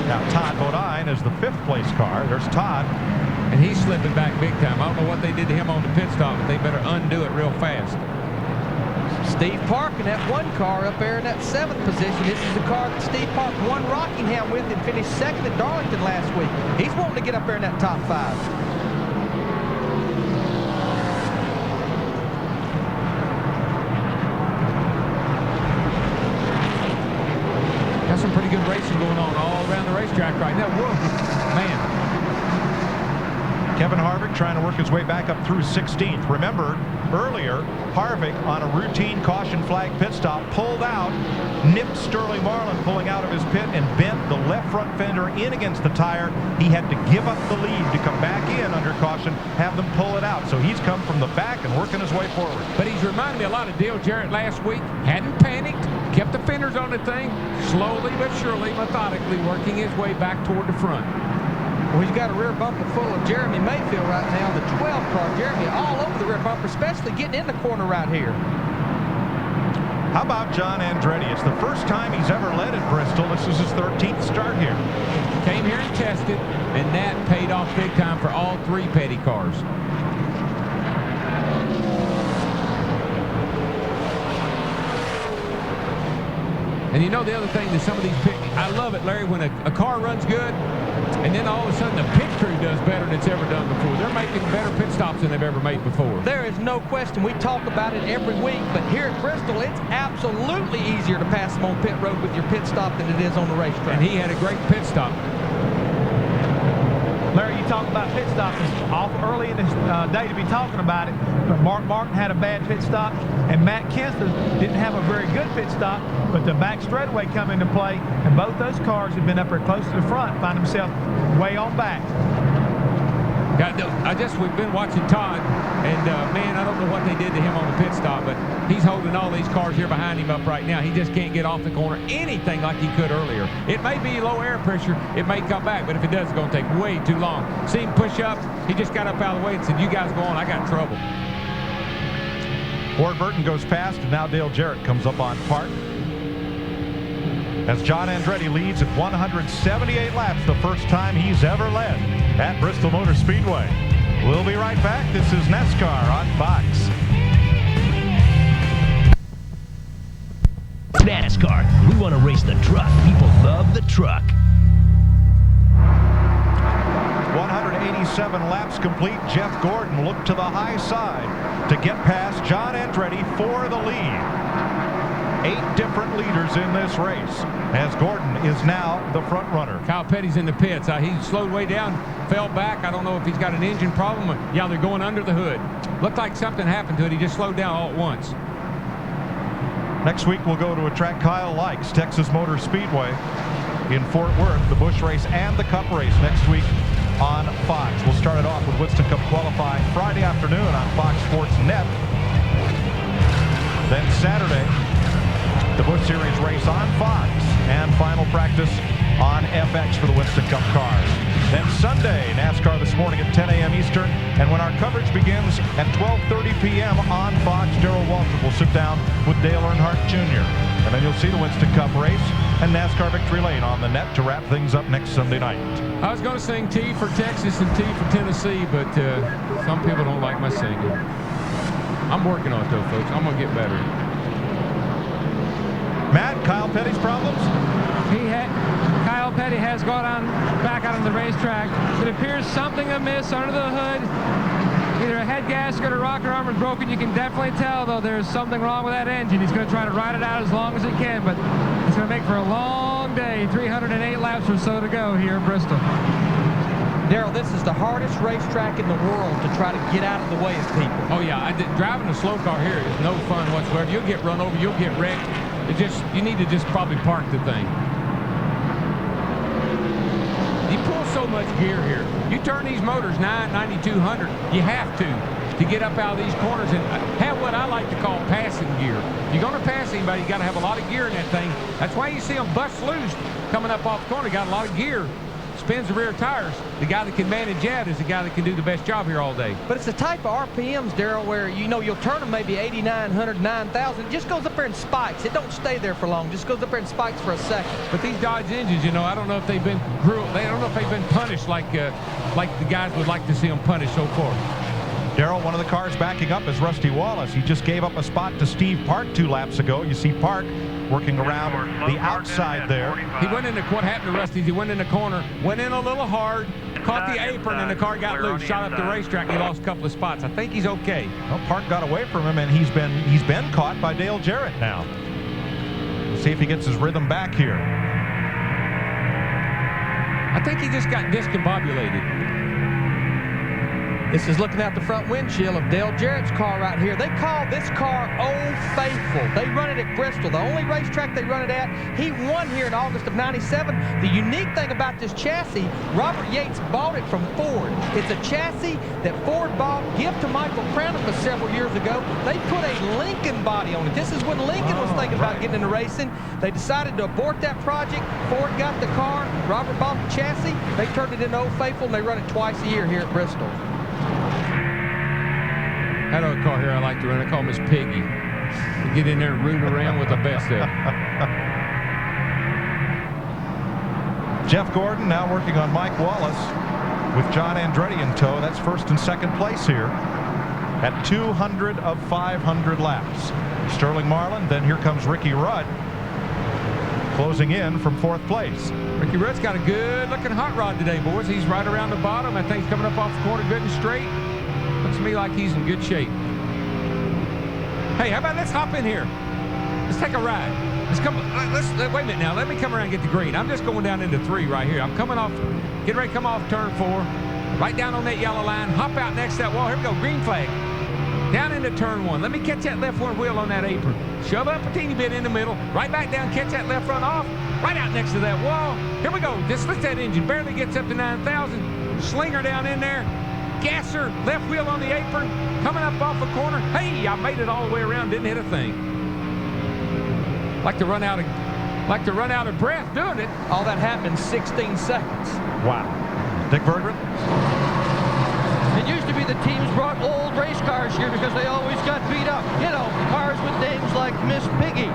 Now Todd Bodine is the 5th place car. There's Todd. And he's slipping back big time. I don't know what they did to him on the pit stop, but they better undo it real fast. Steve Park in that 1 car up there in that 7th position. This is the car that Steve Park won Rockingham with and finished 2nd at Darlington last week. He's wanting to get up there in that top 5. Got some pretty good racing going on all around the racetrack right now. Whoa, man. Kevin Harvick trying to work his way back up through 16th. Remember, earlier, Harvick on a routine caution flag pit stop pulled out, nipped Sterling Marlin pulling out of his pit and bent the left front fender in against the tire. He had to give up the lead to come back in under caution, have them pull it out. So he's come from the back and working his way forward. But he's reminded me a lot of Dale Jarrett last week. Hadn't panicked, kept the fenders on the thing, slowly but surely, methodically working his way back toward the front. Well, he's got a rear bumper full of Jeremy Mayfield right now, the 12 car. Jeremy all over the rear bumper, especially getting in the corner right here. How about John Andretti? It's the first time he's ever led at Bristol. This is his 13th start here. Came here and tested, and that paid off big time for all 3 Petty cars. And you know the other thing that some of these I love it, Larry, when a car runs good, and then all of a sudden the pit crew does better than it's ever done before. They're making better pit stops than they've ever made before. There is no question. We talk about it every week, but here at Bristol, it's absolutely easier to pass them on pit road with your pit stop than it is on the racetrack. And he had a great pit stop. Larry, you talk about pit stops. It's off early in this day to be talking about it, but Mark Martin had a bad pit stop, and Matt Kenseth didn't have a very good pit stop, but the back straightaway come into play, and both those cars have been up there close to the front, find themselves way on back. We've been watching Todd, and man, I don't know what they did to him on the pit stop, but he's holding all these cars here behind him up right now. He just can't get off the corner anything like he could earlier. It may be low air pressure, it may come back, but if it does, it's going to take way too long. See him push up, he just got up out of the way and said, "You guys go on, I got trouble." Ward Burton goes past, and now Dale Jarrett comes up on Park. As John Andretti leads at 178 laps, the first time he's ever led at Bristol Motor Speedway. We'll be right back. This is NASCAR on Fox. NASCAR. We want to race the truck. People love the truck. 187 laps complete. Jeff Gordon looked to the high side to get past John Andretti for the lead. 8 different leaders in this race, as Gordon is now the front runner. Kyle Petty's in the pits. He slowed way down, fell back. I don't know if he's got an engine problem. Yeah, they're going under the hood. Looked like something happened to it. He just slowed down all at once. Next week, we'll go to a track Kyle likes, Texas Motor Speedway in Fort Worth, the Busch Race and the Cup Race next week on Fox. We'll start it off with Winston Cup qualifying Friday afternoon on Fox Sports Net. Then Saturday, the Busch Series race on Fox, and final practice on FX for the Winston Cup cars. Then Sunday, NASCAR This Morning at 10 a.m. Eastern, and when our coverage begins at 12:30 p.m. on Fox, Darrell Waltrip will sit down with Dale Earnhardt Jr. And then you'll see the Winston Cup race and NASCAR Victory Lane on the net to wrap things up next Sunday night. I was going to sing T for Texas and T for Tennessee, but some people don't like my singing. I'm working on it, though, folks. I'm going to get better. Matt, Kyle Petty's problems? Kyle Petty has gone back out on the racetrack. It appears something amiss under the hood. Either a head gasket or rocker arm is broken. You can definitely tell, though, there's something wrong with that engine. He's going to try to ride it out as long as he can, but it's going to make for a long day. 308 laps or so to go here at Bristol. Darrell, this is the hardest racetrack in the world to try to get out of the way of people. Oh, yeah. Driving a slow car here is no fun whatsoever. You'll get run over. You'll get wrecked. You need to just probably park the thing. You pull so much gear here. You turn these motors 9,200. You have to get up out of these corners and have what I like to call passing gear. If you're going to pass anybody, you got to have a lot of gear in that thing. That's why you see them bust loose coming up off the corner. Got a lot of gear. Spins the rear tires. The guy that can manage that is the guy that can do the best job here all day. But it's the type of RPMs, Darrell, where you'll turn them maybe 8,900, 9,000. It just goes up there and spikes. It don't stay there for long. It just goes up there and spikes for a second. But these Dodge engines, I don't know if they've been grilled. I don't know if they've been punished like the guys would like to see them punished so far. Darrell, one of the cars backing up is Rusty Wallace. He just gave up a spot to Steve Park 2 laps ago. You see Park working around the outside there. He went into what happened to Rusty. He went in the corner, went in a little hard, caught the apron, and the car got loose. Shot up the racetrack. And he lost a couple of spots. I think he's okay. Well, Park got away from him, and he's been caught by Dale Jarrett now. Let's see if he gets his rhythm back here. I think he just got discombobulated. This is looking out the front windshield of Dale Jarrett's car right here. They call this car Old Faithful. They run it at Bristol, the only racetrack they run it at. He won here in August of '97. The unique thing about this chassis, Robert Yates bought it from Ford. It's a chassis that Ford bought, gift to Michael Kranipa several years ago. They put a Lincoln body on it. This is when Lincoln was thinking about getting into racing. They decided to abort that project. Ford got the car. Robert bought the chassis. They turned it into Old Faithful, and they run it twice a year here at Bristol. I had a car here I like to run. I call Miss Piggy. You get in there and root around with the best of it. Jeff Gordon now working on Mike Wallace with John Andretti in tow. That's first and second place here at 200 of 500 laps. Sterling Marlin, then here comes Ricky Rudd. closing in from 4th place. Ricky Rudd's got a good-looking hot rod today, boys. He's right around the bottom. I think he's coming up off the corner good and straight. Looks to me like he's in good shape. Hey, how about let's hop in here. Let's take a ride. Wait a minute now. Let me come around and get the green. I'm just going down into 3 right here. I'm coming off, getting ready to come off turn 4. Right down on that yellow line. Hop out next to that wall. Here we go. Green flag. Down into turn 1. Let me catch that left front wheel on that apron. Shove up a teeny bit in the middle. Right back down. Catch that left front off. Right out next to that wall. Here we go. Just lift that engine. Barely gets up to 9,000. Slinger down in there. Gasser. Left wheel on the apron. Coming up off the corner. Hey, I made it all the way around. Didn't hit a thing. Like to run out of breath doing it. All that happened in 16 seconds. Wow. Dick Berggren? It used to be the teams brought old race cars here because they always got beat up. You know, cars with names like Miss Piggy.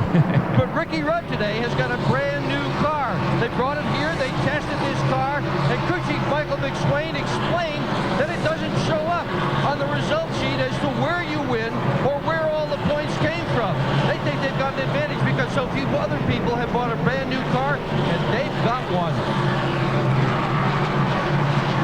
But Ricky Rudd today has got a brand new car. They brought it here, they tested this car, and crew chief Michael McSwain explained that it doesn't show up on the result sheet as to where you win or where all the points came from. They think they've got an advantage because so few other people have bought a brand new car, and they've got one.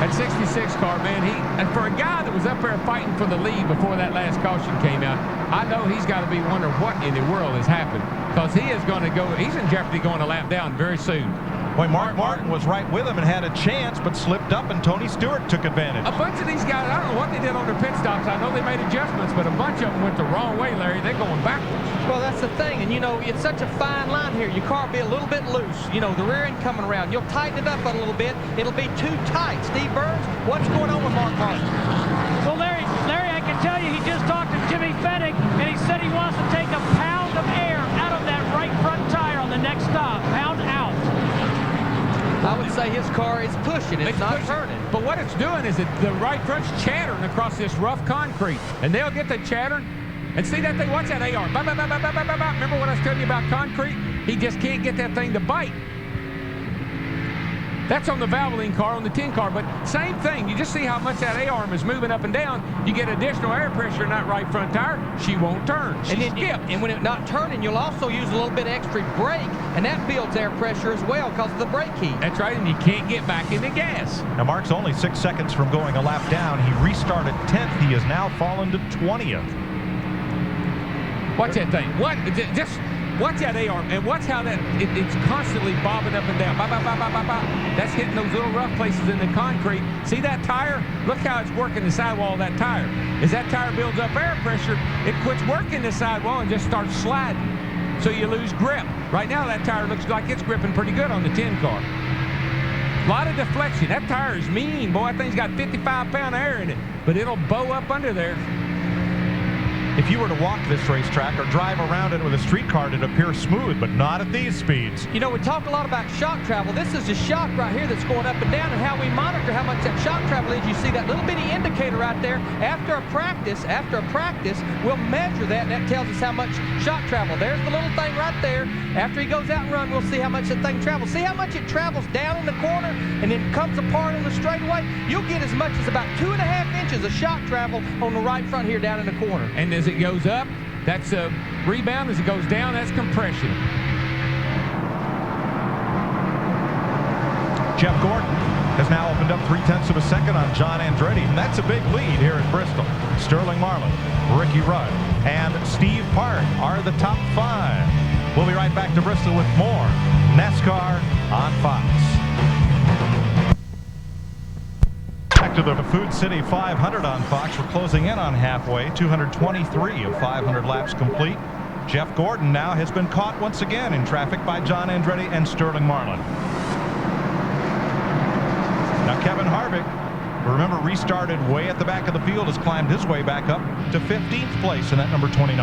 That 66 car, man, and for a guy that was up there fighting for the lead before that last caution came out, I know he's got to be wondering what in the world has happened, because he's in jeopardy going a lap down very soon. Boy, Mark Martin was right with him and had a chance, but slipped up, and Tony Stewart took advantage. A bunch of these guys, I don't know what they did on their pit stops. I know they made adjustments, but a bunch of them went the wrong way, Larry. They're going backwards. Well, that's the thing, and you know, it's such a fine line here. Your car will be a little bit loose. You know, the rear end coming around. You'll tighten it up a little bit. It'll be too tight. Steve Burns, what's going on with Mark Martin? Well, Larry, I can tell you, he just talked to Jimmy Fennick, and he said he wants to take a pound of air out of that right front tire on the next stop. Pound out. I would say his car is pushing. It's not turning. But what it's doing is that the right front's chattering across this rough concrete. And they'll get the chattering. And see that thing? Watch that AR. Remember what I was telling you about concrete? He just can't get that thing to bite. That's on the Valvoline car, on the 10 car, but same thing. You just see how much that A-arm is moving up and down. You get additional air pressure in that right front tire, she won't turn. And when it's not turning, you'll also use a little bit of extra brake, and that builds air pressure as well because of the brake heat. That's right, and you can't get back in the gas. Now, Mark's only 6 seconds from going a lap down. He restarted 10th. He has now fallen to 20th. Watch that thing. Just watch that A-arm, and watch how it's constantly bobbing up and down. That's hitting those little rough places in the concrete. See that tire? Look how it's working the sidewall of that tire. As that tire builds up air pressure, it quits working the sidewall and just starts sliding. So you lose grip. Right now, that tire looks like it's gripping pretty good on the 10 car. A lot of deflection. That tire is mean, boy. That thing's got 55-pound air in it, but it'll bow up under there. If you were to walk this racetrack or drive around it with a street car, it'd appear smooth, but not at these speeds. You know, we talk a lot about shock travel. This is a shock right here that's going up and down, and how we monitor how much that shock travel is. You see that little bitty indicator right there. After a practice, we'll measure that, and that tells us how much shock travel. There's the little thing right there. After he goes out and run, we'll see how much that thing travels. See how much it travels down in the corner and then comes apart on the straightaway? You'll get as much as about 2.5 inches of shock travel on the right front here down in the corner. And as it goes up, that's a rebound. As it goes down, that's compression. Jeff Gordon has now opened up 0.3 of a second on John Andretti, and that's a big lead here at Bristol. Sterling Marlin, Ricky Rudd, and Steve Park are the top 5. We'll be right back to Bristol with more NASCAR on Fox. Back to the Food City 500 on Fox. We're closing in on halfway. 223 of 500 laps complete. Jeff Gordon now has been caught once again in traffic by John Andretti and Sterling Marlin. Now Kevin Harvick, remember, restarted way at the back of the field, has climbed his way back up to 15th place in that number 29.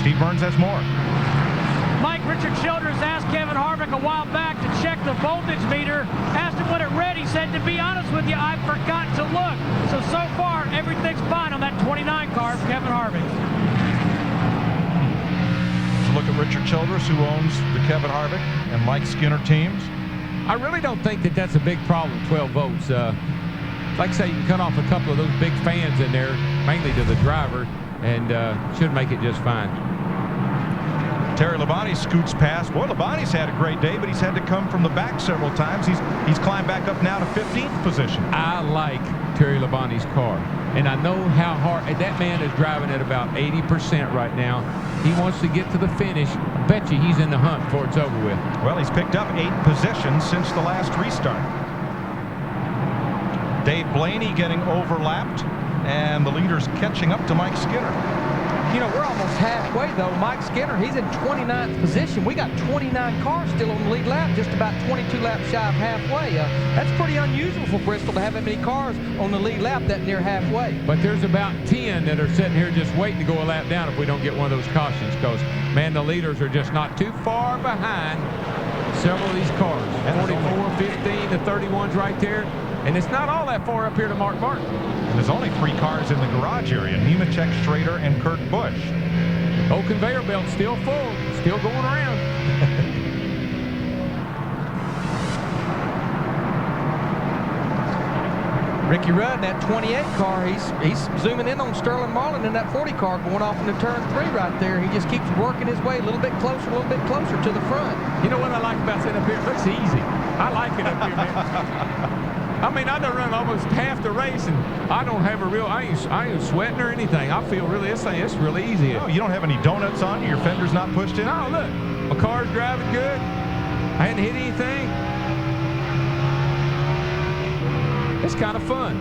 Steve Burns has more. Mike, Richard Childress asked Kevin Harvick a while back to check the voltage meter. Asked him when it read. He said, to be honest with you, I forgot to look. So far, everything's fine on that 29 car for Kevin Harvick. Let's look at Richard Childress, who owns the Kevin Harvick and Mike Skinner teams. I really don't think that that's a big problem, 12 volts. Like I say, you can cut off a couple of those big fans in there, mainly to the driver, and should make it just fine. Terry Labonte scoots past. Boy, Labonte's had a great day, but he's had to come from the back several times. He's climbed back up now to 15th position. I like Terry Labonte's car, and I know how hard that man is driving at about 80% right now. He wants to get to the finish. I bet you he's in the hunt before it's over with. Well, he's picked up 8 positions since the last restart. Dave Blaney getting overlapped, and the leader's catching up to Mike Skinner. You know, we're almost halfway, though. Mike Skinner, he's in 29th position. We got 29 cars still on the lead lap, just about 22 laps shy of halfway. That's pretty unusual for Bristol to have that many cars on the lead lap that near halfway. But there's about 10 that are sitting here just waiting to go a lap down if we don't get one of those cautions, because, man, the leaders are just not too far behind several of these cars. 44, 15, the 31's right there. And it's not all that far up here to Mark Martin. And there's only 3 cars in the garage area, Nemechek, Schrader, and Kurt Busch. Old conveyor belt's still full, still going around. Ricky Rudd in that 28 car, he's zooming in on Sterling Marlin in that 40 car going off into turn 3 right there. He just keeps working his way a little bit closer to the front. You know what I like about sitting up here? It looks easy. I like it up here, man. I mean, I done run almost half the race, and I don't have a real, I ain't sweating or anything. I feel really, it's really easy. Oh, you don't have any donuts on you? Your fender's not pushed in? No, look, my car's driving good. I hadn't hit anything. It's kind of fun.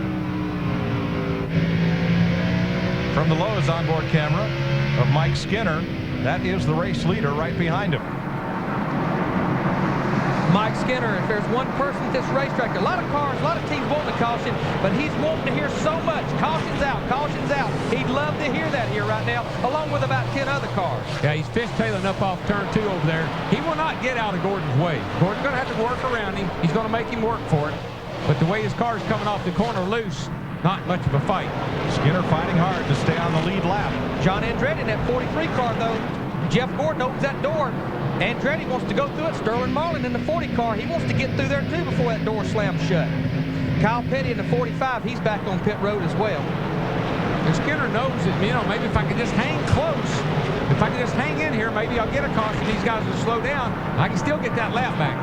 From the Lowe's onboard camera of Mike Skinner, that is the race leader right behind him. Mike Skinner, if there's one person at this racetrack, a lot of cars, a lot of teams want the caution, but he's wanting to hear so much. Caution's out, caution's out. He'd love to hear that here right now, along with about 10 other cars. Yeah, he's fishtailing up off turn 2 over there. He will not get out of Gordon's way. Gordon's going to have to work around him. He's going to make him work for it. But the way his car's coming off the corner loose, not much of a fight. Skinner fighting hard to stay on the lead lap. John Andretti in that 43 car, though. Jeff Gordon opens that door. Andretti wants to go through it. Sterling Marlin in the 40 car, he wants to get through there too before that door slams shut. Kyle Petty in the 45, he's back on pit road as well. And Skinner knows that, you know, maybe if I can just hang close, if I can just hang in here, maybe I'll get a caution. These guys will slow down. I can still get that lap back.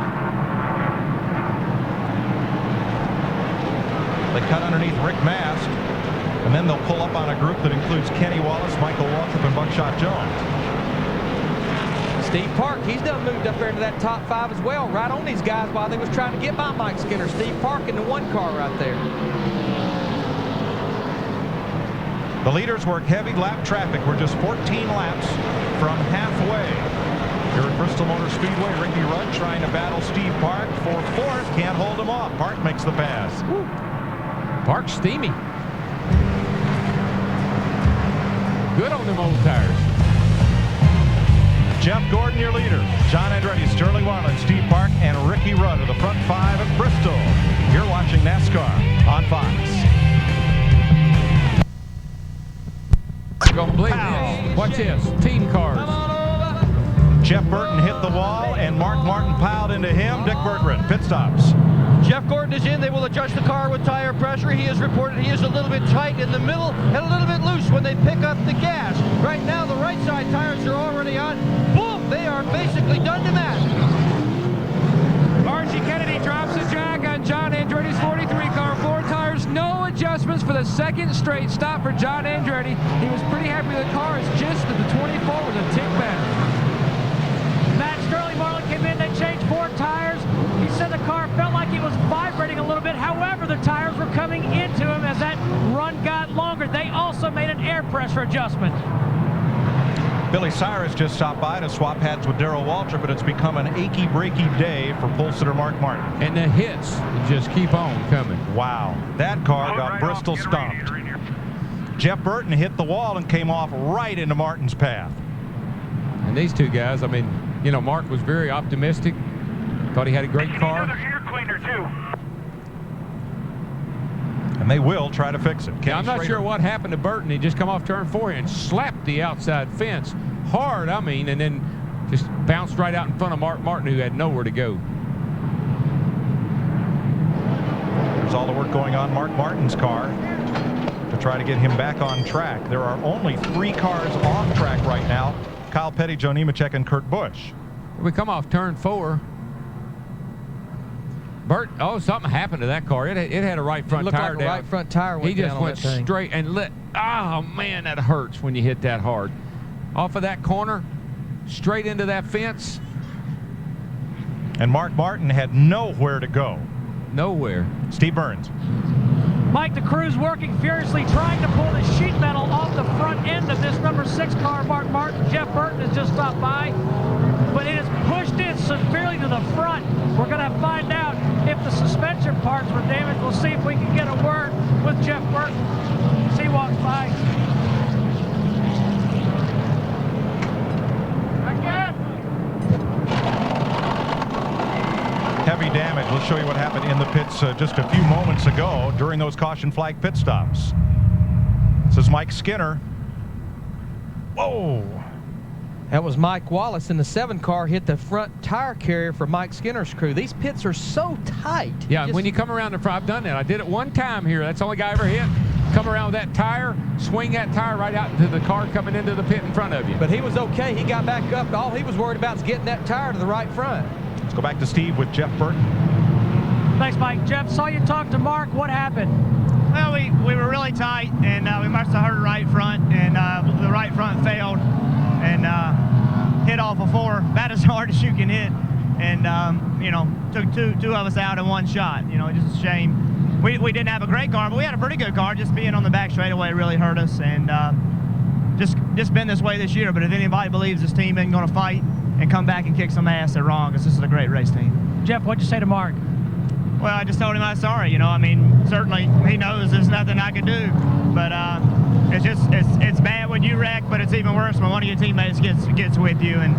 They cut underneath Rick Mast, and then they'll pull up on a group that includes Kenny Wallace, Michael Waltrip, and Buckshot Jones. Steve Park, he's done moved up there into that top 5 as well, right on these guys while they was trying to get by Mike Skinner. Steve Park in the 1 car right there. The leaders work heavy lap traffic. We're just 14 laps from halfway. Here at Bristol Motor Speedway, Ricky Rudd trying to battle Steve Park for 4th. Can't hold him off. Park makes the pass. Woo. Park's steamy. Good on them old tires. Jeff Gordon, your leader. John Andretti, Sterling Marlin, Steve Park, and Ricky Rudd are the front 5 at Bristol. You're watching NASCAR on Fox. You're going to believe this. Watch this. Team cars. Jeff Burton hit the wall, and Mark Martin piled into him. Dick Berggren, pit stops. Jeff Gordon is in. They will adjust the car with tire pressure. He has reported he is a little bit tight in the middle and a little bit loose when they pick up the gas. Right now, the right side tires are already on. Boom! They are basically done to match. Archie Kennedy drops the jack on John Andretti's 43 car. 4 tires, no adjustments for the 2nd straight stop for John Andretti. He was pretty happy with the car. It's just that the 24 was a tick better. Sterling Marlin came in, they changed 4 tires. He said the car felt like it was vibrating a little bit. However, the tires were coming into him as that run got longer. They also made an air pressure adjustment. Billy Cyrus just stopped by to swap heads with Darrell Waltrip, but it's become an achy, breaky day for pole sitter Mark Martin. And the hits just keep on coming. Wow. That car got Bristol stomped. Jeff Burton hit the wall and came off right into Martin's path. And these 2 guys, I mean, you know, Mark was very optimistic. Thought he had a great car. Air cleaner too. And they will try to fix it. Yeah, I'm not sure what happened to Burton. He just come off turn 4 and slapped the outside fence hard, I mean, and then just bounced right out in front of Mark Martin, who had nowhere to go. There's all the work going on Mark Martin's car to try to get him back on track. There are only 3 cars off track right now Kyle Petty, Joe Nemechek, and Kurt Busch. We come off turn 4. Bert, something happened to that car. It had a right front tire down. Right front tire went down. He just down went straight and lit. Oh, man, that hurts when you hit that hard. Off of that corner, straight into that fence. And Mark Martin had nowhere to go. Nowhere. Steve Burns. Mike, the crew's working furiously trying to pull the sheet metal off the front end of this number 6 car, Mark Martin. Jeff Burton has just stopped by, but it has pushed it severely to the front. We're going to find out if the suspension parts were damaged. We'll see if we can get a word with Jeff Burton as he walks by. Heavy damage. We'll show you what happened in the pits just a few moments ago during those caution flag pit stops. This is Mike Skinner. Whoa. That was Mike Wallace in the 7 car, hit the front tire carrier for Mike Skinner's crew. These pits are so tight. Yeah, when you come around the front, I've done that. I did it one time here. That's the only guy I ever hit. Come around with that tire, swing that tire right out into the car coming into the pit in front of you. But he was okay. He got back up. All he was worried about is getting that tire to the right front. Let's go back to Steve with Jeff Burton. Thanks, Mike. Jeff, saw you talk to Mark. What happened? Well, we were really tight, and we must have hurt the right front, and the right front failed, and hit off of 4, about as hard as you can hit, and took two of us out in one shot. Just a shame. We didn't have a great car, but we had a pretty good car. Just being on the back straightaway really hurt us, and just been this way this year. But if anybody believes this team isn't going to fight and come back and kick some ass, they're wrong, because this is a great race team. Jeff, what'd you say to Mark? Well, I just told him I was sorry. Certainly he knows there's nothing I can do, but it's bad when you wreck, but it's even worse when one of your teammates gets with you, and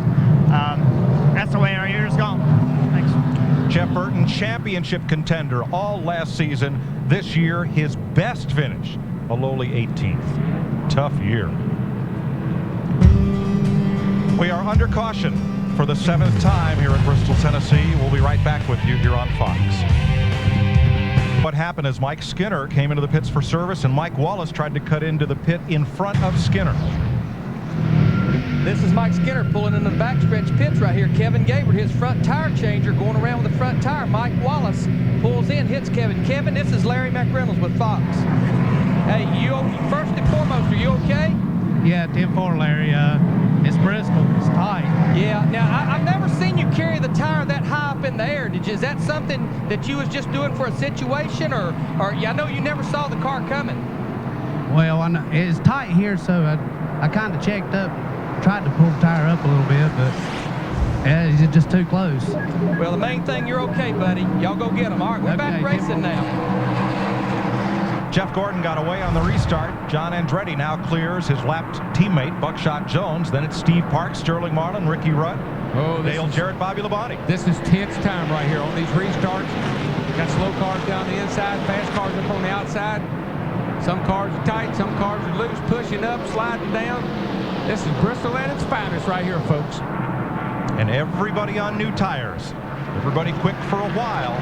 that's the way our year's gone. Thanks. Jeff Burton, championship contender all last season. This year, his best finish, a lowly 18th. Tough year. We are under caution for the 7th time here at Bristol, Tennessee. We'll be right back with you here on Fox. What happened is Mike Skinner came into the pits for service, and Mike Wallace tried to cut into the pit in front of Skinner. This is Mike Skinner pulling into the backstretch pits right here. Kevin Gabbard, his front tire changer, going around with the front tire. Mike Wallace pulls in, hits Kevin. Kevin, this is Larry McReynolds with Fox. Hey, first and foremost, are you okay? Yeah, 10-4, Larry. It's Bristol. It's tight. Yeah. Now, I've never seen you carry the tire that high up in the air. Is that something that you was just doing for a situation, or I know you never saw the car coming? Well, it's tight here, so I kind of checked up, tried to pull the tire up a little bit, but it's just too close. Well, the main thing, you're okay, buddy. Y'all go get them. All right, we're back racing now. Jeff Gordon got away on the restart. John Andretti now clears his lapped teammate, Buckshot Jones. Then it's Steve Parks, Sterling Marlin, Ricky Rudd, Dale Jarrett, Bobby Labonte. This is tense time right here on these restarts. Got slow cars down the inside, fast cars up on the outside. Some cars are tight, some cars are loose, pushing up, sliding down. This is Bristol at its finest right here, folks. And everybody on new tires. Everybody quick for a while.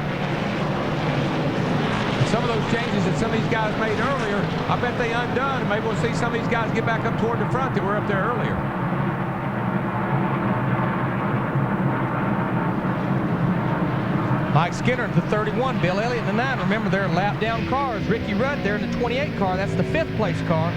Some of those changes that some of these guys made earlier, I bet they undone. Maybe we'll see some of these guys get back up toward the front that were up there earlier. Mike Skinner at the 31, Bill Elliott in the 9. Remember, they're lap down cars. Ricky Rudd there in the 28 car. That's the 5th place car.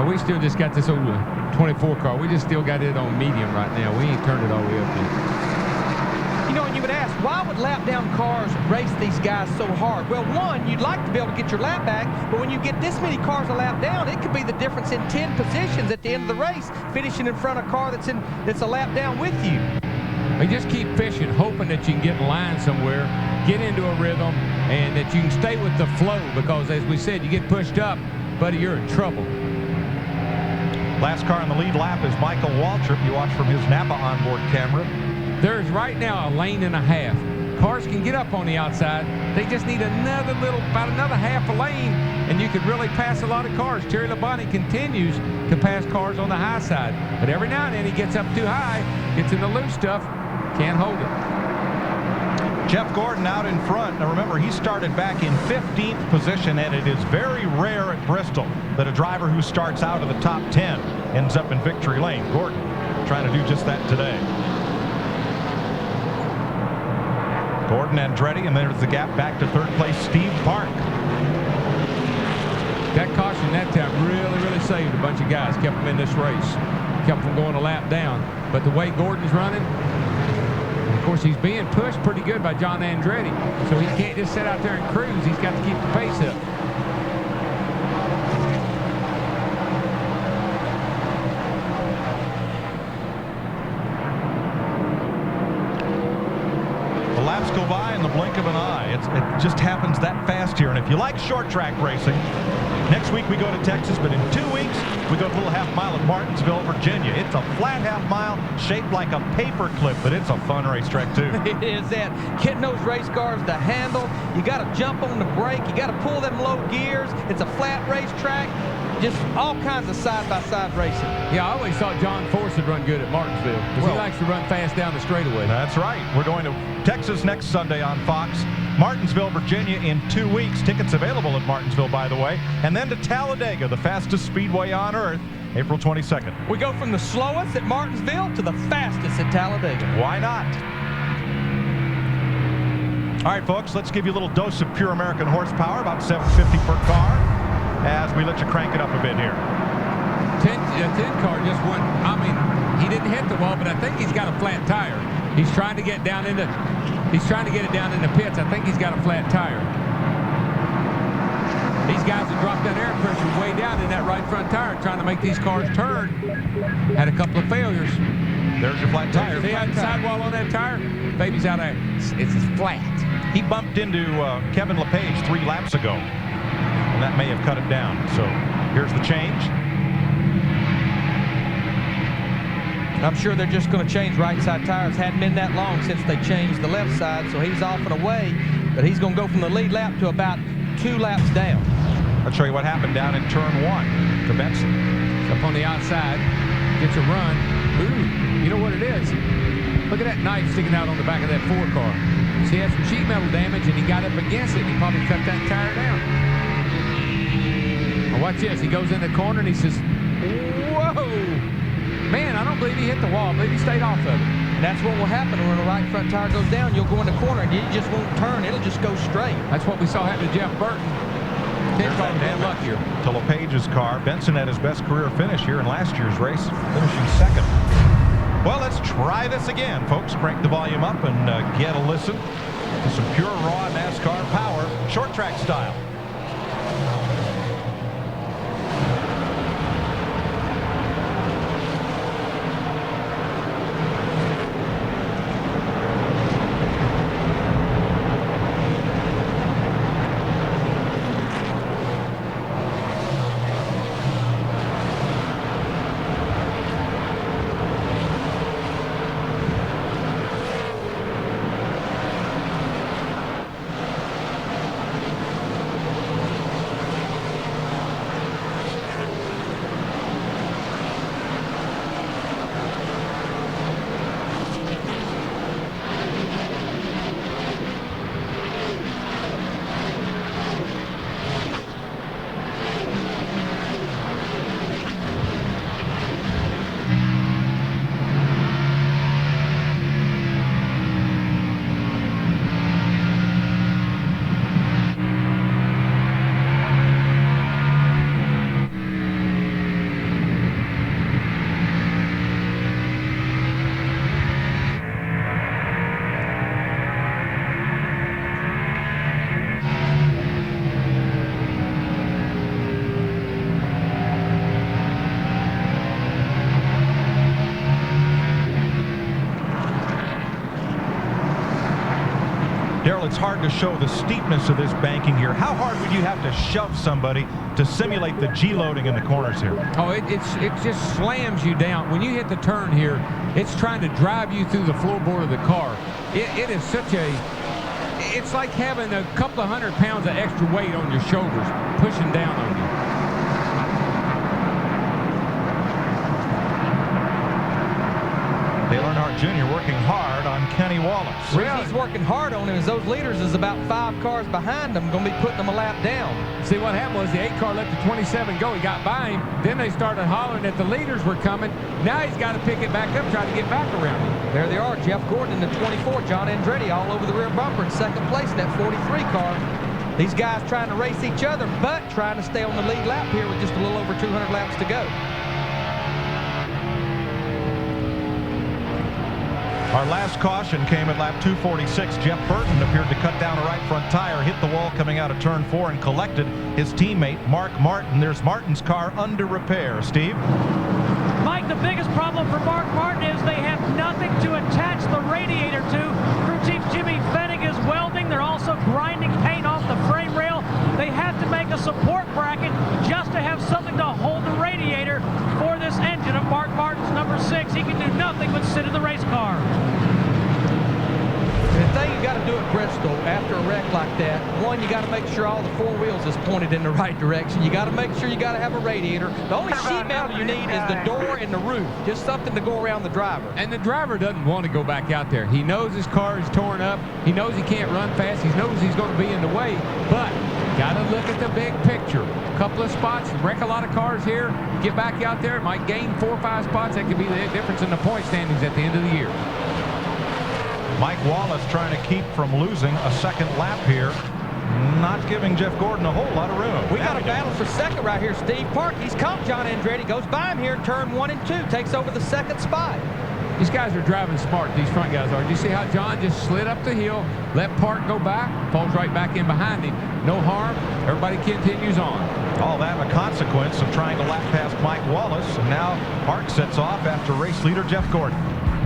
We still just got this old 24 car. We just still got it on medium right now. We ain't turned it all the way up yet. You know, and you would ask, why would lap down cars race these guys so hard? Well, one, you'd like to be able to get your lap back, but when you get this many cars a lap down, it could be the difference in 10 positions at the end of the race, finishing in front of a car that's a lap down with you. We just keep fishing, hoping that you can get in line somewhere, get into a rhythm, and that you can stay with the flow, because as we said, you get pushed up, buddy, you're in trouble. Last car on the lead lap is Michael Waltrip. You watch from his Napa onboard camera. There's right now a lane and a half. Cars can get up on the outside. They just need about another half a lane, and you could really pass a lot of cars. Terry Labonte continues to pass cars on the high side, but every now and then he gets up too high, gets in the loose stuff, can't hold it. Jeff Gordon out in front. Now remember, he started back in 15th position, and it is very rare at Bristol that a driver who starts out of the top 10 ends up in victory lane. Gordon trying to do just that today. Gordon, Andretti, and there's the gap back to third place, Steve Park. That caution that time really saved a bunch of guys, kept them in this race, kept them going a lap down. But the way Gordon's running, of course, he's being pushed pretty good by John Andretti, so he can't just sit out there and cruise. He's got to keep the pace up. The laps go by in the blink of an eye. It just happens that fast here. And if you like short track racing, next week we go to Texas, but in 2 weeks we go to a little half mile at Martinsville, Virginia. It's a flat half mile shaped like a paper clip, but it's a fun racetrack too. It is that. Getting those race cars to handle, you got to jump on the brake, you got to pull them low gears. It's a flat racetrack. Just all kinds of side-by-side racing. Yeah, I always thought John Force would run good at Martinsville because he likes to run fast down the straightaway. That's right. We're going to Texas next Sunday on Fox. Martinsville, Virginia in 2 weeks. Tickets available at Martinsville, by the way. And then to Talladega, the fastest speedway on earth, April 22nd. We go from the slowest at Martinsville to the fastest at Talladega. Why not? All right, folks, let's give you a little dose of pure American horsepower, about 750 per car, as we let you crank it up a bit here. 10 car just went, I mean, he didn't hit the wall, but I think he's got a flat tire. He's trying to get down into, he's trying to get it down in the pits. I think he's got a flat tire. These guys have dropped that air pressure way down in that right front tire, trying to make these cars turn. Had a couple of failures. There's your flat tire. See that sidewall on that tire? Baby's out there. It's flat. He bumped into Kevin LePage 3 laps ago, and that may have cut it down. So here's the change. I'm sure they're just going to change right side tires. Hadn't been that long since they changed the left side, so he's off and away, but he's going to go from the lead lap to about 2 laps down. I'll show you what happened down in turn 1 to Benson. It's up on the outside, gets a run. Ooh, you know what it is? Look at that knife sticking out on the back of that 4 car. So he had some sheet metal damage, and he got up against it, and he probably cut that tire down. Now watch this. He goes in the corner, and he says, whoa. Man, I don't believe he hit the wall. I believe he stayed off of it. And that's what will happen when the right front tire goes down. You'll go in the corner, and you just won't turn. It'll just go straight. That's what we saw happen to Jeff Burton. There's car was a little luckier. To LePage's car. Benson had his best career finish here in last year's race, finishing second. Well, let's try this again, folks. Crank the volume up and get a listen to some pure, raw NASCAR power, short track style. It's hard to show the steepness of this banking here. How hard would you have to shove somebody to simulate the G-loading in the corners here? Oh, it just slams you down. When you hit the turn here, it's trying to drive you through the floorboard of the car. It is such a... It's like having a couple of 100 pounds of extra weight on your shoulders, pushing down on you. Dale Earnhardt Jr. working hard on Kenny Wallace. The reason he's working hard on him is those leaders is about 5 cars behind them, going to be putting them a lap down. See, what happened was the 8 car let the 27 go. He got by him. Then they started hollering that the leaders were coming. Now he's got to pick it back up, try to get back around him. There they are, Jeff Gordon in the 24, John Andretti all over the rear bumper in second place in that 43 car. These guys trying to race each other, but trying to stay on the lead lap here with just a little over 200 laps to go. Our last caution came at lap 246. Jeff Burton appeared to cut down a right front tire, hit the wall coming out of turn 4, and collected his teammate Mark Martin. There's Martin's car under repair. Steve? Mike, the biggest problem for Mark Martin is they have nothing to attach the radiator to. Crew chief Jimmy Fennig is welding. They're also grinding paint off the frame rail. They have to make a support bracket just to have something to hold the radiator for this engine of Mark Martin's number 6. He can do nothing but sit in the race car. The thing you got to do at Bristol after a wreck like that, one, you got to make sure all the 4 wheels is pointed in the right direction. You got to make sure you got to have a radiator. The only sheet metal you need is the door and the roof, just something to go around the driver. And the driver doesn't want to go back out there. He knows his car is torn up. He knows he can't run fast. He knows he's going to be in the way, but got to look at the big picture. A couple of spots, wreck a lot of cars here, get back out there, might gain 4 or 5 spots. That could be the difference in the point standings at the end of the year. Mike Wallace trying to keep from losing a second lap here, not giving Jeff Gordon a whole lot of room. We got a battle for second right here. Steve Park, he's caught John Andretti, goes by him here in turn 1 and 2, takes over the second spot. These guys are driving smart, these front guys are. Do you see how John just slid up the hill, let Park go by, falls right back in behind him. No harm, everybody continues on. All that a consequence of trying to lap past Mike Wallace, and now Park sets off after race leader Jeff Gordon.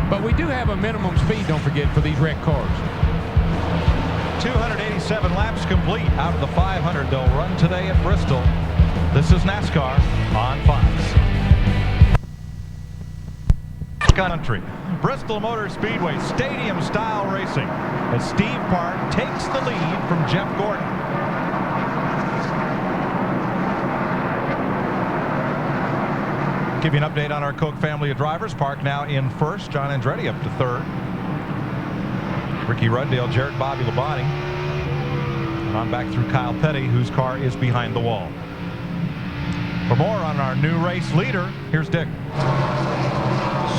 But we do have a minimum speed, don't forget, for these wrecked cars. 287 laps complete out of the 500 they'll run today at Bristol. This is NASCAR on Fox. Country. Bristol Motor Speedway stadium-style racing as Steve Park takes the lead from Jeff Gordon. Give you an update on our Koch family of drivers. Park now in first. John Andretti up to third. Ricky Ruddale, Jarrett Bobby Labonte. And on back through Kyle Petty, whose car is behind the wall. For more on our new race leader, here's Dick.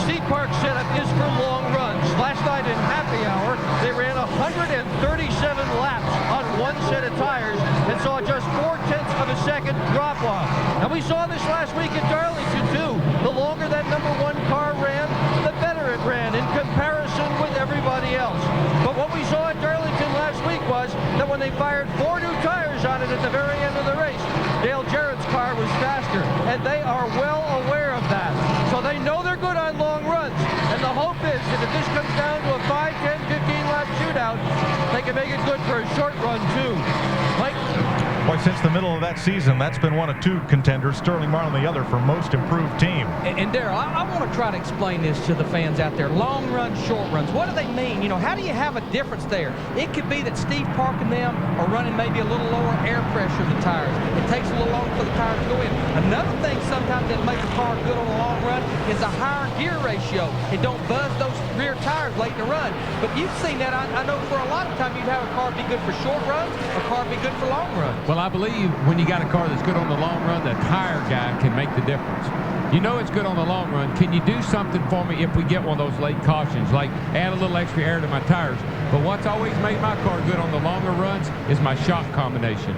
Steve Park's setup is for long runs. Last night in happy hour, they ran 137 laps on one set of tires and saw just 0.4 of a second drop-off. And we saw this last week at Darlington, too. The longer that number 1 car ran, the better it ran in comparison with everybody else. But what we saw at Darlington last week was that when they fired 4 new tires on it at the very end of the race, Dale Jarrett's car was faster, and they are well aware of that. So they know they're good on long runs, and the hope is that if this comes down to a 5, 10, 15 lap shootout, they can make it good for a short run too. Mike? Boy, since the middle of that season, that's been one of 2 contenders, Sterling Marlin the other, for most improved team. And Darrell, I want to try to explain this to the fans out there. Long runs, short runs. What do they mean? You know, how do you have a difference there? It could be that Steve Park and them are running maybe a little lower air pressure of the tires. It takes a little longer for the tires to go in. Another thing sometimes that makes a car good on a long run is a higher gear ratio. It don't buzz those rear tires late in the run. But you've seen that. I know for a lot of time you'd have a car be good for short runs, a car be good for long runs. Well, I believe when you got a car that's good on the long run, the tire guy can make the difference. You know it's good on the long run. Can you do something for me if we get one of those late cautions, like add a little extra air to my tires? But what's always made my car good on the longer runs is my shock combination.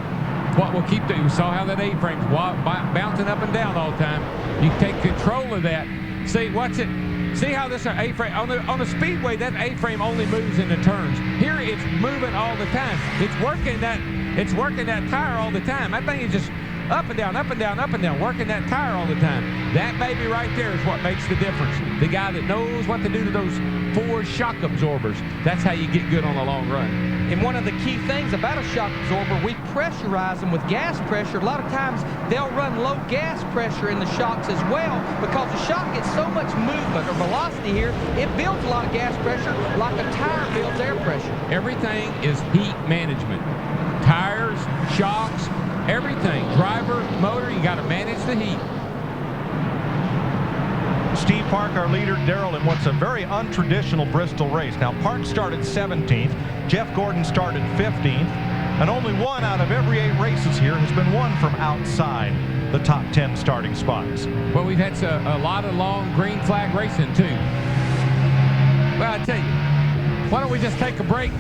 What will keep the, you saw how that A-frame's bouncing up and down all the time. You take control of that. See, watch it. See how this A-frame, on the Speedway, that A-frame only moves in the turns. Here it's moving all the time. It's working that tire all the time. That thing is just up and down, up and down, up and down, working that tire all the time. That baby right there is what makes the difference. The guy that knows what to do to those 4 shock absorbers. That's how you get good on the long run. And one of the key things about a shock absorber, we pressurize them with gas pressure. A lot of times they'll run low gas pressure in the shocks as well because the shock gets so much movement or velocity here, it builds a lot of gas pressure like a tire builds air pressure. Everything is heat management. Tires, shocks, everything. Driver, motor, you got to manage the heat. Steve Park, our leader, Darrell, in what's a very untraditional Bristol race. Now, Park started 17th. Jeff Gordon started 15th. And only one out of every 8 races here has been won from outside the top 10 starting spots. Well, we've had a lot of long green flag racing, too. Well, I tell you, why don't we just take a break?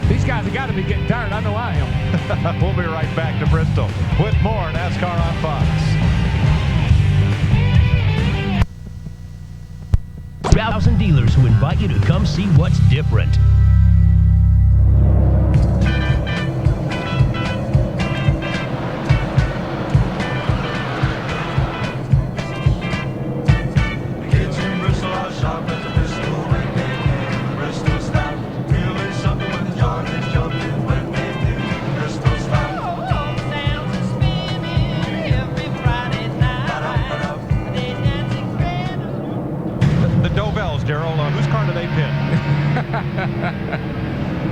These guys have got to be getting tired. I know I am. We'll be right back to Bristol with more NASCAR on Fox. Routes and dealers who invite you to come see what's different.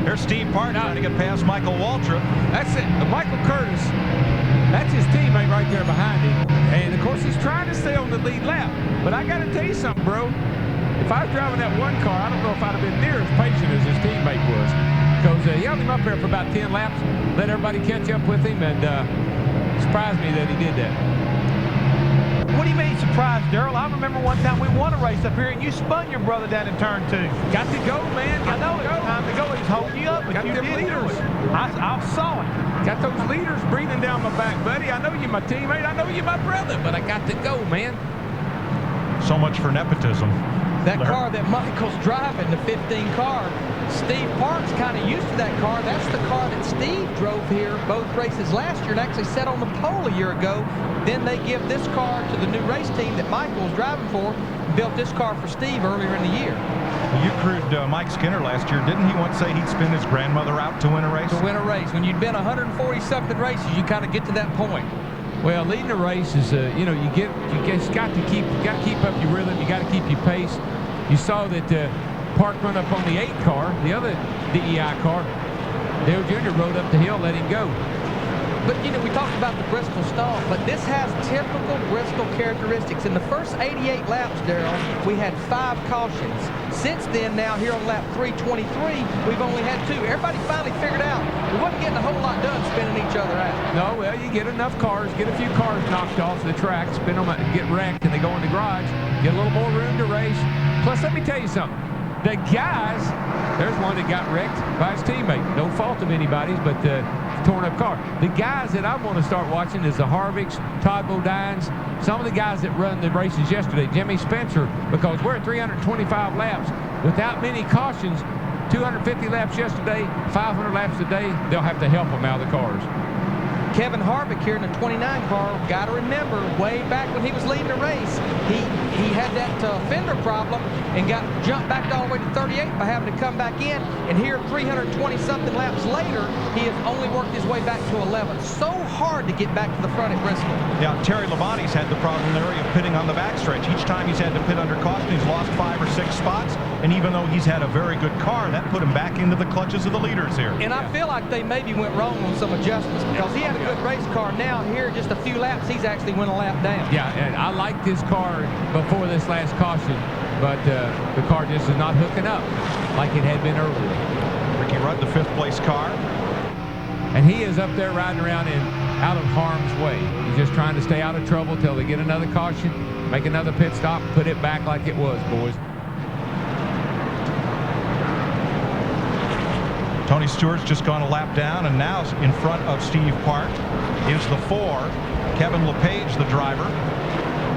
There's Steve Park trying to get past Michael Waltrip. That's it. Michael Curtis, that's his teammate right there behind him. And, of course, he's trying to stay on the lead lap. But I got to tell you something, bro. If I was driving that one car, I don't know if I'd have been near as patient as his teammate was. Because he held him up there for about 10 laps, let everybody catch up with him, and surprised me that he did that. What do you mean surprised, Darrell? I remember one time we won a race up here and you spun your brother down in turn 2. Got to go, man. I know it was time to go. He was holding you up, but Got you them didn't do leaders. it. I saw it. Got those leaders breathing down my back, buddy. I know you're my teammate. I know you're my brother, but I got to go, man. So much for nepotism. That car that Michael's driving, the 15 car, Steve Park's kind of used to that car. That's the car that Steve drove here both races last year and actually sat on the pole a year ago. Then they give this car to the new race team that Michael's driving for, built this car for Steve earlier in the year. Well, you crewed Mike Skinner last year. Didn't he once say he'd spin his grandmother out to win a race? To win a race. When you'd been 140-something races, you kind of get to that point. Well, leading a race is, you just got to keep up your rhythm. You got to keep your pace. You saw that Park run up on the 8 car, the other DEI car. Dale Jr. rode up the hill, let him go. But, we talked about the Bristol stomp, but this has typical Bristol characteristics. In the first 88 laps, Darrell, we had 5 cautions. Since then, now here on lap 323, we've only had 2. Everybody finally figured out we wasn't getting a whole lot done spinning each other out. No, well, you get enough cars, get a few cars knocked off the track, spin them, get wrecked, and they go in the garage, get a little more room to race. Plus, let me tell you something. The guys, there's one that got wrecked by his teammate. No fault of anybody's, but torn up car. The guys that I want to start watching is the Harvicks, Todd Bodines, some of the guys that run the races yesterday, Jimmy Spencer, because we're at 325 laps. Without many cautions, 250 laps yesterday, 500 laps today, they'll have to help them out of the cars. Kevin Harvick here in the 29 car, got to remember, way back when he was leading a race, he had that fender problem and got jumped back all the way to 38 by having to come back in. And here, 320-something laps later, he has only worked his way back to 11. So hard to get back to the front at Bristol. Yeah, Terry Labonte's had the problem in the area of pitting on the backstretch. Each time he's had to pit under caution, he's lost 5 or 6 spots. And even though he's had a very good car, that put him back into the clutches of the leaders here. And I feel like they maybe went wrong on some adjustments because he had a good race car. Now, here, just a few laps, he's actually went a lap down. Yeah, and I liked this car before this last caution, but the car just is not hooking up like it had been earlier. Ricky Rudd, the 5th place car. And he is up there riding around out of harm's way. He's just trying to stay out of trouble till they get another caution, make another pit stop, put it back like it was, boys. Tony Stewart's just gone a lap down, and now in front of Steve Park is the 4, Kevin LePage, the driver.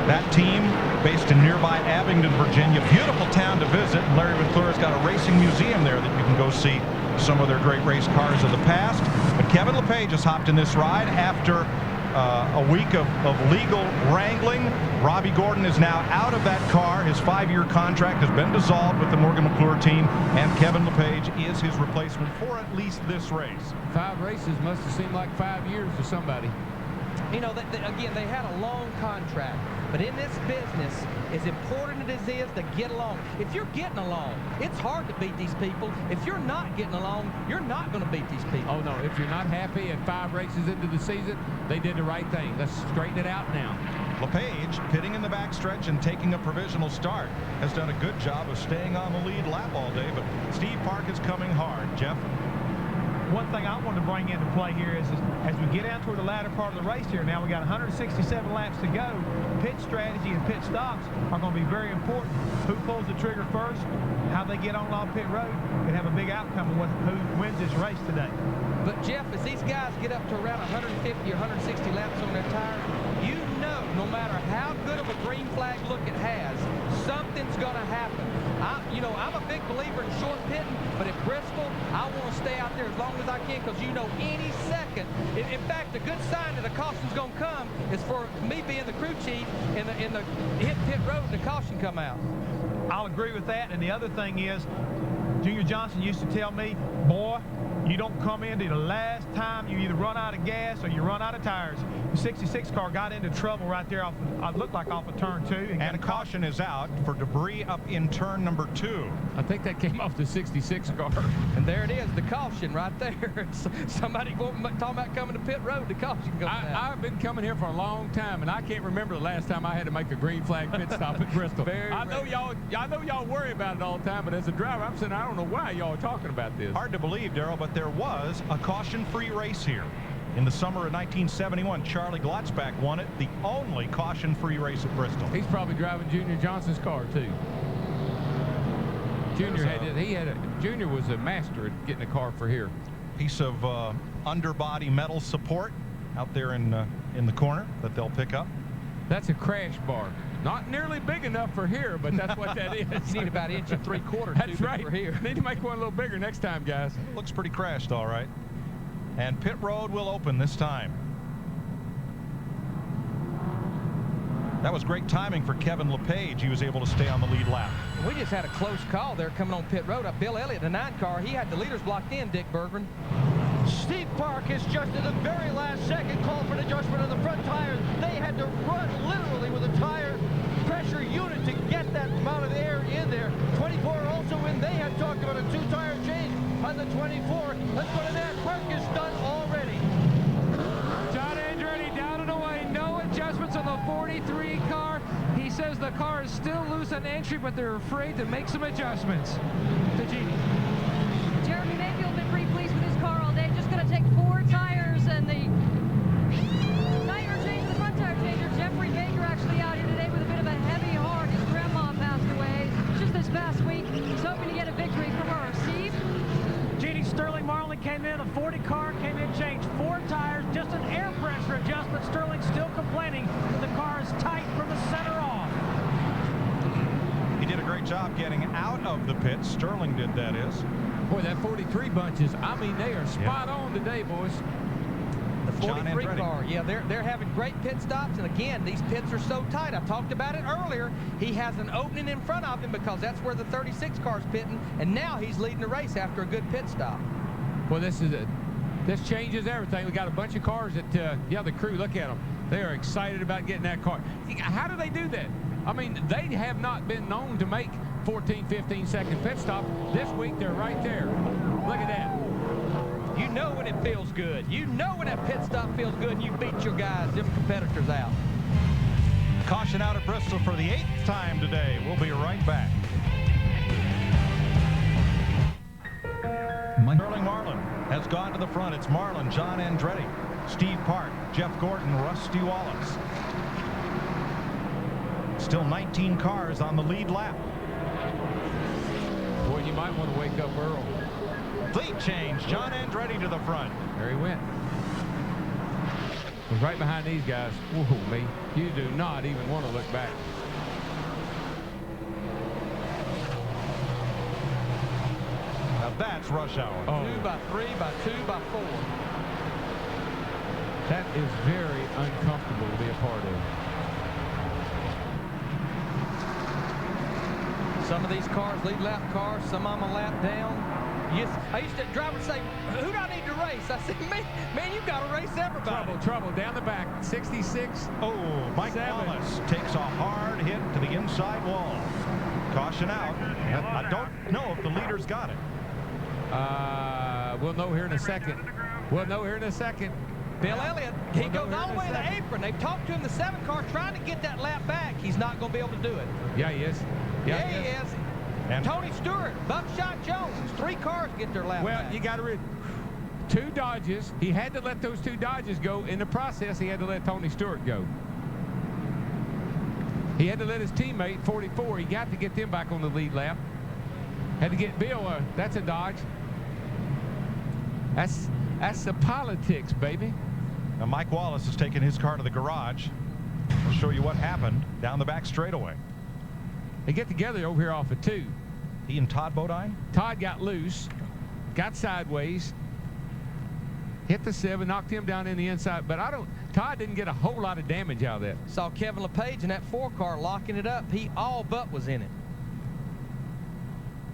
That team based in nearby Abingdon, Virginia. Beautiful town to visit. Larry McClure's got a racing museum there that you can go see some of their great race cars of the past. But Kevin LePage has hopped in this ride after a week of legal wrangling. Robbie Gordon is now out of that car. His 5-year contract has been dissolved with the Morgan McClure team, and Kevin LePage is his replacement for at least this race. 5 races must have seemed like 5 years to somebody. Again, they had a long contract, but in this business, as important as it is to get along, if you're getting along, it's hard to beat these people. If you're not getting along, you're not going to beat these people. Oh, no. If you're not happy at 5 races into the season, they did the right thing. Let's straighten it out now. LePage, pitting in the backstretch and taking a provisional start, has done a good job of staying on the lead lap all day, but Steve Park is coming hard. Jeff? One thing I wanted to bring into play here is as we get out toward the latter part of the race here, now we got 167 laps to go. Pit strategy and pit stops are going to be very important. Who pulls the trigger first, how they get on off pit road, could have a big outcome of who wins this race today. But Jeff, as these guys get up to around 150 or 160 laps on their tire, you know no matter how good of a green flag look it has, something's going to happen. I'm a big believer in short pitting, but at Bristol, I want to stay out there as long as I can because you know any second. In fact, a good sign that a caution's going to come is for me being the crew chief and the hit pit road and the caution come out. I'll agree with that. And the other thing is, Junior Johnson used to tell me, boy, you don't come into the last time you either run out of gas or you run out of tires. The 66 car got into trouble right there off, looked like off of turn 2. And caution is out for debris up in turn number 2. I think that came off the 66 car. And there it is, the caution right there. Somebody talking about coming to pit road, the caution goes out. I've been coming here for a long time, and I can't remember the last time I had to make a green flag pit stop at Bristol. I know y'all worry about it all the time, but as a driver, I'm saying I don't know why y'all are talking about this. Hard to believe, Darrell, but there was a caution-free race here. In the summer of 1971, Charlie Glotzbach won it, the only caution-free race at Bristol. He's probably driving Junior Johnson's car, too. Junior was a master at getting a car for here. Piece of underbody metal support out there in the corner that they'll pick up. That's a crash bar. Not nearly big enough for here, but that's what that is. You need about 1 3/4 inches. That's right. For here. Need to make one a little bigger next time, guys. Looks pretty crashed, all right. And pit road will open this time. That was great timing for Kevin LePage. He was able to stay on the lead lap. We just had a close call there coming on pit road. Bill Elliott, the 9 car, he had the leaders blocked in, Dick Bergman. Steve Park is just at the very last second called for an adjustment of the front tires. They had to run literally with a tire pressure unit to get that amount of air in there. 24 also in. They had talked about a 2-tire change on the 24. Let's go to that. Park is done already. John Andretti down and away. No adjustments on the 43 car. He says the car is still loose on entry, but they're afraid to make some adjustments. To Jeannie. Jeremy Mayfield been pretty pleased with his car all day. Just going to take 4 tires and the tire change, the front tire changer. Jeffrey Baker actually out here today with a bit of a heavy heart. His grandma passed away just this past week. He's hoping to get a victory from her. Steve? Jeannie, Sterling Marlin came in. The 40 car came in, changed 4 tires. Just an air pressure adjustment. Sterling still complaining that the car is tight from the center off. He did a great job getting out of the pit. Sterling did, that is. Boy, that 43 bunches, I mean, they are spot on today, boys. The 43 car, yeah, they're having great pit stops, and again, these pits are so tight. I talked about it earlier. He has an opening in front of him because that's where the 36 car's pitting, and now he's leading the race after a good pit stop. Well, this changes everything. We got a bunch of cars that, the crew, look at them. They are excited about getting that car. How do they do that? I mean, they have not been known to make 14, 15-second pit stop. This week, they're right there. Look at that. You know when it feels good. You know when that pit stop feels good and you beat your guys, them competitors out. Caution out at Bristol for the 8th time today. We'll be right back. Sterling Marlin has gone to the front. It's Marlin, John Andretti, Steve Park, Jeff Gordon, Rusty Wallace. Still 19 cars on the lead lap. Boy, you might want to wake up early. Fleet change. John Andretti to the front. There he went. Was right behind these guys. Whoa, me. You do not even want to look back. Now that's rush hour. 2 by 3 by 2 by 4. That is very uncomfortable to be a part of. Some of these cars, lead lap cars, some of them a lap down. Yes, I used to drive and say, who do I need to race? I said, man, you got to race everybody. Trouble, down the back, 66. Oh, Mike Wallace takes a hard hit to the inside wall. Caution out. I don't know if the leader's got it. We'll know here in a second. Bill Elliott, he goes all the way to the apron. They've talked to him, the 7 car, trying to get that lap back. He's not going to be able to do it. Yeah, he is. Yeah, he is. And Tony Stewart, Buckshot Jones, 3 cars get their lap back. Well, you got to read 2 Dodges. He had to let those 2 Dodges go. In the process, he had to let Tony Stewart go. He had to let his teammate, 44, he got to get them back on the lead lap. Had to get Bill, that's a Dodge. That's the politics, baby. Now Mike Wallace has taken his car to the garage. We'll show you what happened down the back straightaway. They get together over here off of 2. He and Todd Bodine? Todd got loose, got sideways, hit the 7, knocked him down in the inside, but Todd didn't get a whole lot of damage out of that. Saw Kevin LePage in that 4 car locking it up. He all but was in it.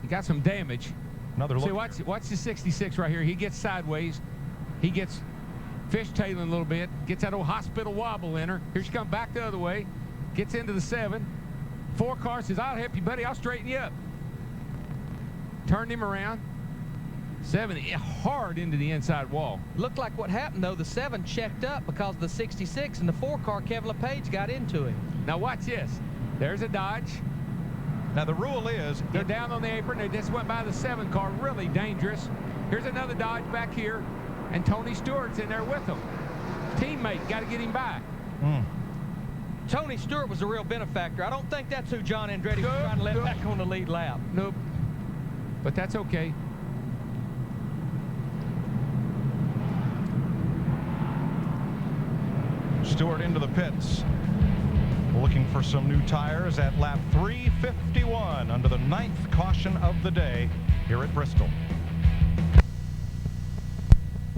He got some damage. Another look. See, watch the 66 right here. He gets sideways. He gets fishtailing a little bit. Gets that old hospital wobble in her. Here she comes back the other way. Gets into the 7. 4 car says, I'll help you, buddy. I'll straighten you up. Turned him around. 7 hard into the inside wall. Looked like what happened, though. The 7 checked up because of the 66, and the 4 car, Kevin LePage, got into him. Now watch this. There's a Dodge. Now the rule is they're down on the apron. They just went by the 7 car. Really dangerous. Here's another Dodge back here, and Tony Stewart's in there with them. Teammate, got to get him back. Tony Stewart was a real benefactor. I don't think that's who John Andretti was trying to let back on the lead lap. Nope. But that's okay. Stewart into the pits, looking for some new tires at lap 351 under the 9th caution of the day here at Bristol.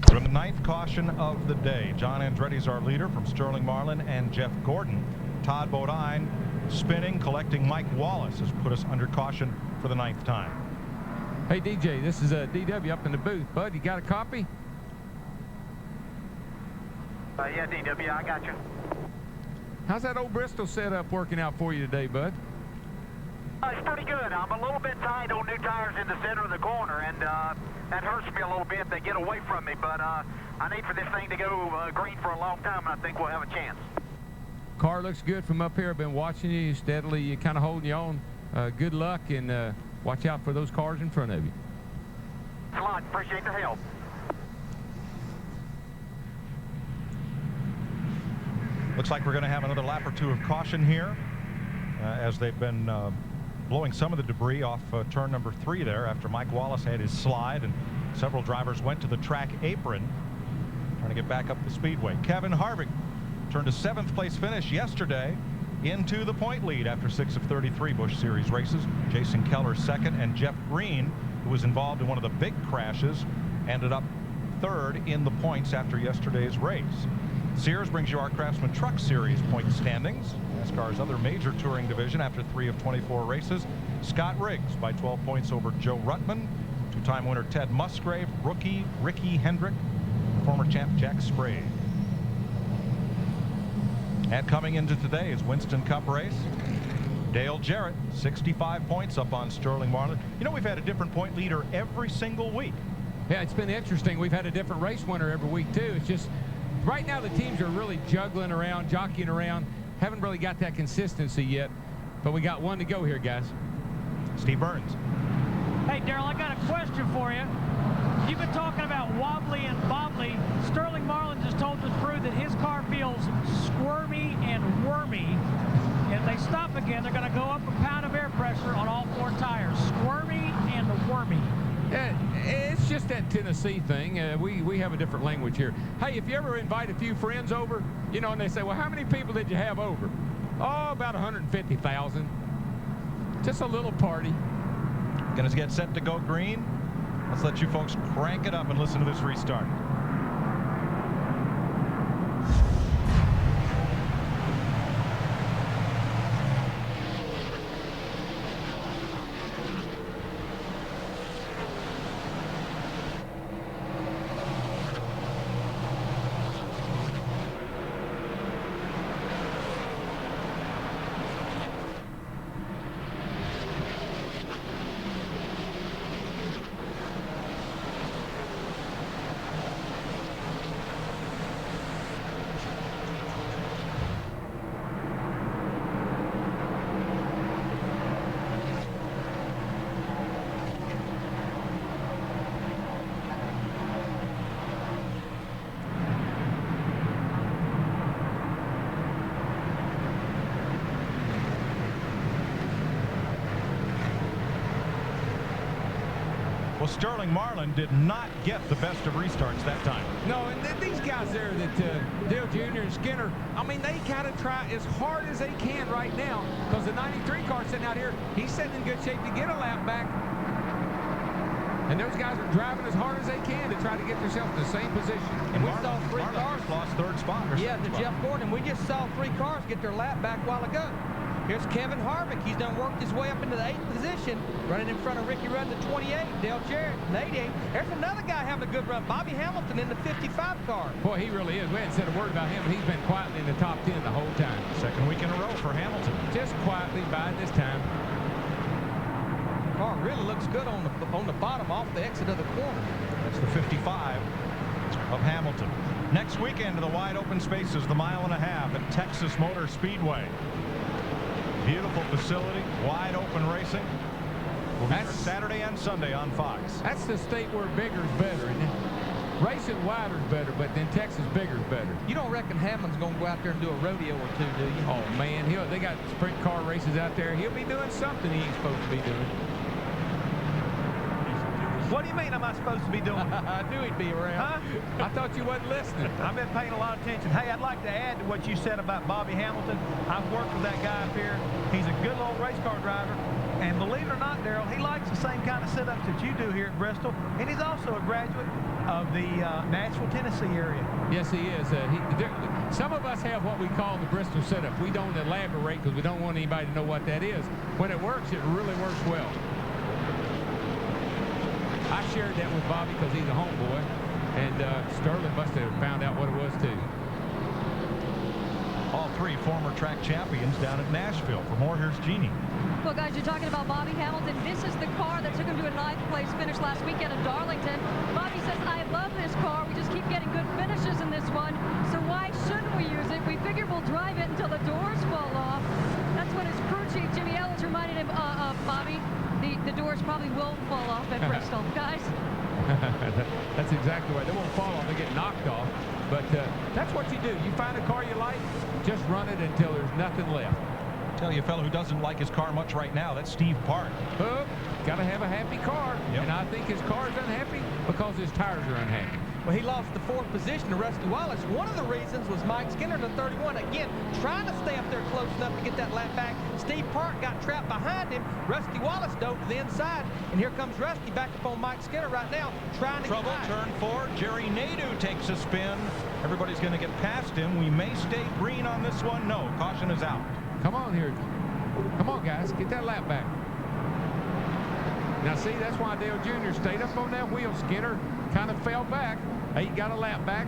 From the 9th caution of the day, John Andretti's our leader from Sterling Marlin and Jeff Gordon. Todd Bodine spinning, collecting Mike Wallace has put us under caution for the 9th time. Hey, DJ, this is DW up in the booth. Bud, you got a copy? Yeah, DW, I got you. How's that old Bristol setup working out for you today, Bud? It's pretty good. I'm a little bit tight on new tires in the center of the corner, and that hurts me a little bit. They get away from me, but I need for this thing to go green for a long time, and I think we'll have a chance. Car looks good from up here. I've been watching you steadily. You're kind of holding you on. Good luck, and watch out for those cars in front of you. Thanks a lot. Appreciate the help. Looks like we're going to have another lap or 2 of caution here as they've been blowing some of the debris off turn number 3 there after Mike Wallace had his slide, and several drivers went to the track apron trying to get back up the speedway. Kevin Harvick turned a 7th place finish yesterday into the point lead after 6 of 33 Busch Series races. Jason Keller 2nd, and Jeff Green, who was involved in one of the big crashes, ended up 3rd in the points after yesterday's race. Sears brings you our Craftsman Truck Series point standings. NASCAR's other major touring division after 3 of 24 races. Scott Riggs by 12 points over Joe Ruttman. 2-time winner Ted Musgrave, rookie Ricky Hendrick, former champ Jack Sprague. And coming into today's Winston Cup race, Dale Jarrett, 65 points up on Sterling Marlin. You know, we've had a different point leader every single week. Yeah, it's been interesting. We've had a different race winner every week, too. It's just right now the teams are really juggling around, jockeying around. Haven't really got that consistency yet, but we got one to go here, guys. Steve Burns. Hey, Darrell, I got a question for you. You've been talking about wobbly and bobbly. Sterling Marlin just told the crew that his car feels squirmy and wormy. If they stop again, they're going to go up a pound of air pressure on all 4 tires. Squirmy and wormy. It's just that Tennessee thing. We have a different language here. Hey, if you ever invite a few friends over, you know, and they say, well, how many people did you have over? Oh, about 150,000. Just a little party. Going to get set to go green. Let's let you folks crank it up and listen to this restart. Well, Sterling Marlin did not get the best of restarts that time. No, and these guys there, that Dale Jr. and Skinner, I mean, they got to try as hard as they can right now, because the 93 car sitting out here, he's sitting in good shape to get a lap back. And those guys are driving as hard as they can to try to get themselves in the same position. And we saw 3 cars. Lost third spot. Yeah, to Jeff Gordon. We just saw 3 cars get their lap back a while ago. Here's Kevin Harvick. He's done worked his way up into the 8th position, running in front of Ricky Rudd in the 28, Dale Jarrett in the 88. There's another guy having a good run, Bobby Hamilton in the 55 car. Boy, he really is. We hadn't said a word about him, but he's been quietly in the top 10 the whole time. Second week in a row for Hamilton. Just quietly by this time. Car really looks good on the bottom off the exit of the corner. That's the 55 of Hamilton. Next weekend, the wide open spaces, the 1.5 miles at Texas Motor Speedway. Beautiful facility, wide open racing. We'll be there Saturday and Sunday on Fox. That's the state where bigger's better, isn't it? Racing wider's better, but then Texas bigger's better. You don't reckon Hammond's going to go out there and do a rodeo or two, do you? Oh, man, they got sprint car races out there. He'll be doing something he ain't supposed to be doing. What do you mean am I supposed to be doing? I knew he'd be around. Huh? I thought you wasn't listening. I've been paying a lot of attention. Hey, I'd like to add to what you said about Bobby Hamilton. I've worked with that guy up here. He's a good old race car driver. And believe it or not, Darrell, he likes the same kind of setups that you do here at Bristol. And he's also a graduate of the Nashville, Tennessee area. Yes, he is. Some of us have what we call the Bristol setup. We don't elaborate because we don't want anybody to know what that is. When it works, it really works well. I shared that with Bobby because he's a homeboy, and Sterling must have found out what it was too. All 3 former track champions down at Nashville. For more, here's Jeannie. Well, guys, you're talking about Bobby Hamilton. This is the car that took him to a 9th place finish last weekend in Darlington. Bobby says, I love this car. We just keep getting good finishes in this one, so why shouldn't we use it? We figure we'll drive it until the doors fall off. That's what his crew chief, Jimmy Ellis, reminded him of, Bobby. The doors probably will fall off at Bristol, guys. That's exactly right. They won't fall off. They get knocked off. But that's what you do. You find a car you like, just run it until there's nothing left. Tell you a fellow who doesn't like his car much right now, that's Steve Park. Oh, got to have a happy car. Yep. And I think his car's unhappy because his tires are unhappy. Well, he lost the 4th position to Rusty Wallace. One of the reasons was Mike Skinner, the 31. Again, trying to stay up there close enough to get that lap back. Steve Park got trapped behind him. Rusty Wallace dove to the inside. And here comes Rusty back up on Mike Skinner right now, trying to Trouble, get turn 4. Jerry Nadeau takes a spin. Everybody's going to get past him. We may stay green on this one. No, caution is out. Come on here. Come on, guys. Get that lap back. Now, see, that's why Dale Jr. stayed up on that wheel. Skinner kind of fell back. He got a lap back.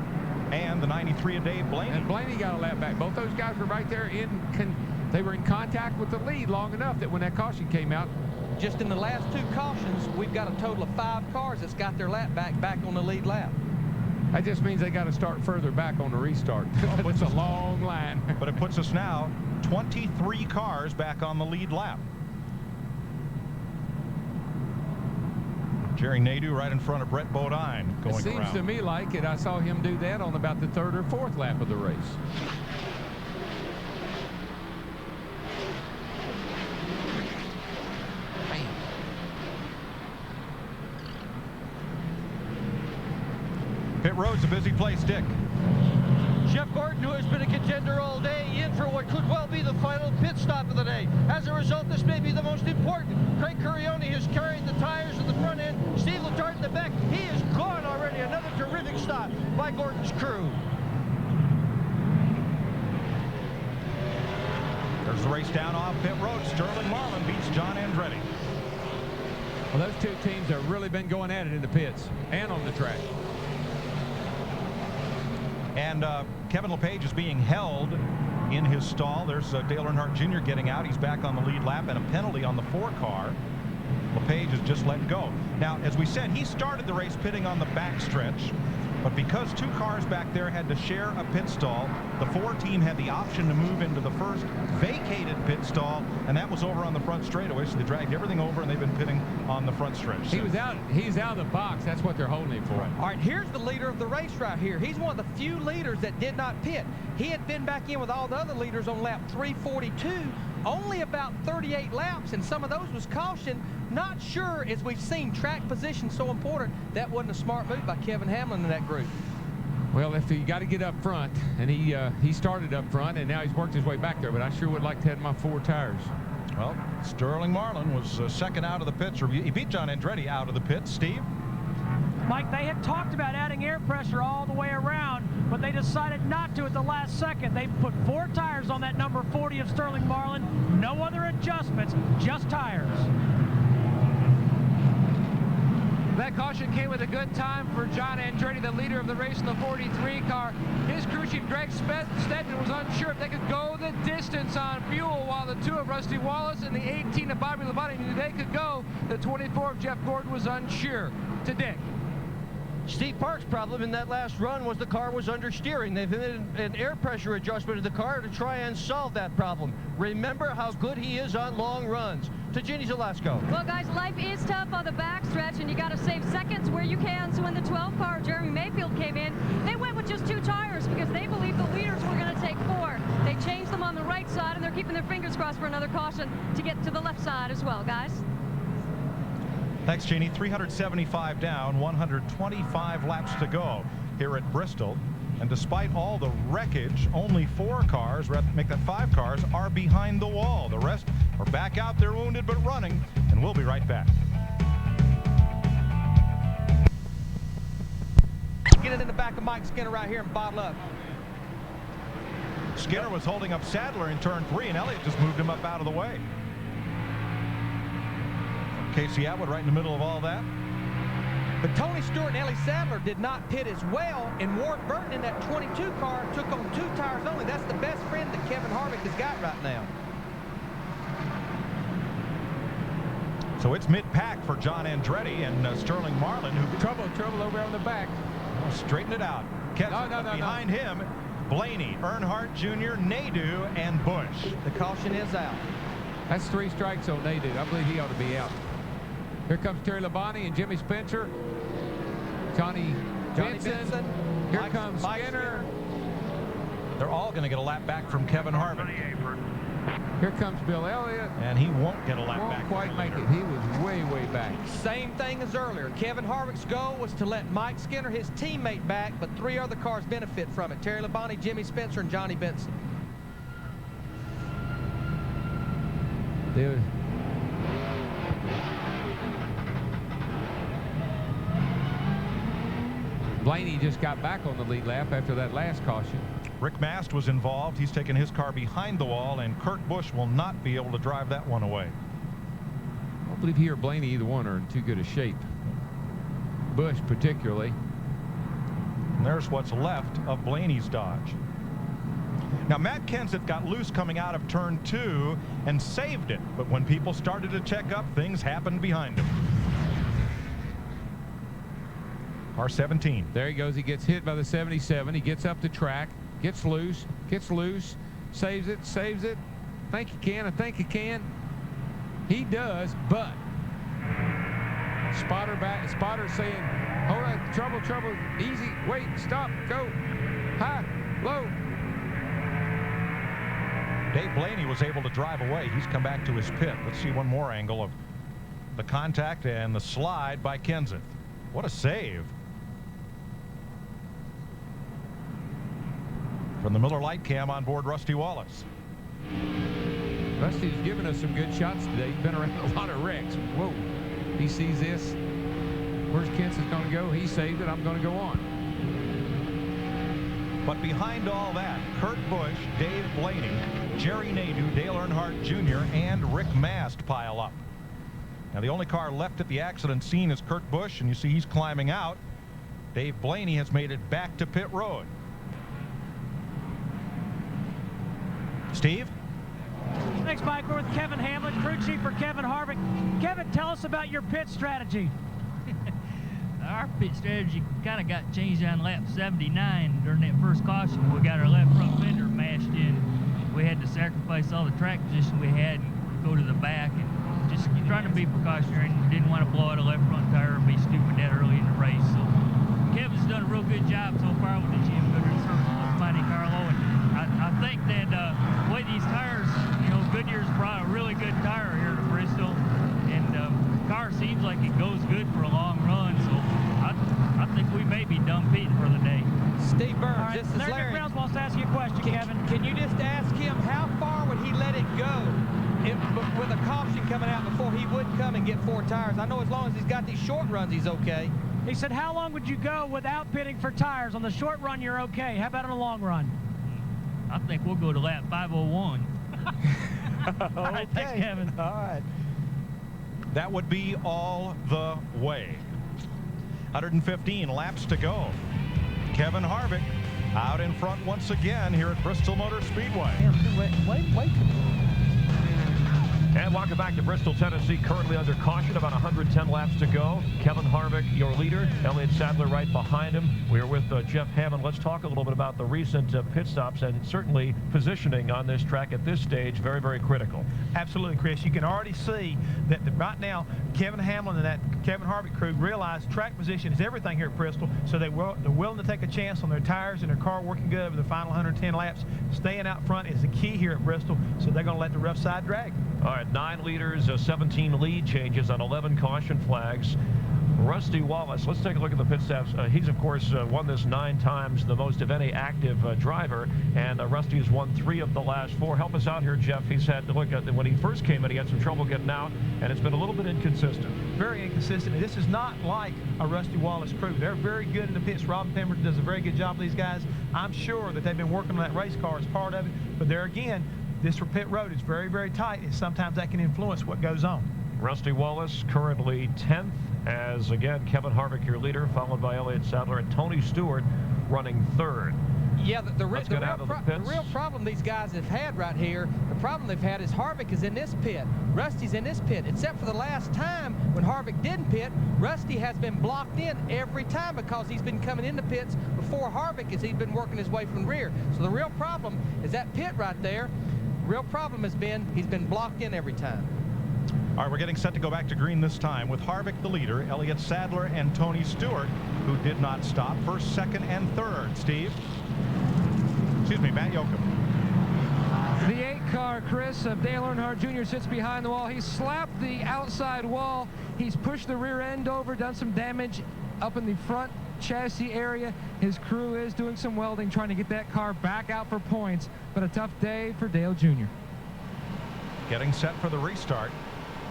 And the 93 of Dave Blaney. And Blaney got a lap back. Both those guys were right there they were in contact with the lead long enough that when that caution came out. Just in the last 2 cautions, we've got a total of 5 cars that's got their lap back on the lead lap. That just means they got to start further back on the restart. It's a long line. But it puts us now 23 cars back on the lead lap. Jerry Nadeau right in front of Brett Bodine going around. It seems to me like it. I saw him do that on about the 3rd or 4th lap of the race. Pit road's a busy place, Dick. Jeff Gordon, who has been a contender all day, in for what could well be the final pit stop of the day. As a result, this may be the most important. Craig Curioni has carried the tires at the front end. Steve Letarte in the back. He is gone already. Another terrific stop by Gordon's crew. There's the race down off pit road. Sterling Marlin beats John Andretti. Well, those 2 teams have really been going at it in the pits and on the track. And Kevin LePage is being held in his stall. There's Dale Earnhardt Jr. getting out. He's back on the lead lap, and a penalty on the 4 car. LePage is just let go. Now, as we said, he started the race pitting on the back stretch. But because 2 cars back there had to share a pit stall, the 4 team had the option to move into the first vacated pit stall, and that was over on the front straightaway, so they dragged everything over, and they've been pitting on the front stretch. He's out of the box. That's what they're holding him for. Right. All right, here's the leader of the race right here. He's one of the few leaders that did not pit. He had been back in with all the other leaders on lap 342 only about 38 laps, and some of those was caution. Not sure, as we've seen track position so important, that wasn't a smart move by Kevin Hamlin in that group. Well, if he got to get up front, and he started up front, and now he's worked his way back there, but I sure would like to have my 4 tires. Well, Sterling Marlin was second out of the pits. He beat John Andretti out of the pits. Steve? Mike, they had talked about adding air pressure all the way around, but they decided not to at the last second. They put 4 tires on that number 40 of Sterling Marlin. No other adjustments, just tires. That caution came with a good time for John Andretti, the leader of the race in the 43 car. His crew chief, Greg Stedman, was unsure if they could go the distance on fuel, while the 2 of Rusty Wallace and the 18 of Bobby Labonte knew they could go. The 24 of Jeff Gordon was unsure. To Dick. Steve Park's problem in that last run was the car was understeering. They've made an air pressure adjustment to the car to try and solve that problem. Remember how good he is on long runs. To Ginny Zalasko. Well, guys, life is tough on the backstretch, and you got to save seconds where you can. So when the 12 car, Jeremy Mayfield, came in, they went with just 2 tires because they believed the leaders were going to take 4. They changed them on the right side, and they're keeping their fingers crossed for another caution to get to the left side as well, guys. Thanks, Jeannie. 375 down, 125 laps to go here at Bristol. And despite all the wreckage, only 4 cars, make that 5 cars, are behind the wall. The rest are back out there wounded but running, and we'll be right back. Get it in the back of Mike Skinner right here and bottle up. Skinner was holding up Sadler in turn 3, and Elliott just moved him up out of the way. Casey Atwood right in the middle of all that. But Tony Stewart and Ellie Sadler did not pit as well, and Warren Burton in that 22 car took on 2 tires only. That's the best friend that Kevin Harvick has got right now. So it's mid-pack for John Andretti and Sterling Marlin, who trouble over on the back. Well, straighten it out. Kevin, behind him, Blaney, Earnhardt Jr., Nadeau, and Busch. The caution is out. That's 3 strikes on Nadeau. I believe he ought to be out. Here comes Terry Labonte and Jimmy Spencer. Johnny Benson. Here comes Skinner. They're all going to get a lap back from Kevin Harvick. Here comes Bill Elliott. And he won't get a lap back. Won't quite make it. He was way, way back. Same thing as earlier. Kevin Harvick's goal was to let Mike Skinner, his teammate, back, but 3 other cars benefit from it. Terry Labonte, Jimmy Spencer, and Johnny Benson. Blaney just got back on the lead lap after that last caution. Rick Mast was involved. He's taken his car behind the wall, and Kurt Busch will not be able to drive that one away. I don't believe he or Blaney, either one, are in too good a shape. Busch particularly. And there's what's left of Blaney's Dodge. Now, Matt Kenseth got loose coming out of turn 2 and saved it, but when people started to check up, things happened behind him. R17. There he goes. He gets hit by the 77. He gets up the track, gets loose, saves it. Think he can. I think he can. He does, but Spotter saying, hold on, trouble, easy, wait, stop, go, high, low. Dave Blaney was able to drive away. He's come back to his pit. Let's see one more angle of the contact and the slide by Kenseth. What a save. From the Miller Lite Cam on board Rusty Wallace. Rusty's given us some good shots today. He's been around a lot of wrecks. Whoa. He sees this. Where's Kenseth going to go? He saved it. I'm going to go on. But behind all that, Kurt Busch, Dave Blaney, Jerry Nadeau, Dale Earnhardt Jr., and Rick Mast pile up. Now, the only car left at the accident scene is Kurt Busch, and you see he's climbing out. Dave Blaney has made it back to pit road. Steve? Thanks, Mike. We're with Kevin Hamlin, crew chief for Kevin Harvick. Kevin, tell us about your pit strategy. Our pit strategy kind of got changed on lap 79 during that first caution. We got our left front fender mashed in. We had to sacrifice all the track position we had and go to the back. And just trying to be precautionary and didn't want to blow out a left front tire and be stupid that early in the race. So Kevin's done a real good job so far with the GM Goodyear service with Monte Carlo. And I think that the way these tires, you know, Goodyear's really good tire here at Bristol, and the car seems like it goes good for a long run, so I think we may be done pitting for the day. Steve Burns, All right, this is Larry Larry. McReynolds wants to ask you a question, Kevin. Can you just ask him how far would he let it go with a caution coming out before he would come and get 4 tires? I know as long as he's got these short runs, he's okay. He said, how long would you go without pitting for tires? On the short run, you're okay. How about on the long run? I think we'll go to lap 501. All right, thanks, Kevin. All right. That would be all the way. 115 laps to go. Kevin Harvick out in front once again here at Bristol Motor Speedway. Wait. And welcome back to Bristol, Tennessee. Currently under caution, about 110 laps to go. Kevin Harvick, your leader. Elliott Sadler right behind him. We are with Jeff Hammond. Let's talk a little bit about the recent pit stops and certainly positioning on this track at this stage. Very, very critical. Absolutely, Chris. You can already see that right now, Kevin Hamlin and that Kevin Harvick crew realize track position is everything here at Bristol, so they're willing to take a chance on their tires and their car working good over the final 110 laps. Staying out front is the key here at Bristol, so they're going to let the rough side drag. All right, 9 leaders, 17 lead changes on 11 caution flags. Rusty Wallace, let's take a look at the pit stops. He's, of course, won this 9 times, the most of any active driver, and Rusty has won 3 of the last 4. Help us out here, Jeff. He's had, look, when he first came in, he had some trouble getting out, and it's been a little bit inconsistent. Very inconsistent. This is not like a Rusty Wallace crew. They're very good in the pits. Rob Pemberton does a very good job with these guys. I'm sure that they've been working on that race car as part of it, but there again, this pit road is very, very tight, and sometimes that can influence what goes on. Rusty Wallace currently 10th, as again Kevin Harvick your leader, followed by Elliott Sadler and Tony Stewart running 3rd. Yeah, the real problem these guys have had right here, the problem they've had is Harvick is in this pit, Rusty's in this pit, except for the last time when Harvick didn't pit, Rusty has been blocked in every time because he's been coming into pits before Harvick as he's been working his way from the rear. So the real problem is that pit right there. Real problem has been he's been blocked in every time. All right, we're getting set to go back to green this time with Harvick the leader, Elliott Sadler and Tony Stewart, who did not stop, 1st, 2nd, and 3rd. Steve? Excuse me, Matt Yoakum. The 8 car, Chris, of Dale Earnhardt Jr. sits behind the wall. He slapped the outside wall. He's pushed the rear end over, done some damage up in the front chassis area. His crew is doing some welding, trying to get that car back out for points, but a tough day for Dale Jr. Getting set for the restart.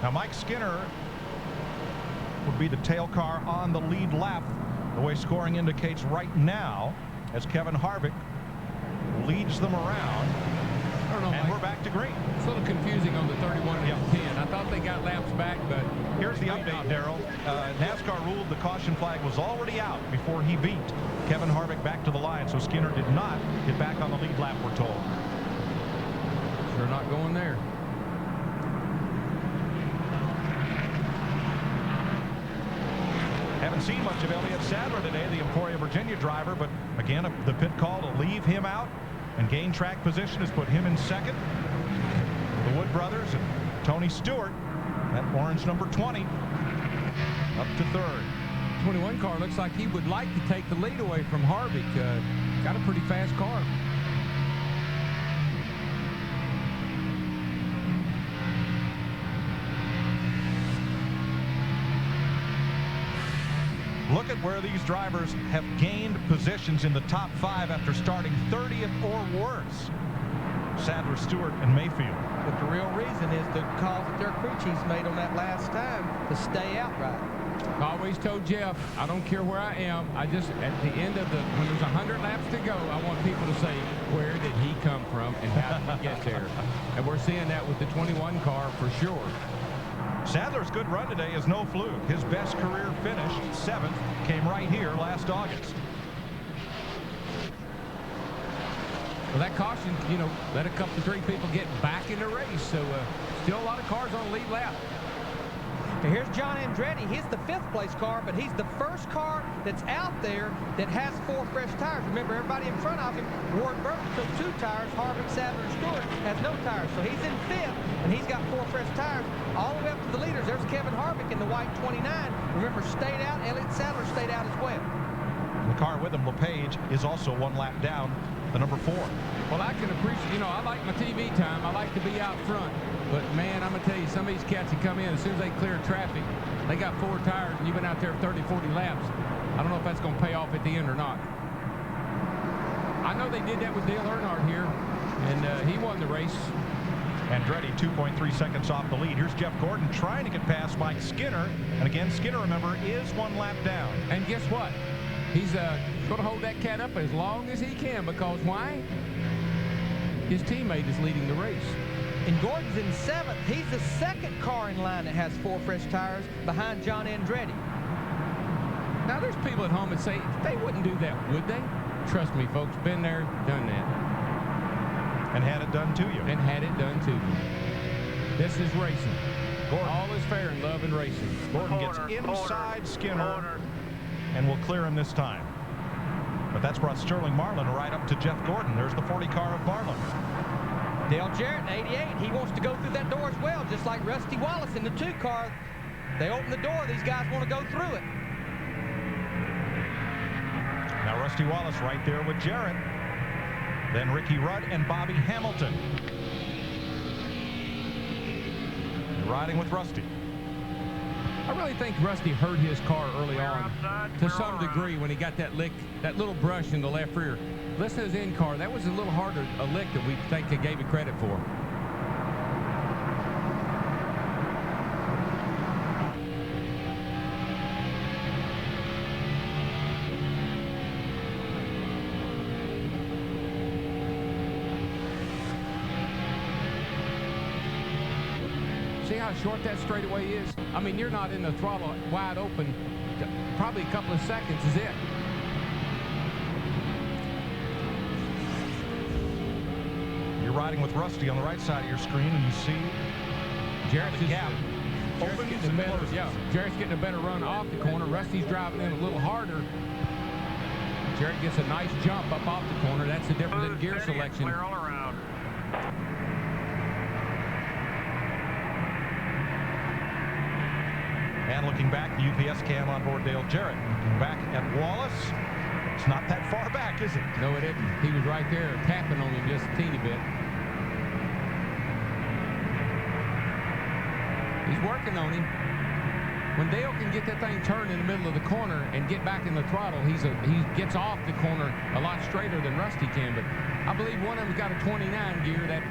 Now, Mike Skinner would be the tail car on the lead lap, the way scoring indicates right now, as Kevin Harvick leads them around. I don't know, and Mike, we're back to green. It's a little confusing on the 31 and 10. I thought they got laps back, but here's the update, Darrell. NASCAR ruled the caution flag was already out before he beat Kevin Harvick back to the line, so Skinner did not get back on the lead lap, we're told. Sure not going there. Haven't seen much of Elliott Sadler today, the Emporia, Virginia driver, but again, the pit call to leave him out and gain track position has put him in 2nd. The Wood brothers and Tony Stewart, that orange number 20, up to 3rd. 21 car looks like he would like to take the lead away from Harvick. Got a pretty fast car. Look at where these drivers have gained positions in the top 5 after starting 30th or worse. Sadler, Stewart, and Mayfield. But the real reason is the calls that their crew chiefs made on that last time to stay outright. I always told Jeff, I don't care where I am. I just, at the end of when there's 100 laps to go, I want people to say, where did he come from and how did he get there? And we're seeing that with the 21 car for sure. Sadler's good run today is no fluke. His best career finish, 7th, came right here last August. Well, that caution, you know, let a couple, 3 people get back in the race. So still a lot of cars on the lead lap. Now here's John Andretti. He's the 5th place car, but he's the first car that's out there that has 4 fresh tires. Remember, everybody in front of him, Ward Burton took 2 tires. Harvick, Sadler, and Stewart has no tires. So he's in 5th, and he's got 4 fresh tires. All the way up to the leaders. There's Kevin Harvick in the white 29. Remember, stayed out. Elliott Sadler stayed out as well. The car with him, LePage, is also 1 lap down the number 4. Well, I can appreciate, I like my TV time. I like to be out front. But, man, I'm going to tell you, some of these cats that come in, as soon as they clear traffic, they got 4 tires, and you've been out there 30, 40 laps. I don't know if that's going to pay off at the end or not. I know they did that with Dale Earnhardt here, and he won the race. Andretti 2.3 seconds off the lead. Here's Jeff Gordon trying to get past Mike Skinner. And again, Skinner, remember, is 1 lap down. And guess what? He's going to hold that cat up as long as he can, because why? His teammate is leading the race. And Gordon's in 7th. He's the 2nd car in line that has 4 fresh tires behind John Andretti. Now, there's people at home that say, they wouldn't do that, would they? Trust me, folks, been there, done that. And had it done to you. And had it done to you. This is racing. Gordon. All is fair in love and racing. Gordon gets inside Skinner and will clear him this time. But that's brought Sterling Marlin right up to Jeff Gordon. There's the 40 car of Marlin. Dale Jarrett, 88, he wants to go through that door as well, just like Rusty Wallace in the 2 car. They open the door, these guys want to go through it. Now Rusty Wallace right there with Jarrett. Then Ricky Rudd and Bobby Hamilton. Riding with Rusty. I really think Rusty hurt his car early on to some degree when he got that lick, that little brush in the left rear. Listen to his in car. That was a little harder a lick that we think they gave him credit for. See how short that straightaway is? I mean, you're not in the throttle wide open. Probably a couple of seconds is it. You're riding with Rusty on the right side of your screen, and you see Jarrett's gap. Jarrett's getting a better run off the corner. Rusty's driving in a little harder. Jarrett gets a nice jump up off the corner. That's the difference in gear selection. Clear all around. And looking back, the UPS cam on board Dale Jarrett. Looking back at Wallace. It's not that far back, is it? No, it isn't. He was right there tapping on him just a teeny bit. He's working on him. When Dale can get that thing turned in the middle of the corner and get back in the throttle, he gets off the corner a lot straighter than Rusty can. But I believe one of them's got a 29 gear, that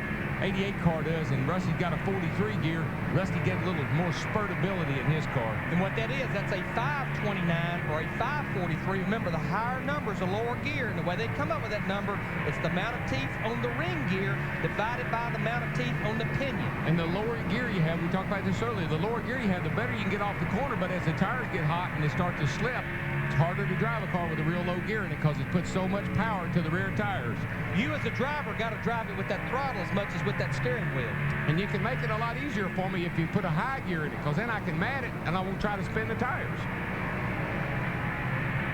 88 car does, and Rusty's got a 43 gear. Rusty gets a little more spurtability in his car. And what that is, that's a 529 or a 543. Remember, the higher number is a lower gear, and the way they come up with that number, it's the amount of teeth on the ring gear divided by the amount of teeth on the pinion. And the lower gear you have, we talked about this earlier, the lower gear you have, the better you can get off the corner, but as the tires get hot and they start to slip, it's harder to drive a car with a real low gear in it because it puts so much power to the rear tires. You as a driver got to drive it with that throttle as much as with that steering wheel. And you can make it a lot easier for me if you put a high gear in it, because then I can mat it and I won't try to spin the tires.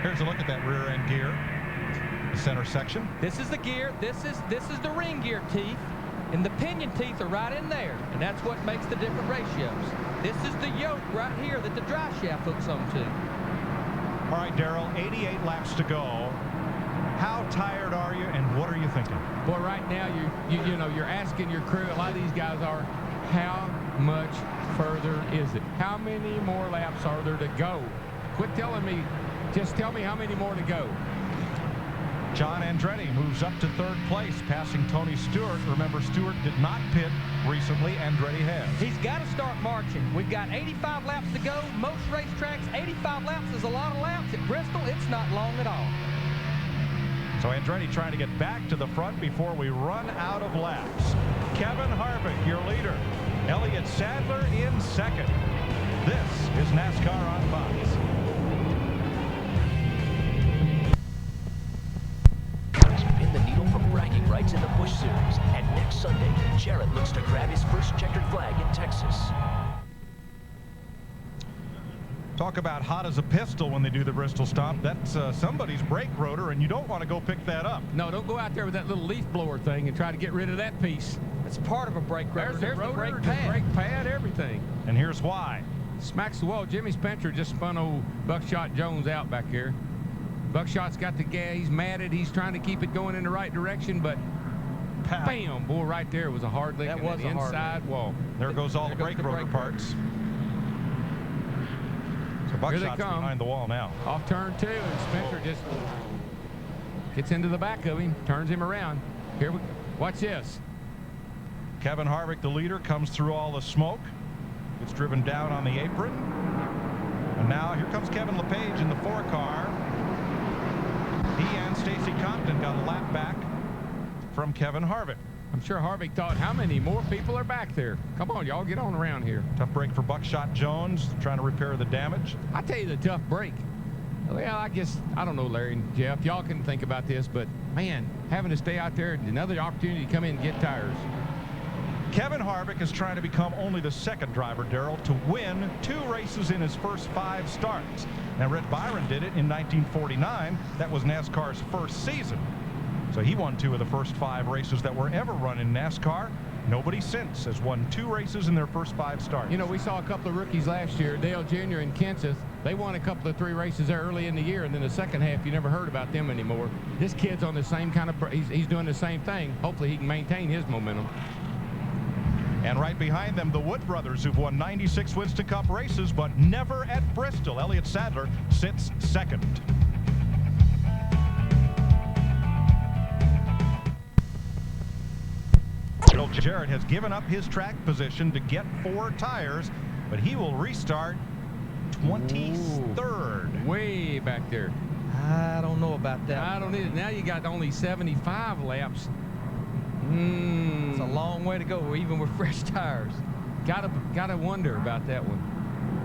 Here's a look at that rear end gear, the center section. This is the gear. This is the ring gear teeth, and the pinion teeth are right in there, and that's what makes the different ratios. This is the yoke right here that the drive shaft hooks onto. All right, Darrell, 88 laps to go. How tired are you, and what are you thinking? Boy, right now you're asking your crew. A lot of these guys are, how much further is it? How many more laps are there to go? Quit telling me. Just tell me how many more to go. John Andretti moves up to 3rd place, passing Tony Stewart. Remember, Stewart did not pit recently. Andretti has. He's got to start marching. We've got 85 laps to go. Most racetracks, 85 laps is a lot of laps. At Bristol, it's not long at all. So Andretti trying to get back to the front before we run out of laps. Kevin Harvick, your leader. Elliott Sadler in 2nd. This is NASCAR on Fox. Pin the needle for bragging rights in the Busch Series. And next Sunday, Jarrett looks to grab his first checkered flag in Texas. Talk about hot as a pistol when they do the Bristol Stomp. That's somebody's brake rotor, and you don't want to go pick that up. No, don't go out there with that little leaf blower thing and try to get rid of that piece. It's part of a brake rotor. There's the brake pad, everything. And here's why. Smacks the wall. Jimmy Spencer just spun old Buckshot Jones out back here. Buckshot's got the gas. He's matted. He's trying to keep it going in the right direction, but bam, boy, right there was a hard lick. That was the a hard inside lick. wall. There goes all the brake rotor parts. So Buckshot's behind the wall now. Off turn 2, and Spencer just gets into the back of him, turns him around. Here we watch this. Kevin Harvick, the leader, comes through all the smoke. Gets driven down on the apron. And now here comes Kevin LePage in the 4 car. He and Stacy Compton got a lap back from Kevin Harvick. I'm sure Harvick thought, how many more people are back there? Come on, y'all, get on around here. Tough break for Buckshot Jones, trying to repair the damage. I tell you the tough break. Well, I guess, I don't know, Larry and Jeff, y'all can think about this, but man, having to stay out there, another opportunity to come in and get tires. Kevin Harvick is trying to become only the 2nd driver, Darrell, to win 2 races in his first 5 starts. Now, Red Byron did it in 1949. That was NASCAR's first season. So he won 2 of the first 5 races that were ever run in NASCAR. Nobody since has won 2 races in their first 5 starts. You know, we saw a couple of rookies last year, Dale Jr. and Kenseth. They won a couple of 3 races there early in the year, and then the second half, you never heard about them anymore. This kid's on the same kind of, he's doing the same thing. Hopefully he can maintain his momentum. And right behind them, the Wood brothers, who've won 96 Winston Cup races, but never at Bristol. Elliott Sadler sits 2nd. Bill Jarrett has given up his track position to get 4 tires, but he will restart 23rd. Way back there. I don't know about that. I don't need it. Now you got only 75 laps. It's a long way to go, even with fresh tires. Gotta wonder about that one.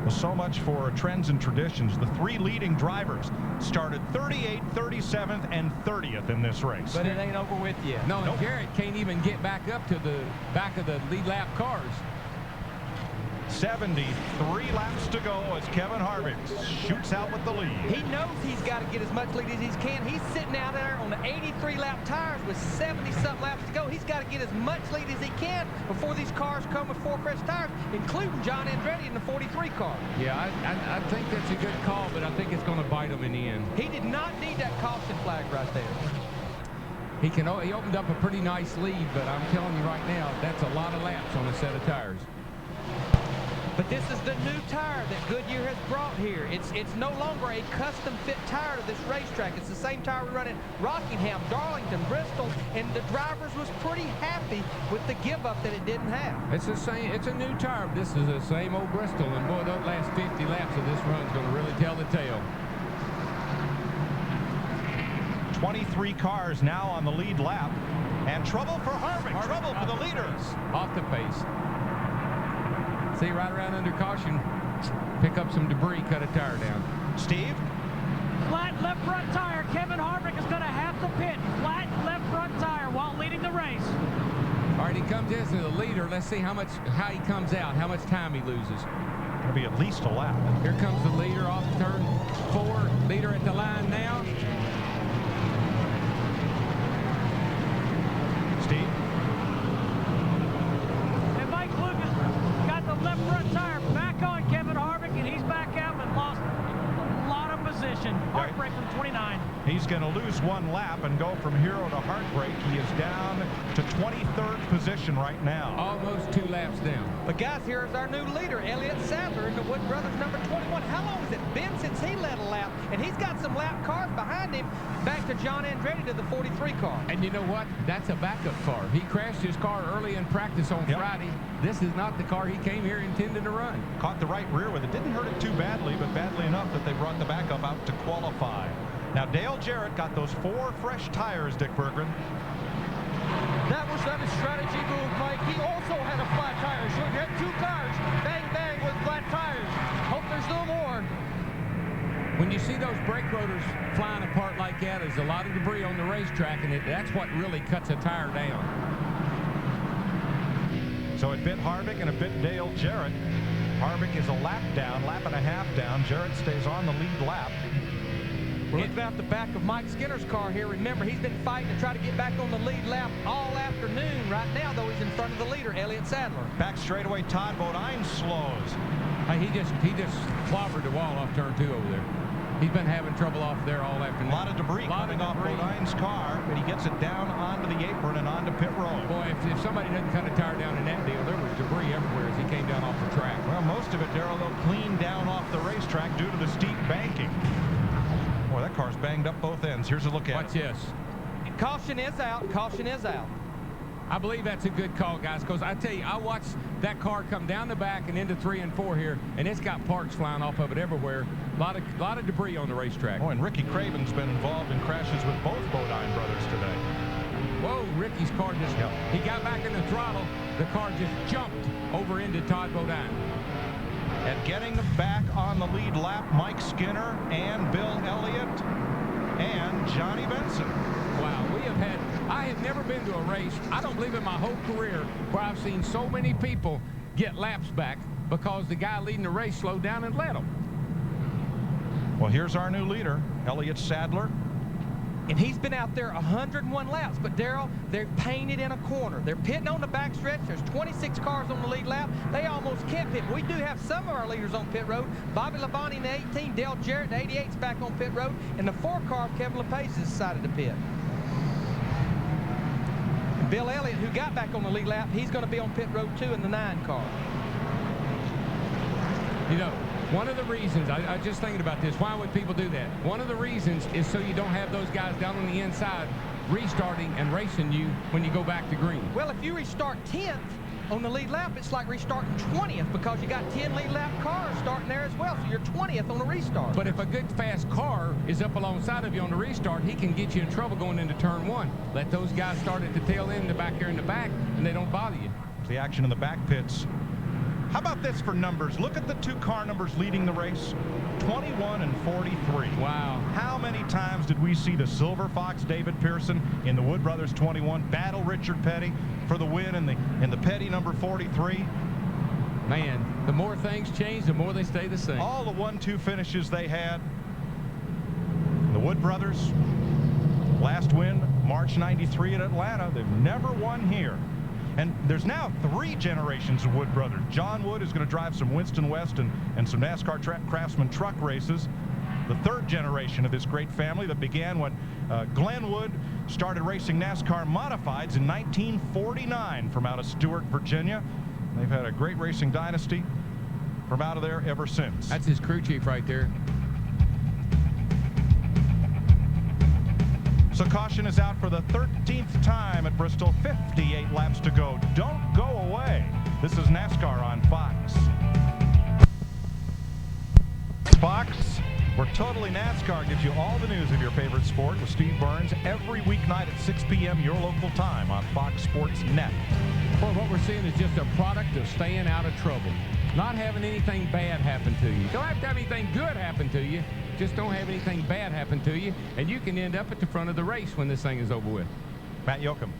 Well, so much for trends and traditions. The 3 leading drivers started 38th, 37th, and 30th in this race. But it ain't over with yet. No, and Garrett can't even get back up to the back of the lead lap cars. 73 laps to go as Kevin Harvick shoots out with the lead. He knows he's got to get as much lead as he can. He's sitting out there on the 83-lap tires with 70-something laps to go. He's got to get as much lead as he can before these cars come with 4 fresh tires, including John Andretti in the 43 car. Yeah, I think that's a good call, but I think it's going to bite him in the end. He did not need that caution flag right there. He opened up a pretty nice lead, but I'm telling you right now, that's a lot of laps on a set of tires. But this is the new tire that Goodyear has brought here. It's no longer a custom fit tire to this racetrack. It's the same tire we run at Rockingham, Darlington, Bristol, and the drivers was pretty happy with the give up that it didn't have. It's the same. It's a new tire. This is the same old Bristol, and boy, those last 50 laps of this run is going to really tell the tale. 23 cars now on the lead lap, and trouble for Harvick. Trouble for the leaders. Off the pace. See, right around under caution, pick up some debris, cut a tire down. Steve? Flat left front tire. Kevin Harvick is going to have to pit. Flat left front tire while leading the race. All right, he comes in as the leader. Let's see how he comes out, how much time he loses. It'll be at least a lap. Here comes the leader off turn 4. Leader at the line now. Steve? And Mike Lucas got the left front tire back on Kevin Harvick, and he's back out and lost a lot of position. Heartbreak from 29. He's going to lose 1 lap and go from hero to heartbreak. He is down to 23rd position right now. Almost 2 laps down. But guys, here's our new leader, Elliott Sadler, in the Wood Brothers number 21. How long has it been since he led a lap? And he's got some lap cars behind him back to John Andretti to the 43 car. And you know what? That's a backup car. He crashed his car early in practice on Friday. This is not the car he came here intending to run. Caught the right rear with it. Didn't hurt it too badly, but badly enough that they brought the backup out to qualify. Now, Dale Jarrett got those 4 fresh tires, Dick Berggren. That was not a strategy move, Mike. He also had a flat tire. So he had 2 cars, bang, bang, with flat tires. Hope there's no more. When you see those brake rotors flying apart like that, there's a lot of debris on the racetrack, and that's what really cuts a tire down. So it bit Harvick and it bit Dale Jarrett. Harvick is a lap down, lap and a half down. Jarrett stays on the lead lap. We're looking out the back of Mike Skinner's car here. Remember, he's been fighting to try to get back on the lead lap all afternoon. Right now, though, he's in front of the leader, Elliott Sadler. Back straightaway, Todd Bodine slows. Hey, he just clobbered the wall off turn 2 over there. He's been having trouble off there all afternoon. A lot of debris coming off Bodine's car, but he gets it down onto the apron and onto pit road. Boy, if somebody doesn't cut a tire down in that deal, there was debris everywhere as he came down off the track. Well, most of it, Darrell, though, cleaned down off the racetrack due to the steep banking. Boy, that car's banged up both ends. Here's a look at it. Watch this. Caution is out. Caution is out. I believe that's a good call, guys, because I tell you, I watched that car come down the back and into 3 and 4 here, and it's got parts flying off of it everywhere. A lot of debris on the racetrack. Oh, and Ricky Craven's been involved in crashes with both Bodine brothers today. Whoa, Ricky's car just, he got back in the throttle. The car just jumped over into Todd Bodine. And getting back on the lead lap, Mike Skinner and Bill Elliott and Johnny Benson. Wow, I have never been to a race, I don't believe in my whole career, where I've seen so many people get laps back because the guy leading the race slowed down and let them. Well, here's our new leader, Elliott Sadler. And he's been out there 101 laps, but Darrell, they're painted in a corner. They're pitting on the backstretch. There's 26 cars on the lead lap. They almost can't pit. We do have some of our leaders on pit road. Bobby Labonte in the 18, Dale Jarrett, the 88's back on pit road, and the 4 car of Kevin LePage has decided to pit. And Bill Elliott, who got back on the lead lap, he's going to be on pit road too in the 9 car. You know, one of the reasons, I just thinking about this, why would people do that? One of the reasons is so you don't have those guys down on the inside restarting and racing you when you go back to green. Well, if you restart 10th on the lead lap, it's like restarting 20th because you got 10 lead lap cars starting there as well, so you're 20th on the restart. But if a good fast car is up alongside of you on the restart, he can get you in trouble going into turn 1. Let those guys start at the tail end, the back here in the back, and they don't bother you. The action in the back pits. How about this for numbers? Look at the 2 car numbers leading the race. 21 and 43. Wow. How many times did we see the Silver Fox David Pearson in the Wood Brothers 21 battle Richard Petty for the win in the Petty number 43? Man, the more things change, the more they stay the same. All the 1-2 finishes they had. The Wood Brothers, last win, March 93 at Atlanta. They've never won here. And there's now 3 generations of Wood brothers. John Wood is going to drive some Winston West and some NASCAR Craftsman truck races. The 3rd generation of this great family that began when Glenn Wood started racing NASCAR modifieds in 1949 from out of Stewart, Virginia. They've had a great racing dynasty from out of there ever since. That's his crew chief right there. So caution is out for the 13th time at Bristol. 58 laps to go. Don't go away. This is NASCAR on Fox. Fox, where Totally NASCAR gives you all the news of your favorite sport with Steve Burns every weeknight at 6 p.m. your local time on Fox Sports Net. Well, what we're seeing is just a product of staying out of trouble. Not having anything bad happen to you. Don't have to have anything good happen to you. Just don't have anything bad happen to you, and you can end up at the front of the race when this thing is over with. Matt Yoakum.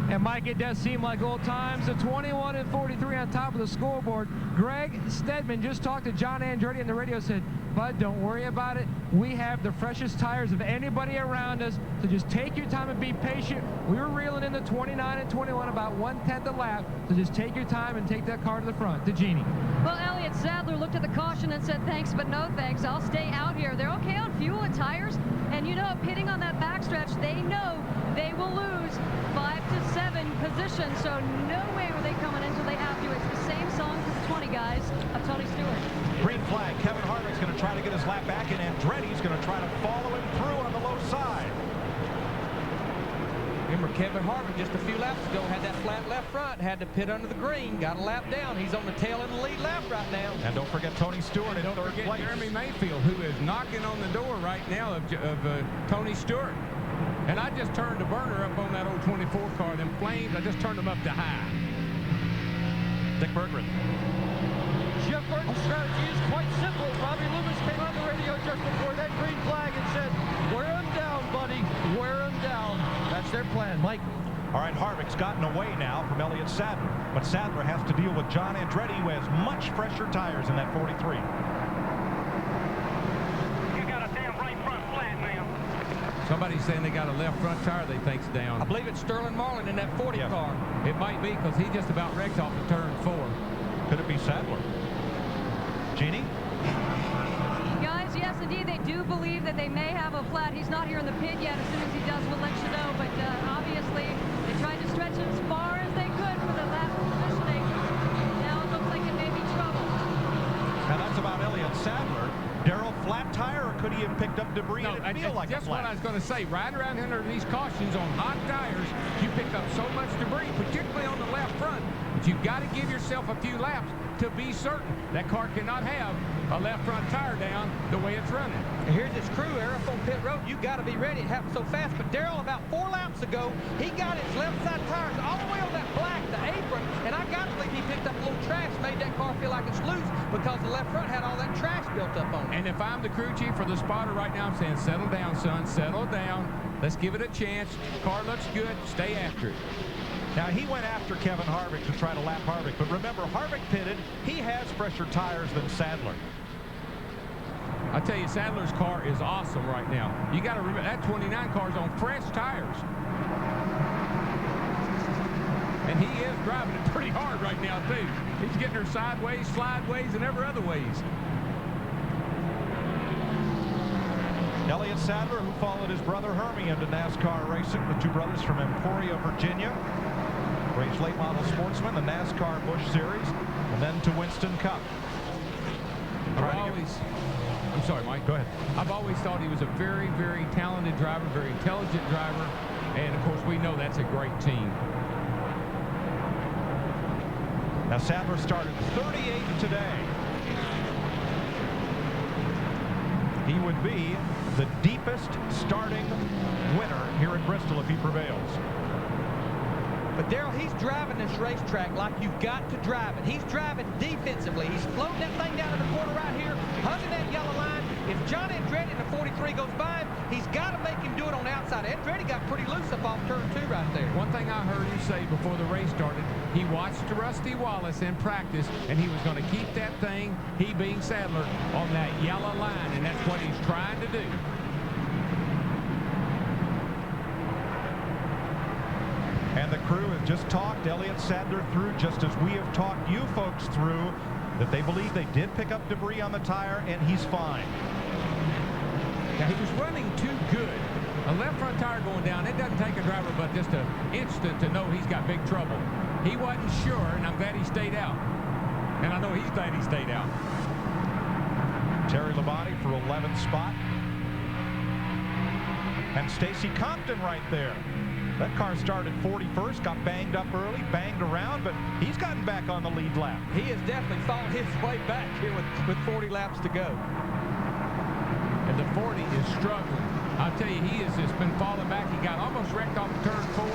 And Mike, it does seem like old times. The 21 and 43 on top of the scoreboard. Greg Stedman just talked to John Andretti on the radio, said, Bud, don't worry about it. We have the freshest tires of anybody around us, so just take your time and be patient. We were reeling in the 29 and 21 about 1/10 a lap, so just take your time and take that car to the front. To Jeannie. Well, Elliott Sadler looked at the caution and said, thanks, but no thanks. I'll stay out here. They're okay on fuel and tires, and you know, pitting on that backstretch, they know they will lose 5 to 7 positions, so no way were they coming in until they have to. It's the same song for the 20 guys of Tony Stewart. Green flag. Kevin Harvick's going to try to get his lap back, and Andretti's going to try to follow him through on the low side. Remember, Kevin Harvick just a few laps ago had that flat left front, had to pit under the green, got a lap down. He's on the tail of the lead lap right now. And don't forget Tony Stewart in 3rd place. Jeremy Mayfield, who is knocking on the door right now of Tony Stewart. And I just turned the burner up on that old 24 car. Them flames, I just turned them up to high. Dick Berggren. Jeff Burton's strategy is quite simple. Robbie Loomis came on the radio just before that green flag and said, wear him down, buddy, wear him down. That's their plan. Mike. All right, Harvick's gotten away now from Elliott Sadler, but Sadler has to deal with John Andretti, who has much fresher tires in that 43. You got a damn right front flat, man. Somebody's saying they got a left front tire they think's down. I believe it's Sterling Marlin in that 40 car. It might be, because he just about wrecked off of turn 4. Could it be Sadler? Jeannie? Guys, yes, and BSD, they do believe that they may have a flat. He's not here in the pit yet. As soon as he does, we'll let you know. But obviously, they tried to stretch it as far as they could for the last positioning. Now it looks like it may be trouble. Now that's about Elliott Sadler. Darrell, flat tire, or could he have picked up debris and it feel like a That's flat? what I was going to say. Riding around under these cautions on hot tires, you pick up so much debris, particularly on the left front. But you've got to give yourself a few laps to be certain. That car cannot have a left front tire down the way it's running. And here's his crew, Eric, on pit road. You got to be ready. It happened so fast. But Darrell, about 4 laps ago, he got his left side tires all the way on that black, the apron, and I got to believe he picked up a little trash, made that car feel like it's loose because the left front had all that trash built up on it. And if I'm the crew chief or the spotter right now, I'm saying, settle down, son, settle down. Let's give it a chance. Car looks good. Stay after it. Now, he went after Kevin Harvick to try to lap Harvick, but remember, Harvick pitted. He has fresher tires than Sadler. I tell you, Sadler's car is awesome right now. You got to remember, that 29 car's on fresh tires. And he is driving it pretty hard right now, too. He's getting her sideways, slideways, and every other ways. Elliott Sadler, who followed his brother Hermie into NASCAR racing, the two brothers from Emporia, Virginia. Raced late model sportsman, the NASCAR Busch Series, and then to Winston Cup. I'm sorry, Mike. Go ahead. I've always thought he was a very, very talented driver, very intelligent driver, and of course we know that's a great team. Now Sadler started 38th today. He would be the deepest starting winner here at Bristol if he prevails. But Darrell, he's driving this racetrack like you've got to drive it. He's driving defensively. He's floating that thing down in the corner right here, hugging that yellow line. If John Andretti in the 43 goes by him, he's got to make him do it on the outside. Andretti got pretty loose up off turn 2 right there. One thing I heard him say before the race started, he watched Rusty Wallace in practice, and he was going to keep that thing, he being Sadler, on that yellow line, and that's what he's trying to do. And the crew has just talked Elliott Sadler through, just as we have talked you folks through, that they believe they did pick up debris on the tire, and he's fine. Now, he was running too good. A left front tire going down, it doesn't take a driver but just an instant to know he's got big trouble. He wasn't sure, and I'm glad he stayed out. And I know he's glad he stayed out. Terry Labonte for 11th spot. And Stacy Compton right there. That car started 41st, got banged up early, banged around, but he's gotten back on the lead lap. He has definitely fought his way back here with 40 laps to go. And the 40 is struggling. I'll tell you, he has just been falling back. He got almost wrecked off turn 4,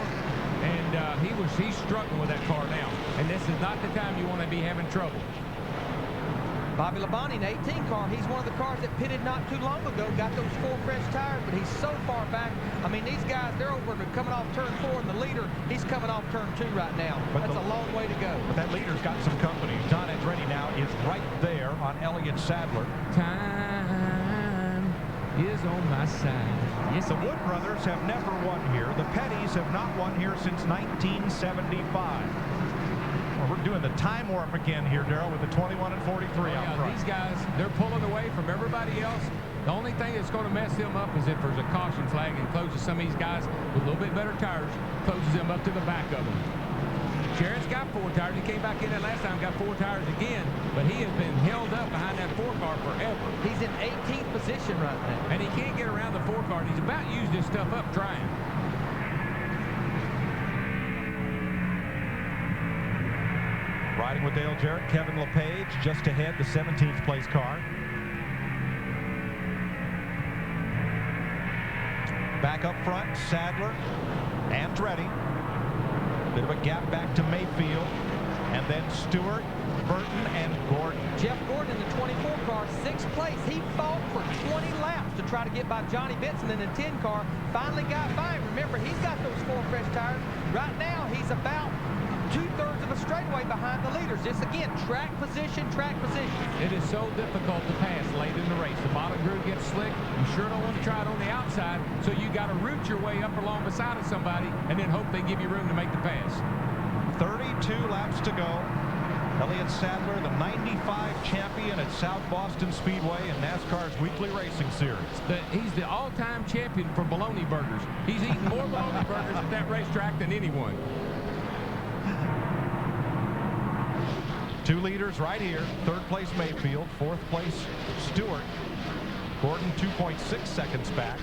and he's struggling with that car now. And this is not the time you want to be having trouble. Bobby Labonte in 18 car, he's one of the cars that pitted not too long ago, got those 4 fresh tires, but he's so far back. I mean, these guys, they're over coming off turn 4, and the leader, he's coming off turn 2 right now. But that's a long way to go. But that leader's got some company. Don Andretti now is right there on Elliott Sadler. Time is on my side. Yes, the Wood brothers have never won here. The Pettys have not won here since 1975. Well, we're doing the time warp again here, Darrell, with the 21 and 43 out front. These guys, they're pulling away from everybody else. The only thing that's going to mess them up is if there's a caution flag and closes some of these guys with a little bit better tires, closes them up to the back of them. Jarrett's got 4 tires. He came back in that last time, got 4 tires again, but he has been held up behind that 4 car forever. He's in 18th position right now. And he can't get around the 4 car. He's about to use this stuff up trying. Riding with Dale Jarrett, Kevin LePage just ahead, the 17th place car. Back up front, Sadler, Andretti. Bit of a gap back to Mayfield. And then Stewart, Burton, and Gordon. Jeff Gordon in the 24 car, 6th place. He fought for 20 laps to try to get by Johnny Benson in the 10 car. Finally got by him. Remember, he's got those 4 fresh tires. Right now, he's about 2/3 of a straightaway behind the leaders. Just again, track position, track position. It is so difficult to pass late in the race. The bottom groove gets slick. You sure don't want to try it on the outside, so you got to root your way up along beside of somebody and then hope they give you room to make the pass. 32 laps to go. Elliott Sadler, the 95 champion at South Boston Speedway in NASCAR's weekly racing series. He's the all-time champion for bologna burgers. He's eaten more bologna burgers at that racetrack than anyone. 2 leaders right here. 3rd place Mayfield, 4th place Stewart. Gordon 2.6 seconds back.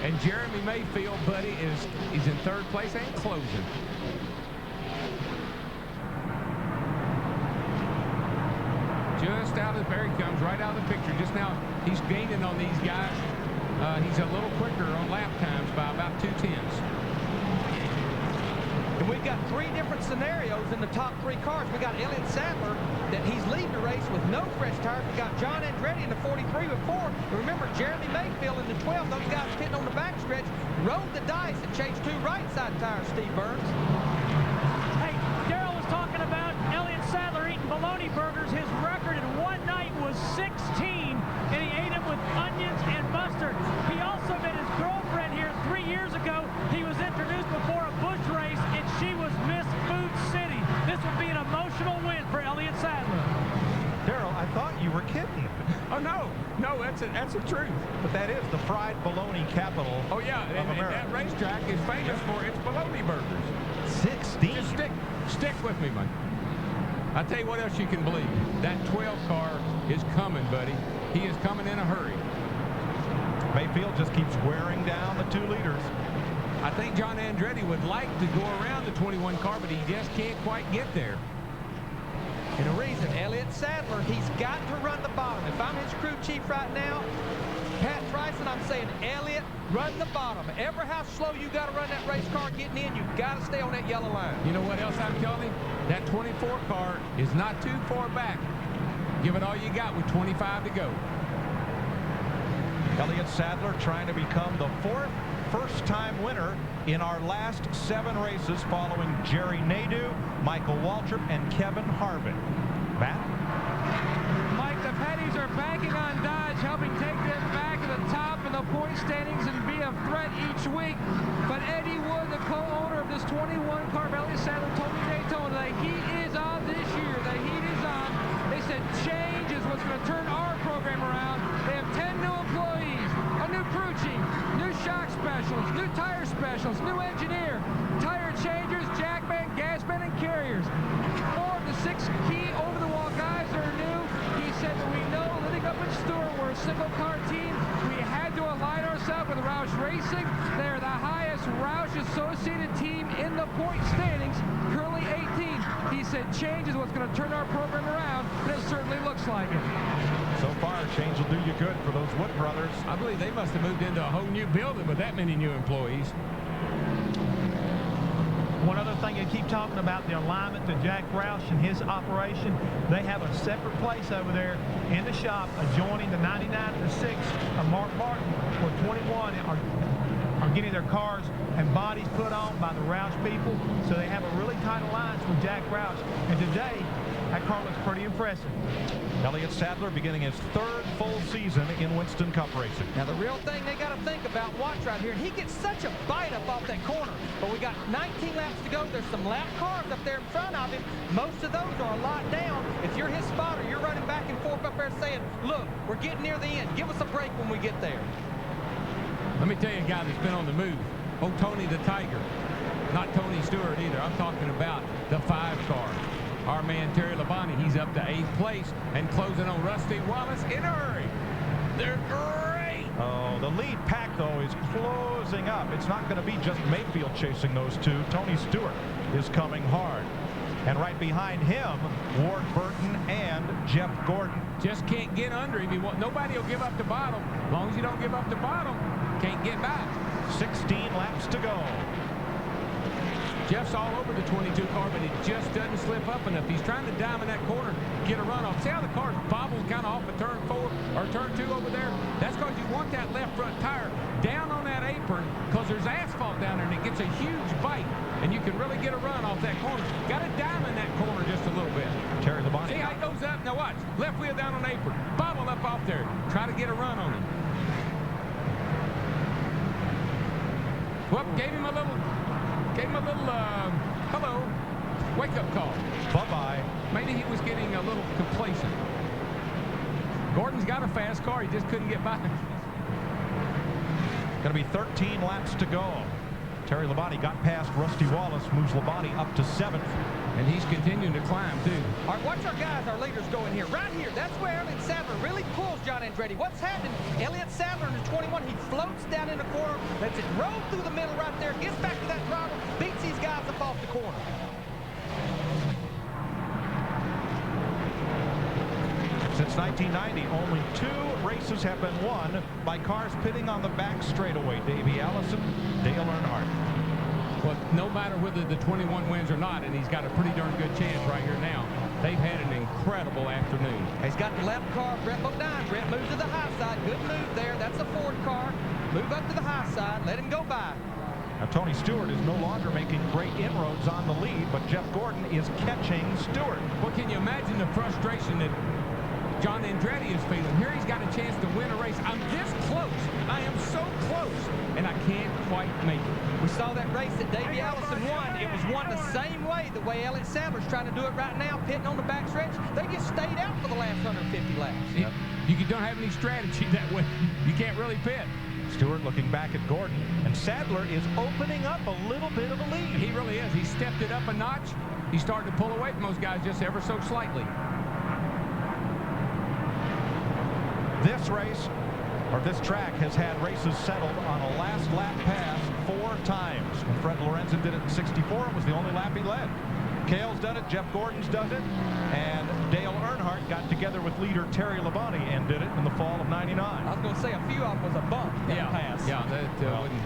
And Jeremy Mayfield, buddy, is in 3rd place and closing. Just out of there he comes, right out of the picture. Just now, he's gaining on these guys. He's a little quicker on lap times by about 2/10. And we've got 3 different scenarios in the top 3 cars. We got Elliott Sadler that he's leading the race with no fresh tires. We got John Andretti in the 43 with 4. And remember, Jeremy Mayfield in the 12. Those guys pitting on the backstretch rolled the dice and changed 2 right side tires, Steve Burns. Hey, Darrell was talking about Elliott Sadler eating bologna burgers. His record in one night was 16, and he ate them with onions and mustard. He also met his girlfriend here 3 years ago. He was introduced before a Busch race, and she was Miss Food City. This would be an emotional win for Elliott Sadler. Darrell, I thought you were kidding. Oh, no, that's the truth. But that is the fried bologna capital. Oh, yeah, and that racetrack is famous for its bologna burgers. 16. Just stick with me, man. I'll tell you what else you can believe. That 12 car is coming, buddy. He is coming in a hurry. Mayfield just keeps wearing down the 2 leaders. I think John Andretti would like to go around the 21 car, but he just can't quite get there. And a reason, Elliott Sadler, he's got to run the bottom. If I'm his crew chief right now, Pat Tryson, I'm saying, Elliott, run the bottom. Ever how slow you got to run that race car getting in, you got to stay on that yellow line. You know what else I'm telling him? That 24 car is not too far back. Give it all you got with 25 to go. Elliott Sadler trying to become the 4th first-time winner in our last 7 races, following Jerry Nadeau, Michael Waltrip, and Kevin Harvick. Matt? Mike, the Petties are banking on Dodge, helping take them back to the top in the point standings and be a threat each week. But Eddie Wood, the co-owner of this 21 car, Elliott Sadler, told me Daytona the heat is on this year. The heat is on. They said change is what's going to turn our program around. They have 10 new employees, a new crew chief, new shock specialists, new tire specialists, new engineer, tire changers, jackman, gasman, and carriers. 4 of the 6 key over-the-wall guys are new. He said that we know living up in Stewart, we're a single-car team. We had to align ourselves with Roush Racing. They're the highest Roush-associated team in the point standings, currently 18. He said change is what's going to turn our program around, and it certainly looks like it. So far, change will do you good for those Wood brothers. I believe they must have moved into a whole new building with that many new employees. One other thing you keep talking about, the alignment to Jack Roush and his operation. They have a separate place over there in the shop adjoining the 99 and the 6 of Mark Martin, where 21 are getting their cars and bodies put on by the Roush people. So they have a really tight alliance with Jack Roush. And today, that car looks pretty impressive. Elliott Sadler beginning his 3rd full season in Winston Cup racing. Now the real thing they got to think about, watch right here, and he gets such a bite up off that corner. But we got 19 laps to go. There's some lap cars up there in front of him. Most of those are a lot down. If you're his spotter, you're running back and forth up there saying, look, we're getting near the end. Give us a break when we get there. Let me tell you a guy that's been on the move. Oh, Tony the Tiger. Not Tony Stewart either. I'm talking about the 5 car. Our man Terry Labonte, he's up to 8th place and closing on Rusty Wallace in a hurry. They're great. Oh, the lead pack, though, is closing up. It's not going to be just Mayfield chasing those 2. Tony Stewart is coming hard. And right behind him, Ward Burton and Jeff Gordon. Just can't get under him. Nobody will give up the bottom. As long as you don't give up the bottom, can't get back. 16 laps to go. Jeff's all over the 22 car, but it just doesn't slip up enough. He's trying to diamond that corner, get a runoff. See how the car bobbles kind of off of turn 4 or turn 2 over there? That's because you want that left front tire down on that apron, because there's asphalt down there and it gets a huge bite, and you can really get a run off that corner. Got to diamond that corner just a little bit. Terry Labonte. See how it goes up? Now watch. Left wheel down on the apron. Bobble up off there. Try to get a run on him. Well, gave him a little hello, wake-up call. Bye-bye. maybe he was getting a little complacent. Gordon's got a fast car. He just couldn't get by. Going to be 13 laps to go. Terry Labonte got past Rusty Wallace, moves Labonte up to 7th. And he's continuing to climb, too. All right, watch our guys, our leaders go in here. Right here, that's where Elliott Sadler really pulls John Andretti. What's happening? Elliott Sadler in the 21, he floats down in the corner, lets it roll through the middle right there, gets back to that driver, beats these guys up off the corner. Since 1990, only 2 races have been won by cars pitting on the back straightaway. Davey Allison, Dale Earnhardt. Well, no matter whether the 21 wins or not, and he's got a pretty darn good chance right here now, they've had an incredible afternoon. He's got the left car, Brett look down. Brett moves to the high side. Good move there. That's a Ford car. Move up to the high side. Let him go by. Now, Tony Stewart is no longer making great inroads on the lead, but Jeff Gordon is catching Stewart. Well, can you imagine the frustration that John Andretti is feeling? Here he's got a chance to win a race. I'm this close. I am so close, and I can't quite make it. We saw that race that Davey Allison won. It was won the same way, the way Elliott Sadler's trying to do it right now, pitting on the backstretch. They just stayed out for the last 150 laps. Yep. You don't have any strategy that way. You can't really pit. Stewart looking back at Gordon, and Sadler is opening up a little bit of a lead. He really is. He stepped it up a notch. He started to pull away from those guys just ever so slightly. This race, or this track, has had races settled on a last lap pass 4 times. When Fred Lorenzen did it in 64, it was the only lap he led. Cale's done it, Jeff Gordon's done it, and Dale Earnhardt got together with leader Terry Labonte and did it in the fall of '99. I was going to say a few of them was a bump in the pass. Yeah, that wouldn't.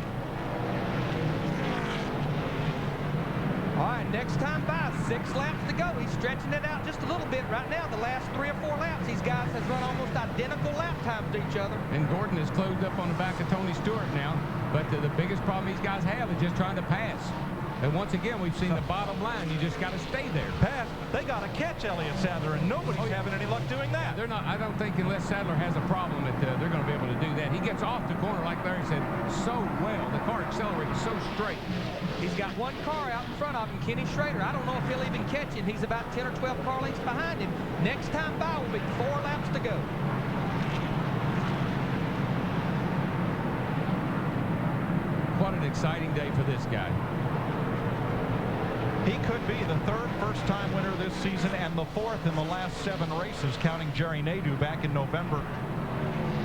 All right, next time by, 6 laps to go. He's stretching it out just a little bit right now. The last 3 or 4 laps, these guys have run almost identical lap times to each other. And Gordon is closed up on the back of Tony Stewart now. But the biggest problem these guys have is just trying to pass. And once again, we've seen the bottom line. You just got to stay there. Pass. They got to catch Elliott Sadler, and nobody's having any luck doing that. They're not. I don't think unless Sadler has a problem that they're going to be able to do that. He gets off the corner, like Larry said, so well. The car accelerates so straight. He's got 1 car out in front of him, Kenny Schrader. I don't know if he'll even catch him. He's about 10 or 12 car lengths behind him. Next time by will be 4 laps to go. What an exciting day for this guy. He could be the 3rd first-time winner this season and the 4th in the last 7 races, counting Jerry Nadeau back in November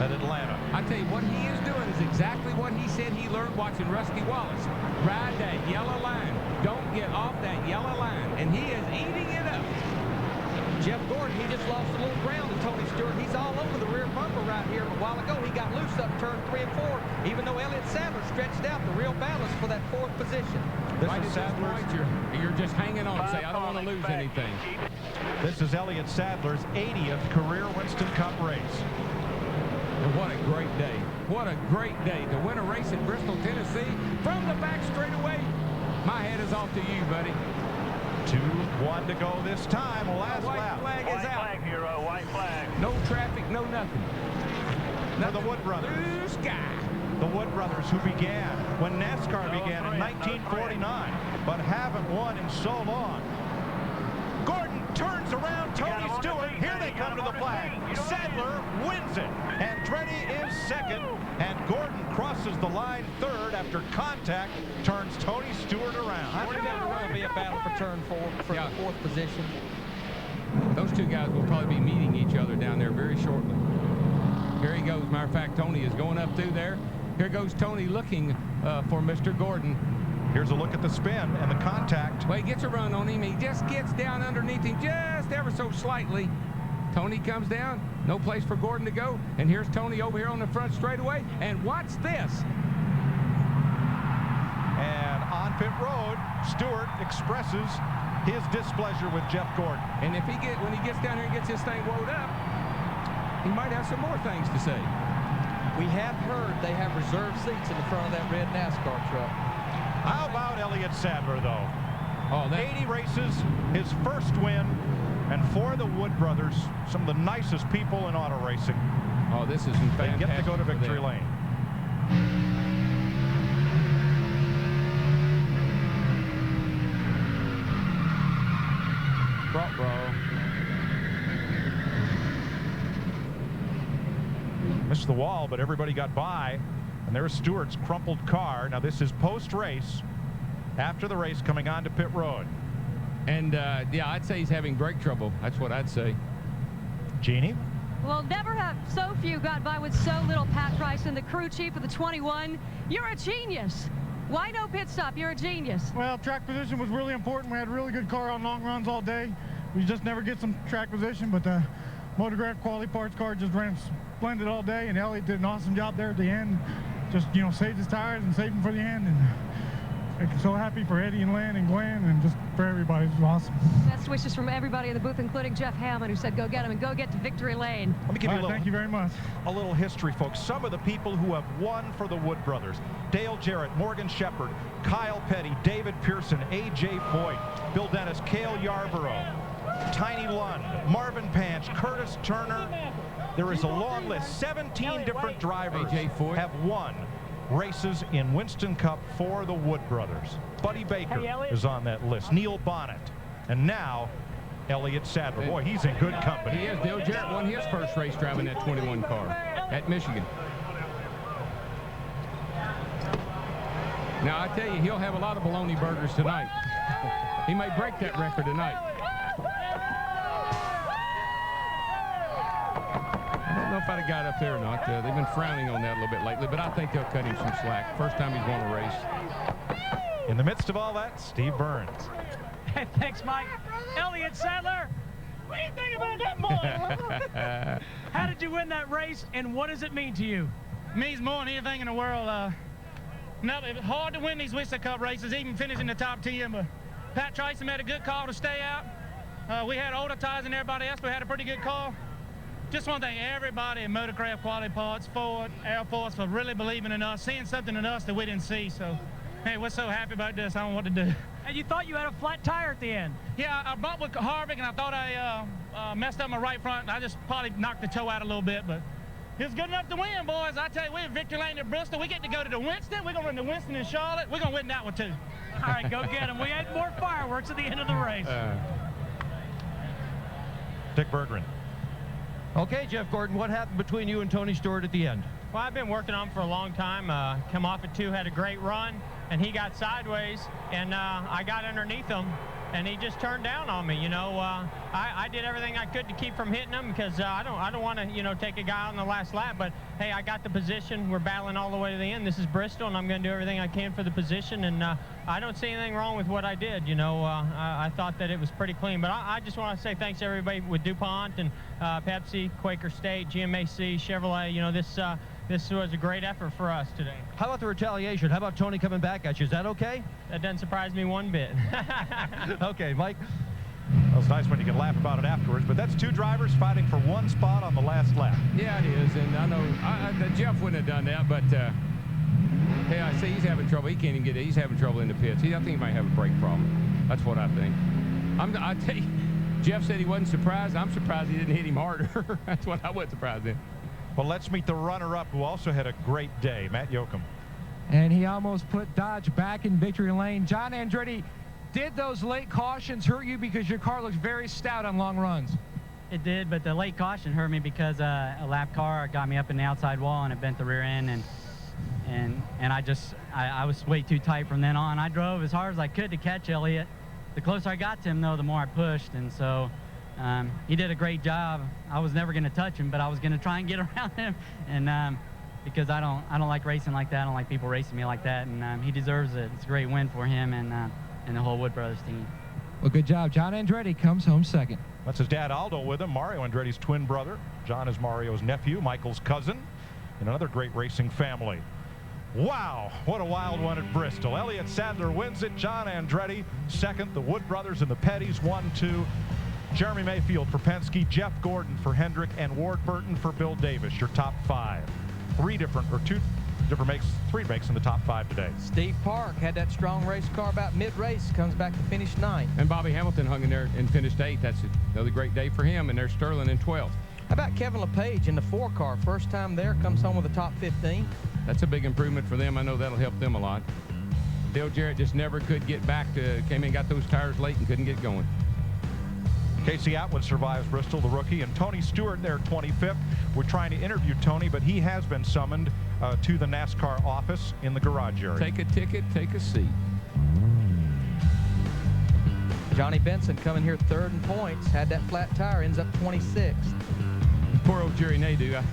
at Atlanta. I tell you, what he is doing is exactly what he said he learned watching Rusty Wallace. Ride that yellow line. Don't get off that yellow line. And he is eating it up. Jeff Gordon, he just lost a little ground to Tony Stewart. He's all over the rear bumper right here. A while ago, he got loose up turn 3 and 4. Even though Elliott Sadler stretched out, the real battle is for that 4th position. This is Sadler's. You're just hanging on. Say, I don't want to lose anything. This is Elliott Sadler's 80th career Winston Cup race. And what a great day. What a great day to win a race at Bristol, Tennessee from the back straightaway. My hat is off to you, buddy. 2-1 to go this time. Last white lap. flag is out. White flag, hero. White flag. No traffic, no nothing. For the Wood Brothers. Blue sky. The Wood Brothers, who began when NASCAR began in 1949, but haven't won in so long. Gordon turns around Tony Stewart. Here they come to the flag. Sadler wins it. Andretti is 2nd, and Gordon crosses the line 3rd after contact, turns Tony Stewart around. I think that will be a battle for turn 4 for the 4th position. Those 2 guys will probably be meeting each other down there very shortly. Here he goes. Matter of fact, Tony is going up through there. Here goes Tony looking for Mr. Gordon. Here's a look at the spin and the contact. Well, he gets a run on him. He just gets down underneath him just ever so slightly. Tony comes down. No place for Gordon to go. And here's Tony over here on the front straightaway. And watch this. And on pit road, Stewart expresses his displeasure with Jeff Gordon. And if when he gets down here and gets this thing wound up, he might have some more things to say. We have heard they have reserved seats in the front of that red NASCAR truck. How about Elliott Sadler, though? Oh, 80 races, his first win, and for the Wood Brothers, some of the nicest people in auto racing. Oh, this is fantastic. They get to go to victory lane. Bro. Missed the wall, but everybody got by. And there's Stewart's crumpled car. Now this is post-race, after the race, coming onto pit road. And yeah, I'd say he's having brake trouble. That's what I'd say. Jeannie? Well, never have so few got by with so little. Pat Bryson, the crew chief of the 21. You're a genius. Why no pit stop? You're a genius. Well, track position was really important. We had a really good car on long runs all day. We just never get some track position, but the Motograph quality parts car just ran splendid all day, and Elliott did an awesome job there at the end. Just, you know, saved his tires and saved them for the end. And I'm so happy for Eddie and Lynn and Gwen and just for everybody. It was awesome. Best wishes from everybody in the booth, including Jeff Hammond, who said go get him and go get to victory lane. Let me give you a little, thank you very much. A little history, folks. Some of the people who have won for the Wood brothers: Dale Jarrett, Morgan Shepherd, Kyle Petty, David Pearson, A.J. Foyt, Bill Dennis, Cale Yarborough, Tiny Lund, Marvin Panch, Curtis Turner. There is a long list. 17 different drivers have won races in Winston Cup for the Wood brothers. Buddy Baker is on that list. Neil Bonnet. And now, Elliott Sadler. Boy, he's in good company. He is. Dale Jarrett won his first race driving that 21 car at Michigan. Now, I tell you, he'll have a lot of bologna burgers tonight. He may break that record tonight. I don't know if I'd have got up there or not. They've been frowning on that a little bit lately, but I think they'll cut him some slack. First time he's won a race. In the midst of all that, Steve Burns. Thanks, Mike. Elliott Sadler, what do you think about that boy? How did you win that race, and what does it mean to you? It means more than anything in the world. It's hard to win these Winston Cup races, even finishing the top 10, but Pat Tracy made a good call to stay out. We had older tires than everybody else, but we had a pretty good call. Just want to thank everybody at Motocraft Quality Parts, Ford, Air Force for really believing in us, seeing something in us that we didn't see. So, hey, we're so happy about this. I don't know what to do. And you thought you had a flat tire at the end. Yeah, I bumped with Harvick, and I thought I messed up my right front. And I just probably knocked the toe out a little bit, but it was good enough to win, boys. I tell you, we're in victory lane at Bristol. We get to go to the Winston. We're going to run the Winston in Charlotte. We're going to win that one, too. All right, go get them. We had more fireworks at the end of the race. Dick Berggren. Okay, Jeff Gordon, what happened between you and Tony Stewart at the end? Well, I've been working on him for a long time. Come off at 2, had a great run, and he got sideways, and I got underneath him, and he just turned down on me. You know, I did everything I could to keep from hitting him because I don't want to, you know, take a guy out in the last lap. But hey, I got the position. We're battling all the way to the end. This is Bristol, and I'm going to do everything I can for the position. And I don't see anything wrong with what I did. You know, I thought that it was pretty clean. But I just want to say thanks to everybody with DuPont and Pepsi, Quaker State, GMAC, Chevrolet. You know, this was a great effort for us today. How about the retaliation? How about Tony coming back at you? Is that okay? That doesn't surprise me one bit. Okay, Mike. Well, it's nice when you can laugh about it afterwards, but that's 2 drivers fighting for 1 spot on the last lap. Yeah, it is, and I know Jeff wouldn't have done that, but hey, I see he's having trouble. He can't even get it. He's having trouble in the pits. I think he might have a brake problem. That's what I think. I tell you, Jeff said he wasn't surprised. I'm surprised he didn't hit him harder. That's what I wasn't surprised in. Well, let's meet the runner-up who also had a great day, Matt Yoakum. And he almost put Dodge back in victory lane. John Andretti, did those late cautions hurt you because your car looks very stout on long runs? It did, but the late caution hurt me because a lap car got me up in the outside wall and it bent the rear end, and I was way too tight from then on. I drove as hard as I could to catch Elliott. The closer I got to him, though, the more I pushed, and so he did a great job. I was never going to touch him, but I was going to try and get around him, and because I don't like racing like that. I don't like people racing me like that, and he deserves it. It's a great win for him and the whole Wood Brothers team. Well, good job. John Andretti comes home second. That's his dad Aldo with him, Mario Andretti's twin brother. John is Mario's nephew, Michael's cousin, and another great racing family. Wow, what a wild one at Bristol. Elliott Sadler wins it. John Andretti second. The Wood brothers and the Pettys 1-2. Jeremy Mayfield for Penske, Jeff Gordon for Hendrick, and Ward Burton for Bill Davis. Your top 5. 3 makes in the top 5 today. Steve Park had that strong race car about mid-race, comes back to finish 9th. And Bobby Hamilton hung in there and finished 8th. That's another great day for him. And there's Sterling in 12th. How about Kevin LePage in the 4 car? First time there, comes home with the top 15. That's a big improvement for them. I know that'll help them a lot. Dale Jarrett just never could get back to, came in, got those tires late and couldn't get going. Casey Atwood survives Bristol, the rookie, and Tony Stewart there 25th. We're trying to interview Tony, but he has been summoned to the NASCAR office in the garage area. Take a ticket, take a seat. Johnny Benson coming here third in points. Had that flat tire, ends up 26th. Poor old Jerry Nadeau.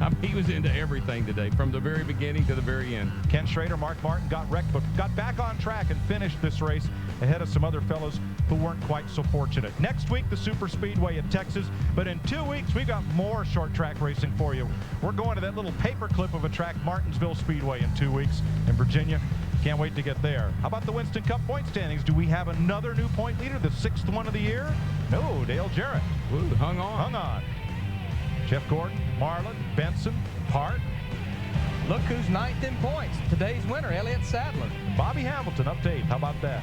I mean, he was into everything today, from the very beginning to the very end. Ken Schrader, Mark Martin got wrecked, but got back on track and finished this race ahead of some other fellows who weren't quite so fortunate. Next week, the Super Speedway at Texas, but in 2 weeks, we've got more short track racing for you. We're going to that little paperclip of a track, Martinsville Speedway, in 2 weeks in Virginia. Can't wait to get there. How about the Winston Cup point standings? Do we have another new point leader, the 6th one of the year? No, Dale Jarrett. Ooh, hung on. Hung on. Jeff Gordon, Marlin, Benson, Hart. Look who's 9th in points. Today's winner, Elliott Sadler. Bobby Hamilton up to 8th. How about that?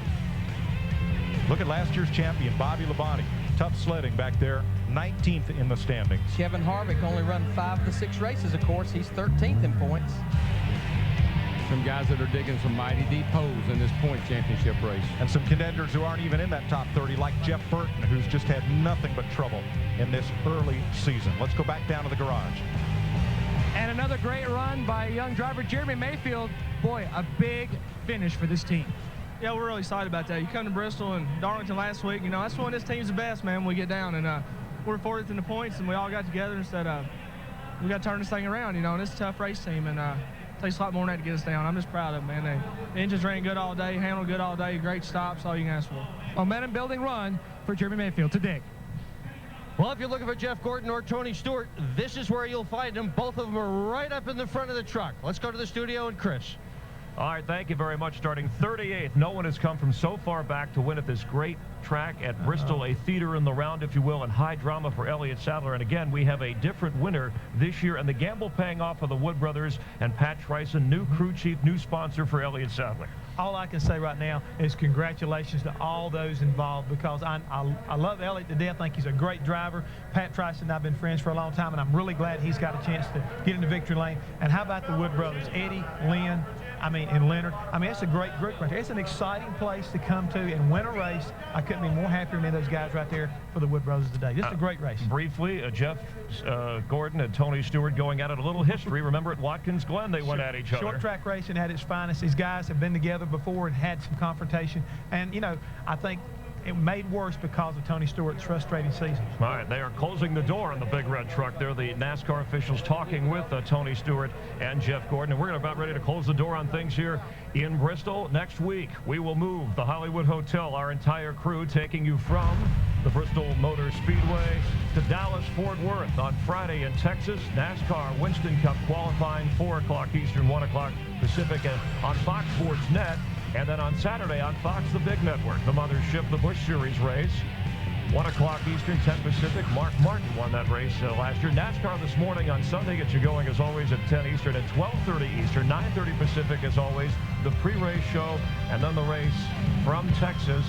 Look at last year's champion, Bobby Labonte. Tough sledding back there, 19th in the standings. Kevin Harvick only run 5 of the 6 races, of course. He's 13th in points. Some guys that are digging some mighty deep holes in this point championship race. And some contenders who aren't even in that top 30, like Jeff Burton, who's just had nothing but trouble in this early season. Let's go back down to the garage. And another great run by young driver Jeremy Mayfield. Boy, a big finish for this team. Yeah, we're really excited about that. You come to Bristol and Darlington last week, you know, that's when this team's the best, man, when we get down. And we're 4th in the points, and we all got together and said, we got to turn this thing around, you know, and it's a tough race team. And takes a lot more than that to get us down. I'm just proud of them, man. The engines ran good all day, handled good all day, great stops, all you can ask for. Momentum building run for Jeremy Mayfield to dig. Well, if you're looking for Jeff Gordon or Tony Stewart, this is where you'll find them. Both of them are right up in the front of the truck. Let's go to the studio and Chris. All right, thank you very much. Starting 38th, no one has come from so far back to win at this great track at Bristol, a theater in the round, if you will, and high drama for Elliott Sadler. And again, we have a different winner this year, and the gamble paying off for the Wood brothers and Pat Trison, new crew chief, new sponsor for Elliott Sadler. All I can say right now is congratulations to all those involved, because I love Elliott to death. I think he's a great driver. Pat Trison and I have been friends for a long time, and I'm really glad he's got a chance to get into victory lane. And how about the Wood brothers, Eddie, Lynn, and Leonard. I mean, it's a great group right there. It's an exciting place to come to and win a race. I couldn't be more happier than those guys right there for the Wood brothers today. This is a great race. Briefly, Jeff Gordon and Tony Stewart going at it. A little history. Remember at Watkins Glen, they went at each other. Short track racing at its finest. These guys have been together before and had some confrontation. And, you know, I think it made worse because of Tony Stewart's frustrating season. All right, they are closing the door on the big red truck there. The NASCAR officials talking with Tony Stewart and Jeff Gordon. And we're about ready to close the door on things here in Bristol. Next week, we will move the Hollywood Hotel, our entire crew, taking you from the Bristol Motor Speedway to Dallas-Fort Worth on Friday in Texas. NASCAR Winston Cup qualifying, 4 o'clock Eastern, 1 o'clock Pacific on Fox Sports Net. And then on Saturday on Fox, the big network, the mothership, the Busch Series race. 1 o'clock Eastern, 10 Pacific. Mark Martin won that race last year. NASCAR this morning on Sunday gets you going, as always, at 10 Eastern and 12:30 Eastern, 9:30 Pacific, as always, the pre-race show. And then the race from Texas.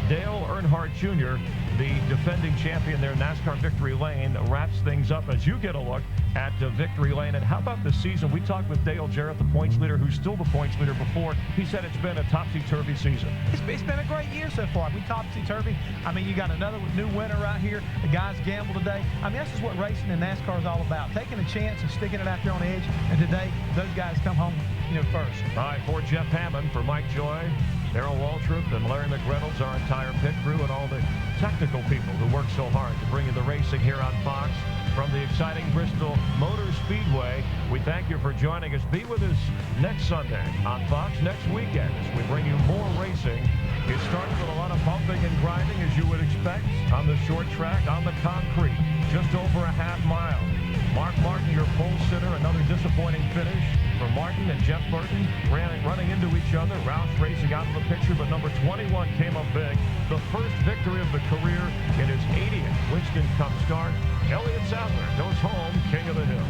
Dale Earnhardt Jr., the defending champion there, NASCAR Victory Lane, wraps things up as you get a look at Victory Lane. And how about the season? We talked with Dale Jarrett, the points leader, who's still the points leader before. He said it's been a topsy-turvy season. It's been a great year so far. We topsy-turvy. I mean, you got another new winner right here. The guys gamble today. I mean, this is what racing in NASCAR is all about. Taking a chance and sticking it out there on the edge. And today, those guys come home, you know, first. All right, for Jeff Hammond, for Mike Joy, Darrell Waltrip, and Larry McReynolds, our entire pit crew, and all the technical people who work so hard to bring you the racing here on Fox from the exciting Bristol Motor Speedway. We thank you for joining us. Be with us next Sunday on Fox next weekend as we bring you more racing. It starts with a lot of bumping and grinding, as you would expect, on the short track, on the concrete, just over a half mile. Mark Martin, your pole sitter, another disappointing finish for Martin and Jeff Burton, running into each other. Roush racing out of the picture, but number 21 came up big. The first victory of the career in his 80th Winston Cup start. Elliott Sadler goes home, king of the hill.